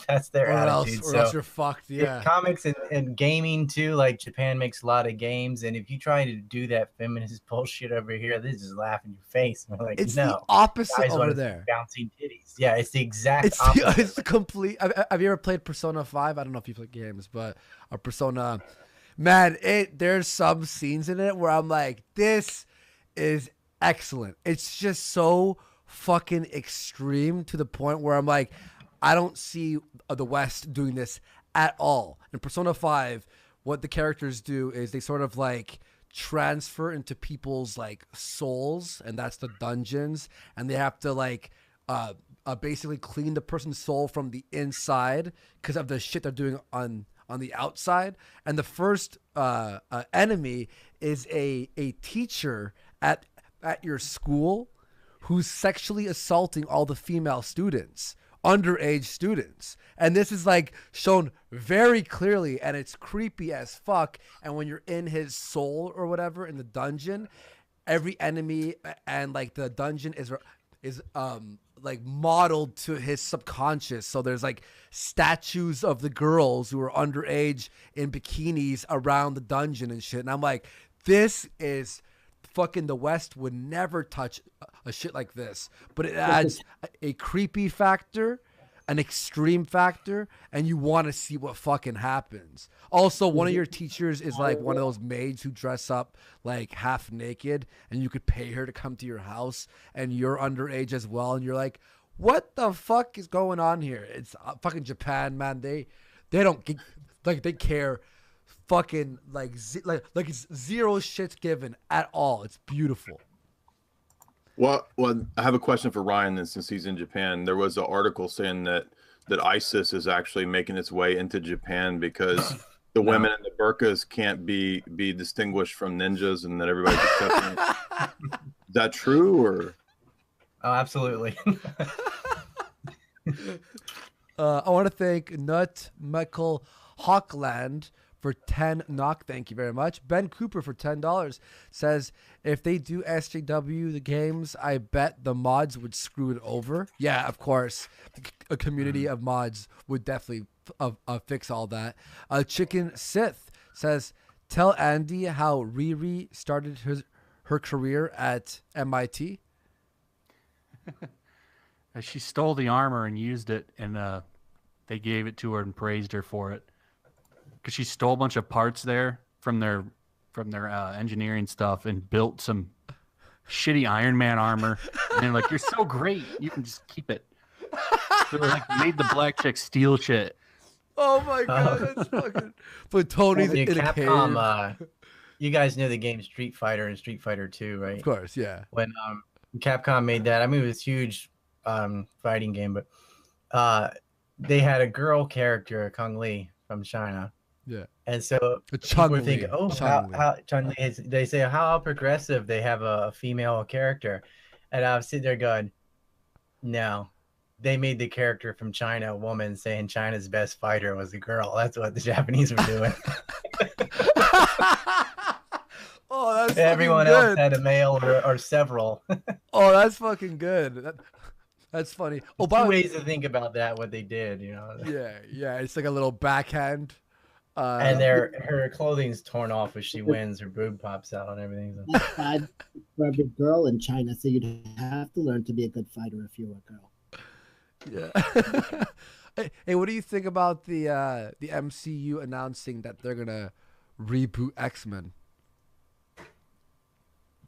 That's their attitude. Or else you're fucked. Yeah. Comics and gaming too. Like Japan makes a lot of games, and if you try to do that feminist bullshit over here, they just laugh in your face. And we're like, it's no, the opposite over there. Bouncing titties. Yeah, it's the exact opposite. It's the complete. Have you ever played Persona 5? I don't know if you play games, but a Persona, man, there's some scenes in it where I'm like, this is excellent. It's just so fucking extreme to the point where I'm like, I don't see the West doing this at all. In Persona 5, what the characters do is they sort of like transfer into people's like souls, and that's the dungeons, and they have to like basically clean the person's soul from the inside because of the shit they're doing on the outside. And the first enemy is a teacher at your school who's sexually assaulting all the female students, underage students. And this is like shown very clearly, and it's creepy as fuck. And when you're in his soul or whatever in the dungeon, every enemy and like the dungeon is like modeled to his subconscious. So there's like statues of the girls who are underage in bikinis around the dungeon and shit. And I'm like, this is fucking, the West would never touch a shit like this, but it adds a creepy factor. an extreme factor, and you want to see what fucking happens. Also, one of your teachers is like one of those maids who dress up like half naked, and you could pay her to come to your house, and you're underage as well, and you're like, what the fuck is going on here? It's fucking Japan, man. They don't like they care fucking like it's zero shits given at all. It's beautiful. Well, I have a question for Ryan. Then, since he's in Japan, there was an article saying that ISIS is actually making its way into Japan because the women in the burqas can't be distinguished from ninjas, and that everybody's accepting it. Is that true, or? Oh, absolutely. I want to thank Nut Michael Hawkland for 10 knock. Thank you very much. Ben Cooper for $10 says, if they do SJW the games, I bet the mods would screw it over. Yeah, of course. A community of mods would definitely fix all that. Chicken Sith says, tell Andy how Riri started her career at MIT. She stole the armor and used it, and they gave it to her and praised her for it. Because she stole a bunch of parts there from their engineering stuff and built some shitty Iron Man armor. And they're like, "You're so great, you can just keep it." They were like, made the black chick steal shit. Oh my god, that's fucking. But Tony's in a cave. You guys know the game Street Fighter and Street Fighter 2, right? Of course, yeah. When Capcom made that, I mean, it was a huge fighting game, but they had a girl character, Kung Li from China. Yeah. And so people were thinking, how Chun-Li is, they say how progressive they have a female character. And I was sitting there going, no, they made the character from China a woman, saying China's best fighter was a girl. That's what the Japanese were doing. Oh, that's everyone else had a male or several. Oh, that's fucking good. That's funny. Oh, two ways to think about that, what they did, you know. Yeah, it's like a little backhand. And her clothing's torn off as she wins. Her boob pops out and everything. That's bad for every girl in China, so you'd have to learn to be a good fighter if you were a girl. Yeah. Hey, what do you think about the MCU announcing that they're gonna reboot X-Men?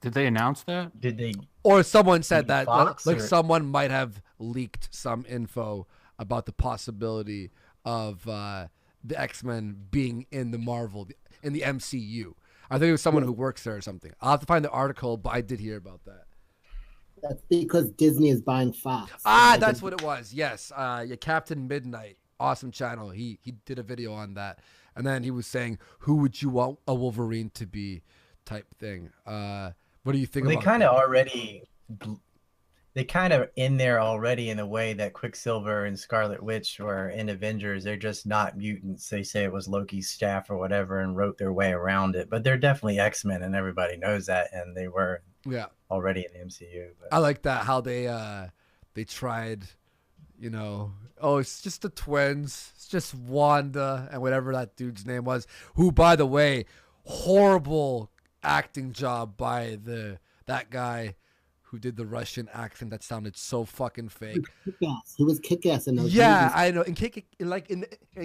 Did they announce that? Did they? Or someone said that, Fox, like or? someone might have leaked some info about the possibility of the X-Men being in the MCU. I think it was someone who works there or something. I'll have to find the article, but I did hear about that. That's because Disney is buying Fox. That's what it was. Yes. Captain Midnight, awesome channel. He did a video on that, and then he was saying, "Who would you want a Wolverine to be?" type thing. What do you think? Well, about they kind of in there already in the way that Quicksilver and Scarlet Witch were in Avengers. They're just not mutants. They say it was Loki's staff or whatever and wrote their way around it. But they're definitely X-Men, and everybody knows that. And they were already in the MCU. But. I like that, how they tried, it's just the twins. It's just Wanda and whatever that dude's name was, who, by the way, horrible acting job by that guy who did the Russian accent that sounded so fucking fake. He was kick-ass in those movies. I know. In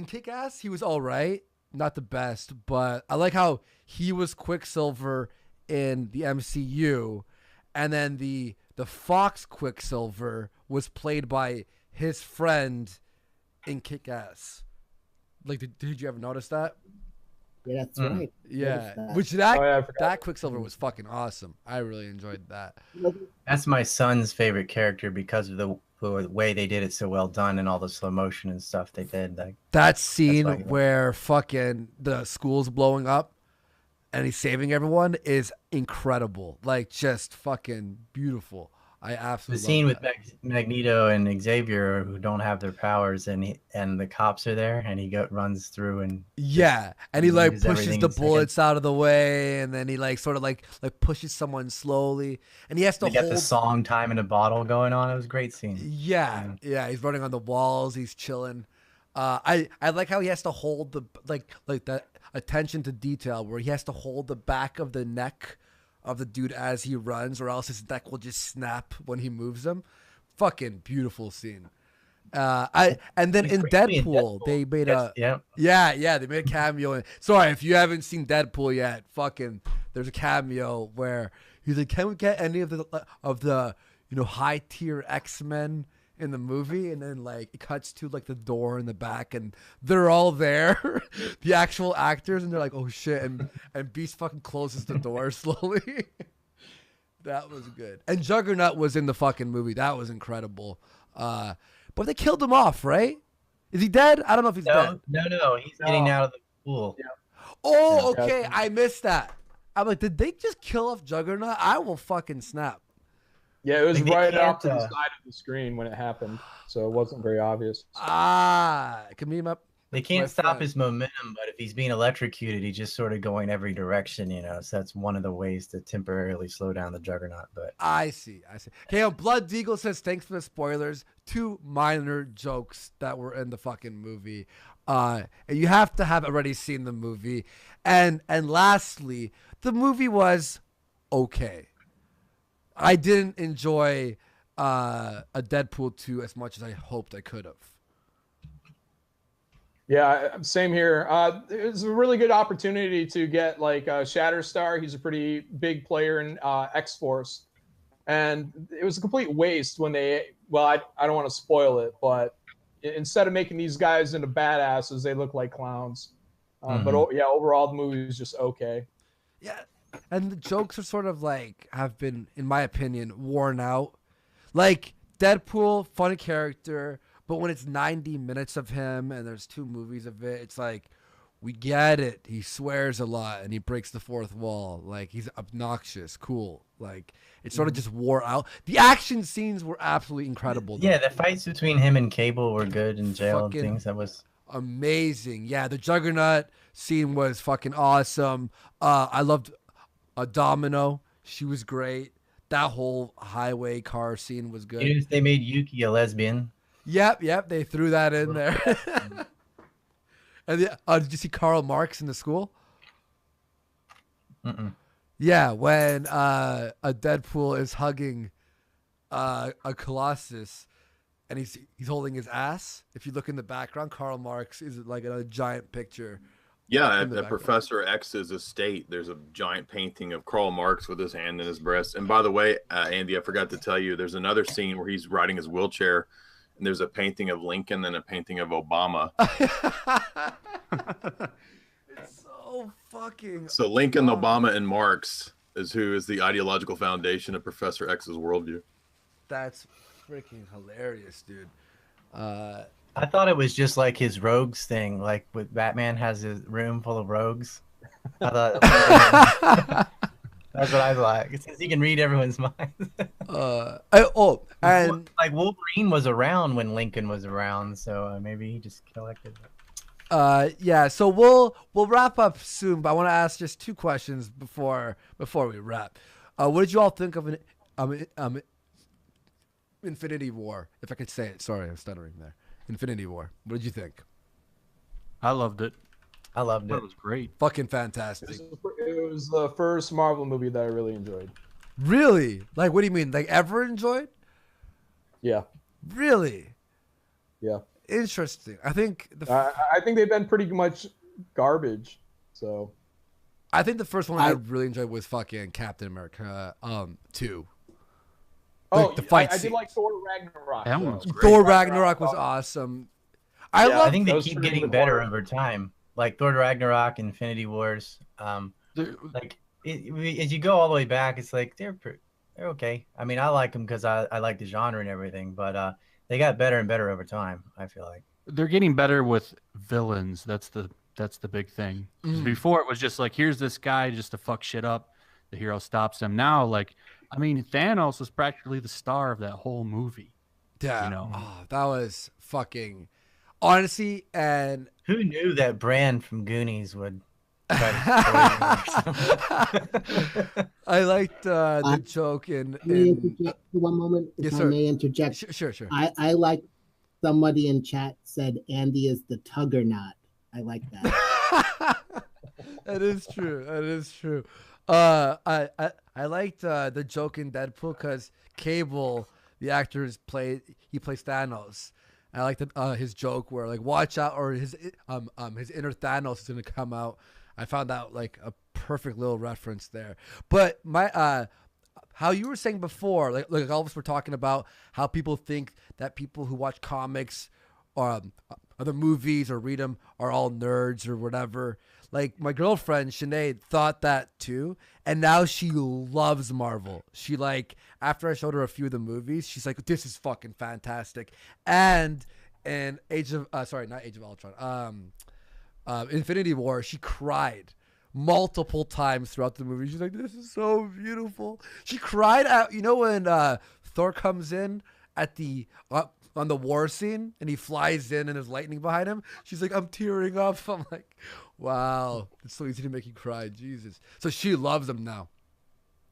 Kick-Ass, he was all right, not the best, but I like how he was Quicksilver in the MCU, and then the Fox Quicksilver was played by his friend in Kick-Ass. Like, did you ever notice that? Yeah, that's right. Yeah, which that Quicksilver was fucking awesome. I really enjoyed that. That's my son's favorite character because of the way they did it so well done and all the slow motion and stuff they did. That scene where fucking the school's blowing up and he's saving everyone is incredible. Like, just fucking beautiful. I absolutely the scene with Magneto and Xavier, who don't have their powers, and the cops are there, and he runs through and he like pushes the bullets out of the way, and then he like sort of like pushes someone slowly, and he has to hold the song "Time in a Bottle" going on. It was a great scene. Yeah, he's running on the walls, he's chilling. I like how he has to hold the like that attention to detail where he has to hold the back of the neck of the dude as he runs, or else his neck will just snap when he moves him. Fucking beautiful scene. And then He's in briefly in Deadpool, they made they made a cameo. Sorry if you haven't seen Deadpool yet. Fucking, there's a cameo where he's like, "Can we get any of the high tier X-Men in the movie?" And then like it cuts to like the door in the back, and they're all there, the actual actors, and they're like, "Oh shit!" And Beast fucking closes the door slowly. That was good. And Juggernaut was in the fucking movie. That was incredible. But they killed him off, right? Is he dead? I don't know if he's dead. No. He's getting out of the pool. Yeah. Oh, okay. I missed that. I'm like, did they just kill off Juggernaut? I will fucking snap. Yeah, it was Like, right off to the side of the screen when it happened, so it wasn't very obvious. Can beam up. They can't stop his momentum, but if he's being electrocuted, he's just sort of going every direction, So that's one of the ways to temporarily slow down the Juggernaut. But I see. Okay, Blood Deagle says, thanks for the spoilers. 2 minor jokes that were in the fucking movie. And you have to have already seen the movie. And lastly, the movie was okay. I didn't enjoy a Deadpool 2 as much as I hoped I could have. Yeah, same here. It was a really good opportunity to get like Shatterstar. He's a pretty big player in X-Force. And it was a complete waste when I don't want to spoil it, but instead of making these guys into badasses, they look like clowns. But overall, the movie was just okay. Yeah, and the jokes are sort of like have been, in my opinion, worn out. Like Deadpool, funny character. But when it's 90 minutes of him and there's 2 movies of it, it's like, we get it. He swears a lot and he breaks the fourth wall. Like, he's obnoxious. Cool. Like, it sort of just wore out. The action scenes were absolutely incredible, though. Yeah, the fights between him and Cable were good in jail and things. That was amazing. Yeah, the Juggernaut scene was fucking awesome. I loved Domino. She was great. That whole highway car scene was good. They made Yuki a lesbian. Yep. They threw that in there. And did you see Karl Marx in the school? Mm-mm. Yeah, when a Deadpool is hugging a Colossus, and he's holding his ass. If you look in the background, Karl Marx is like a giant picture. Yeah, at Professor X's estate, there's a giant painting of Karl Marx with his hand in his breast. And by the way, Andy, I forgot to tell you, there's another scene where he's riding his wheelchair. And there's a painting of Lincoln and a painting of Obama. It's so fucking. So Lincoln, Obama, and Marx is who is the ideological foundation of Professor X's worldview. That's freaking hilarious, dude. I thought it was just like his rogues thing, like with Batman has his room full of rogues. I thought that's what I like. Since he can read everyone's mind. And like Wolverine was around when Lincoln was around, so maybe he just collected it. Yeah. So we'll wrap up soon, but I want to ask just 2 questions before we wrap. What did you all think of Infinity War? If I could say it. Sorry, I'm stuttering there. Infinity War. What did you think? I loved it. I loved it. It was great. Fucking fantastic. It was the first Marvel movie that I really enjoyed. Really? Like, what do you mean? Like, ever enjoyed? Yeah. Really? Yeah. Interesting. I think I think they've been pretty much garbage. So. I think the first one I really enjoyed was fucking Captain America 2. The fight I did like Thor Ragnarok. That one was great. Thor Ragnarok was awesome. I think they keep getting better over time. Like Thor Ragnarok, Infinity Wars. Like as you go all the way back, it's like they're okay. I mean, I like them because I like the genre and everything, but they got better and better over time. I feel like they're getting better with villains. That's the big thing. Before it was just like, here's this guy just to fuck shit up. The hero stops him. Now, like, I mean, Thanos was practically the star of that whole movie. Yeah, you know? That was fucking honestly. And who knew that Bran from Goonies would try to I liked the joke in one moment, if I may interject. Sure. I like somebody in chat said Andy is the Tuggernaut. I like that. That is true. I liked the joke in Deadpool because Cable, the actor, plays Thanos, I like his joke where like watch out, or his inner Thanos is gonna come out. I found that like a perfect little reference there. But my how you were saying before, like all of us were talking about how people think that people who watch comics or other movies or read them are all nerds or whatever. Like my girlfriend Sinead thought that too, and now she loves Marvel. She like after I showed her a few of the movies, she's like, "This is fucking fantastic." And not Age of Ultron, Infinity War, she cried multiple times throughout the movie. She's like, "This is so beautiful." She cried at when Thor comes in at the on the war scene and he flies in and there's lightning behind him. She's like, "I'm tearing up." I'm like, wow, it's so easy to make you cry. Jesus. So she loves them now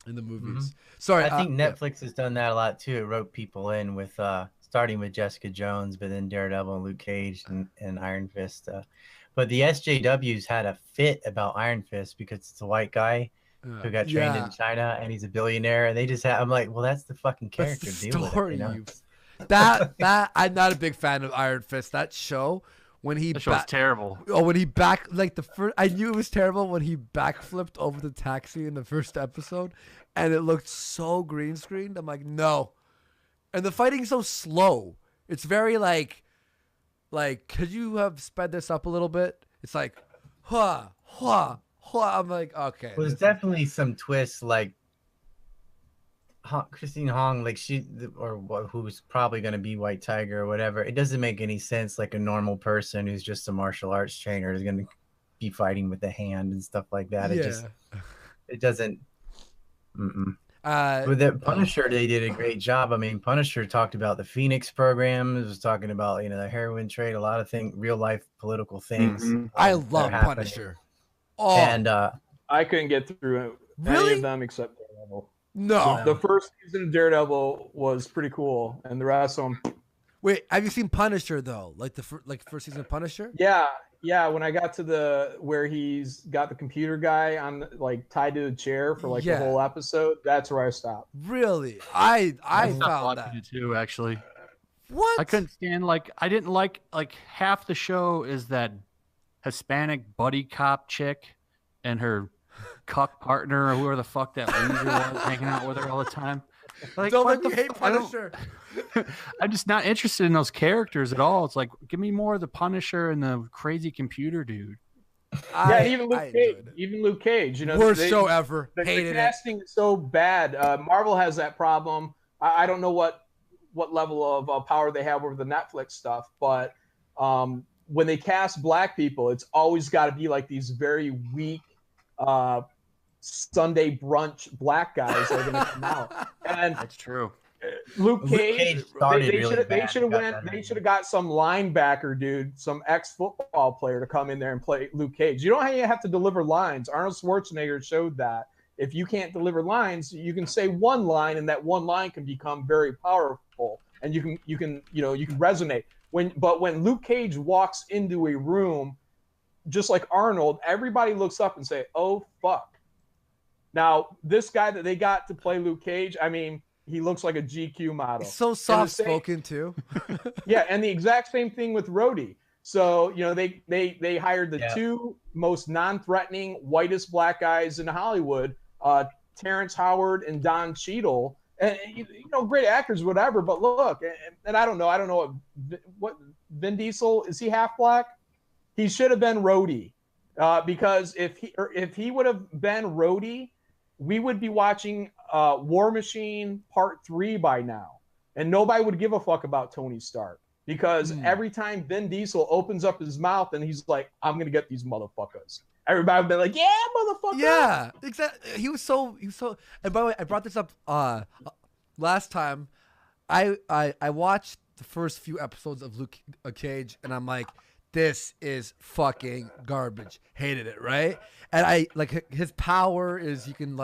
in the movies. Sorry, I think Netflix has done that a lot too. It wrote people in with starting with Jessica Jones, but then Daredevil and Luke Cage and Iron Fist. But the SJWs had a fit about Iron Fist because it's a white guy who got trained in China and he's a billionaire. And they just I'm like, well, that's the fucking character. That's the Deal story. with it, That I'm not a big fan of Iron Fist. That show when he that show's terrible. Oh, when he I knew it was terrible when he backflipped over the taxi in the first episode, and it looked so green screened. I'm like, no, and the fighting's so slow. It's very like, could you have sped this up a little bit? It's like, hua, hua, hua. I'm like, okay. Well, there's definitely some twists like. Christine Hong, like who's probably going to be White Tiger or whatever. It doesn't make any sense. Like a normal person who's just a martial arts trainer is going to be fighting with the hand and stuff like that. It doesn't. With the Punisher, they did a great job. I mean, Punisher talked about the Phoenix program. It was talking about the heroin trade, a lot of things, real life political things. I love Punisher. Oh, and I couldn't get through any of them except Daredevil. No, the first season of Daredevil was pretty cool, and the rest of them. Wait, have you seen Punisher though? Like the first season of Punisher? Yeah. When I got to where he's got the computer guy on tied to the chair for the whole episode, that's where I stopped. Really, I found that too. Actually, what I couldn't stand I didn't like half the show is that Hispanic buddy cop chick and her cuck partner or whoever the fuck that loser was hanging out with her all the time. Don't let me hate Punisher. I'm just not interested in those characters at all. It's like, give me more of the Punisher and the crazy computer dude. Even Luke Cage. Worst show ever. The casting is so bad. Marvel has that problem. I don't know what level of power they have over the Netflix stuff, but when they cast black people, it's always got to be like these very weak Sunday brunch black guys that are going to come out. And that's true. Luke Cage they should have got some linebacker dude, some ex-football player to come in there and play Luke Cage. You don't have to deliver lines. Arnold Schwarzenegger showed that if you can't deliver lines, you can say one line, and that one line can become very powerful, and you can resonate. But when Luke Cage walks into a room, just like Arnold, everybody looks up and say, "Oh fuck." Now, this guy that they got to play Luke Cage, I mean, he looks like a GQ model. He's so soft-spoken too. Yeah, and the exact same thing with Rhodey. So, they hired the two most non-threatening, whitest black guys in Hollywood, Terrence Howard and Don Cheadle. And great actors, whatever. But look, and I don't know what Vin Diesel, is he half black? He should have been Rhodey, because if he would have been Rhodey, we would be watching War Machine Part 3 by now, and nobody would give a fuck about Tony Stark, because every time Vin Diesel opens up his mouth and he's like, "I'm gonna get these motherfuckers," everybody would be like, "Yeah, motherfucker." Yeah, exactly. He was so. And by the way, I brought this up last time. I watched the first few episodes of Luke Cage, and I'm like, this is fucking garbage. Hated it, right? And I his power is he can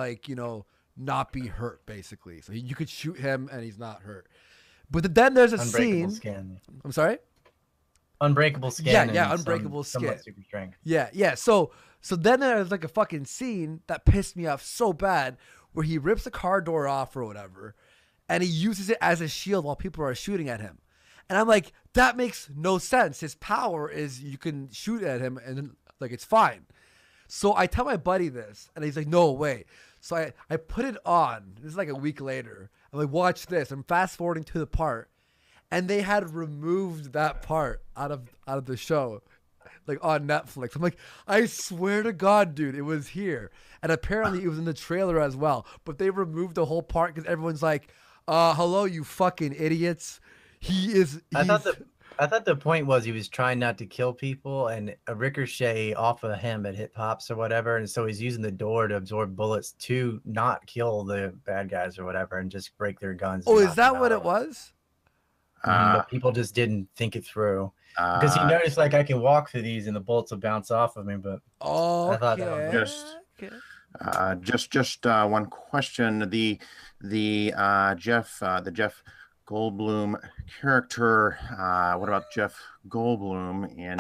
not be hurt, basically. So you could shoot him and he's not hurt. But then there's a scene. Skin. I'm sorry? Unbreakable skin. Yeah, unbreakable skin. Super strength. Yeah. So then there's a fucking scene that pissed me off so bad where he rips a car door off or whatever, and he uses it as a shield while people are shooting at him. And I'm like, that makes no sense. His power is you can shoot at him and like it's fine. So I tell my buddy this, and he's like, no way. So I put it on. This is like a week later. I'm like, watch this. I'm fast forwarding to the part, and they had removed that part out of the show, like on Netflix. I'm like, I swear to God, dude, it was here. And apparently it was in the trailer as well. But they removed the whole part because everyone's like, hello, you fucking idiots. I thought the point was he was trying not to kill people, and a ricochet off of him had hit pops or whatever, and so he's using the door to absorb bullets to not kill the bad guys or whatever, and just break their guns. Oh, is that what it was? But people just didn't think it through because he noticed like I can walk through these and the bullets will bounce off of me. But I thought that was just one question. The Jeff Goldblum character. What about Jeff Goldblum in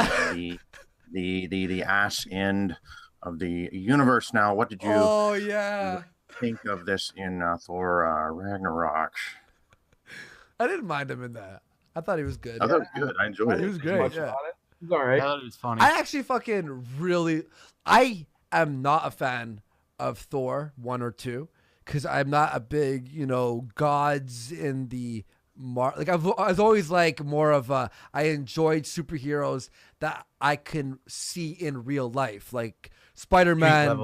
the ass end of the universe? Now, what did you think of this in Thor Ragnarok? I didn't mind him in that. I thought he was good. I thought it was good. I enjoyed it. He was great. Yeah. He's all right. I thought it was funny. I actually fucking really. I am not a fan of Thor 1 or 2 because I'm not a big, gods in the. Like I was always like more of a. I enjoyed superheroes that I can see in real life, like Spider-Man.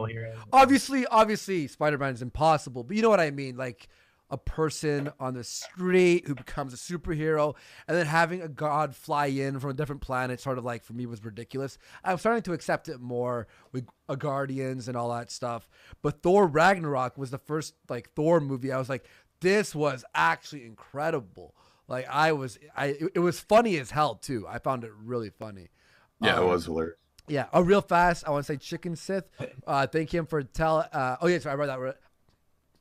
Obviously, Spider-Man is impossible, but you know what I mean, like a person on the street who becomes a superhero, and then having a god fly in from a different planet, sort of like for me was ridiculous. I'm starting to accept it more with Guardians and all that stuff. But Thor Ragnarok was the first like Thor movie. I was like, this was actually incredible. Like it was funny as hell too. I found it really funny. Yeah, it was hilarious. Yeah. Oh, real fast, I want to say Chicken Sith. Thank him for sorry, I read that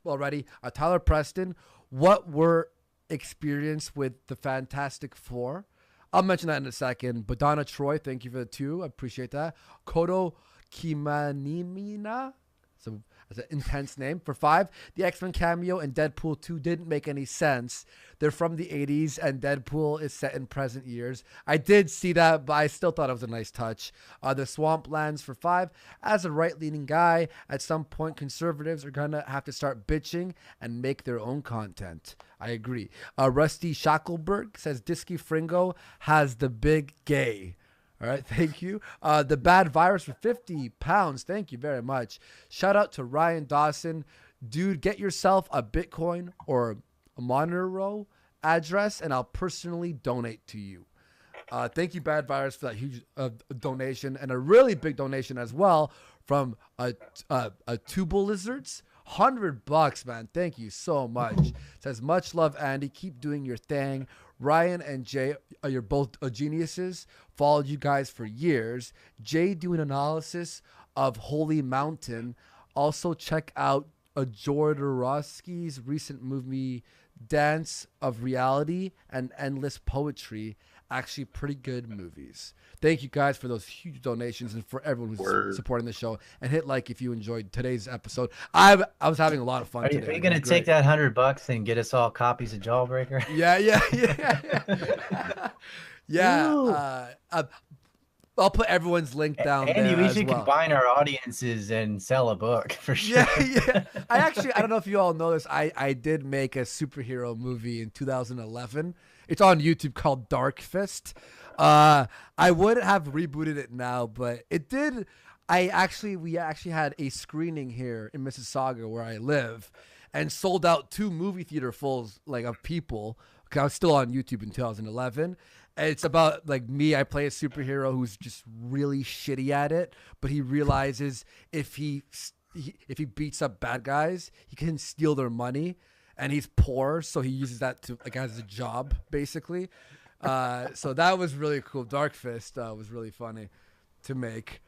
already. Tyler Preston, what were experience with the Fantastic Four? I'll mention that in a second. But Donna Troy, thank you for the 2. I appreciate that. Kodo Kimanimina. So that's an intense name. For 5, the X-Men cameo and Deadpool 2 didn't make any sense. They're from the 80s, and Deadpool is set in present years. I did see that, but I still thought it was a nice touch. The Swamplands for 5. As a right-leaning guy, at some point, conservatives are going to have to start bitching and make their own content. I agree. Rusty Shackelberg says, Disky Fringo has the big gay. All right, thank you. The Bad Virus for 50 pounds. Thank you very much. Shout out to Ryan Dawson. Dude, get yourself a Bitcoin or a Monero address, and I'll personally donate to you. Thank you, Bad Virus, for that huge donation, and a really big donation as well from a Tubal Lizards. $100, man. Thank you so much. Says, much love, Andy. Keep doing your thing. Ryan and Jay, you're both geniuses. Followed you guys for years. Jay doing analysis of Holy Mountain. Also check out Jodorowsky's recent movie Dance of Reality and Endless Poetry. Actually pretty good movies. Thank you guys for those huge donations and for everyone who's supporting the show. And hit like if you enjoyed today's episode. I was having a lot of fun today. Are you going to take that $100 and get us all copies of Jawbreaker? Yeah. I'll put everyone's link down Andy, there. We should combine our audiences and sell a book for sure. Yeah. I don't know if you all know this. I did make a superhero movie in 2011. It's on YouTube called Dark Fist. I would have rebooted it now, but it did. We actually had a screening here in Mississauga where I live, and sold out 2 movie theater fulls of people. Cause I was still on YouTube in 2011. And it's about me. I play a superhero who's just really shitty at it, but he realizes if he beats up bad guys, he can steal their money. And he's poor, so he uses that to as a job, basically. So that was really cool. Dark Fist was really funny to make.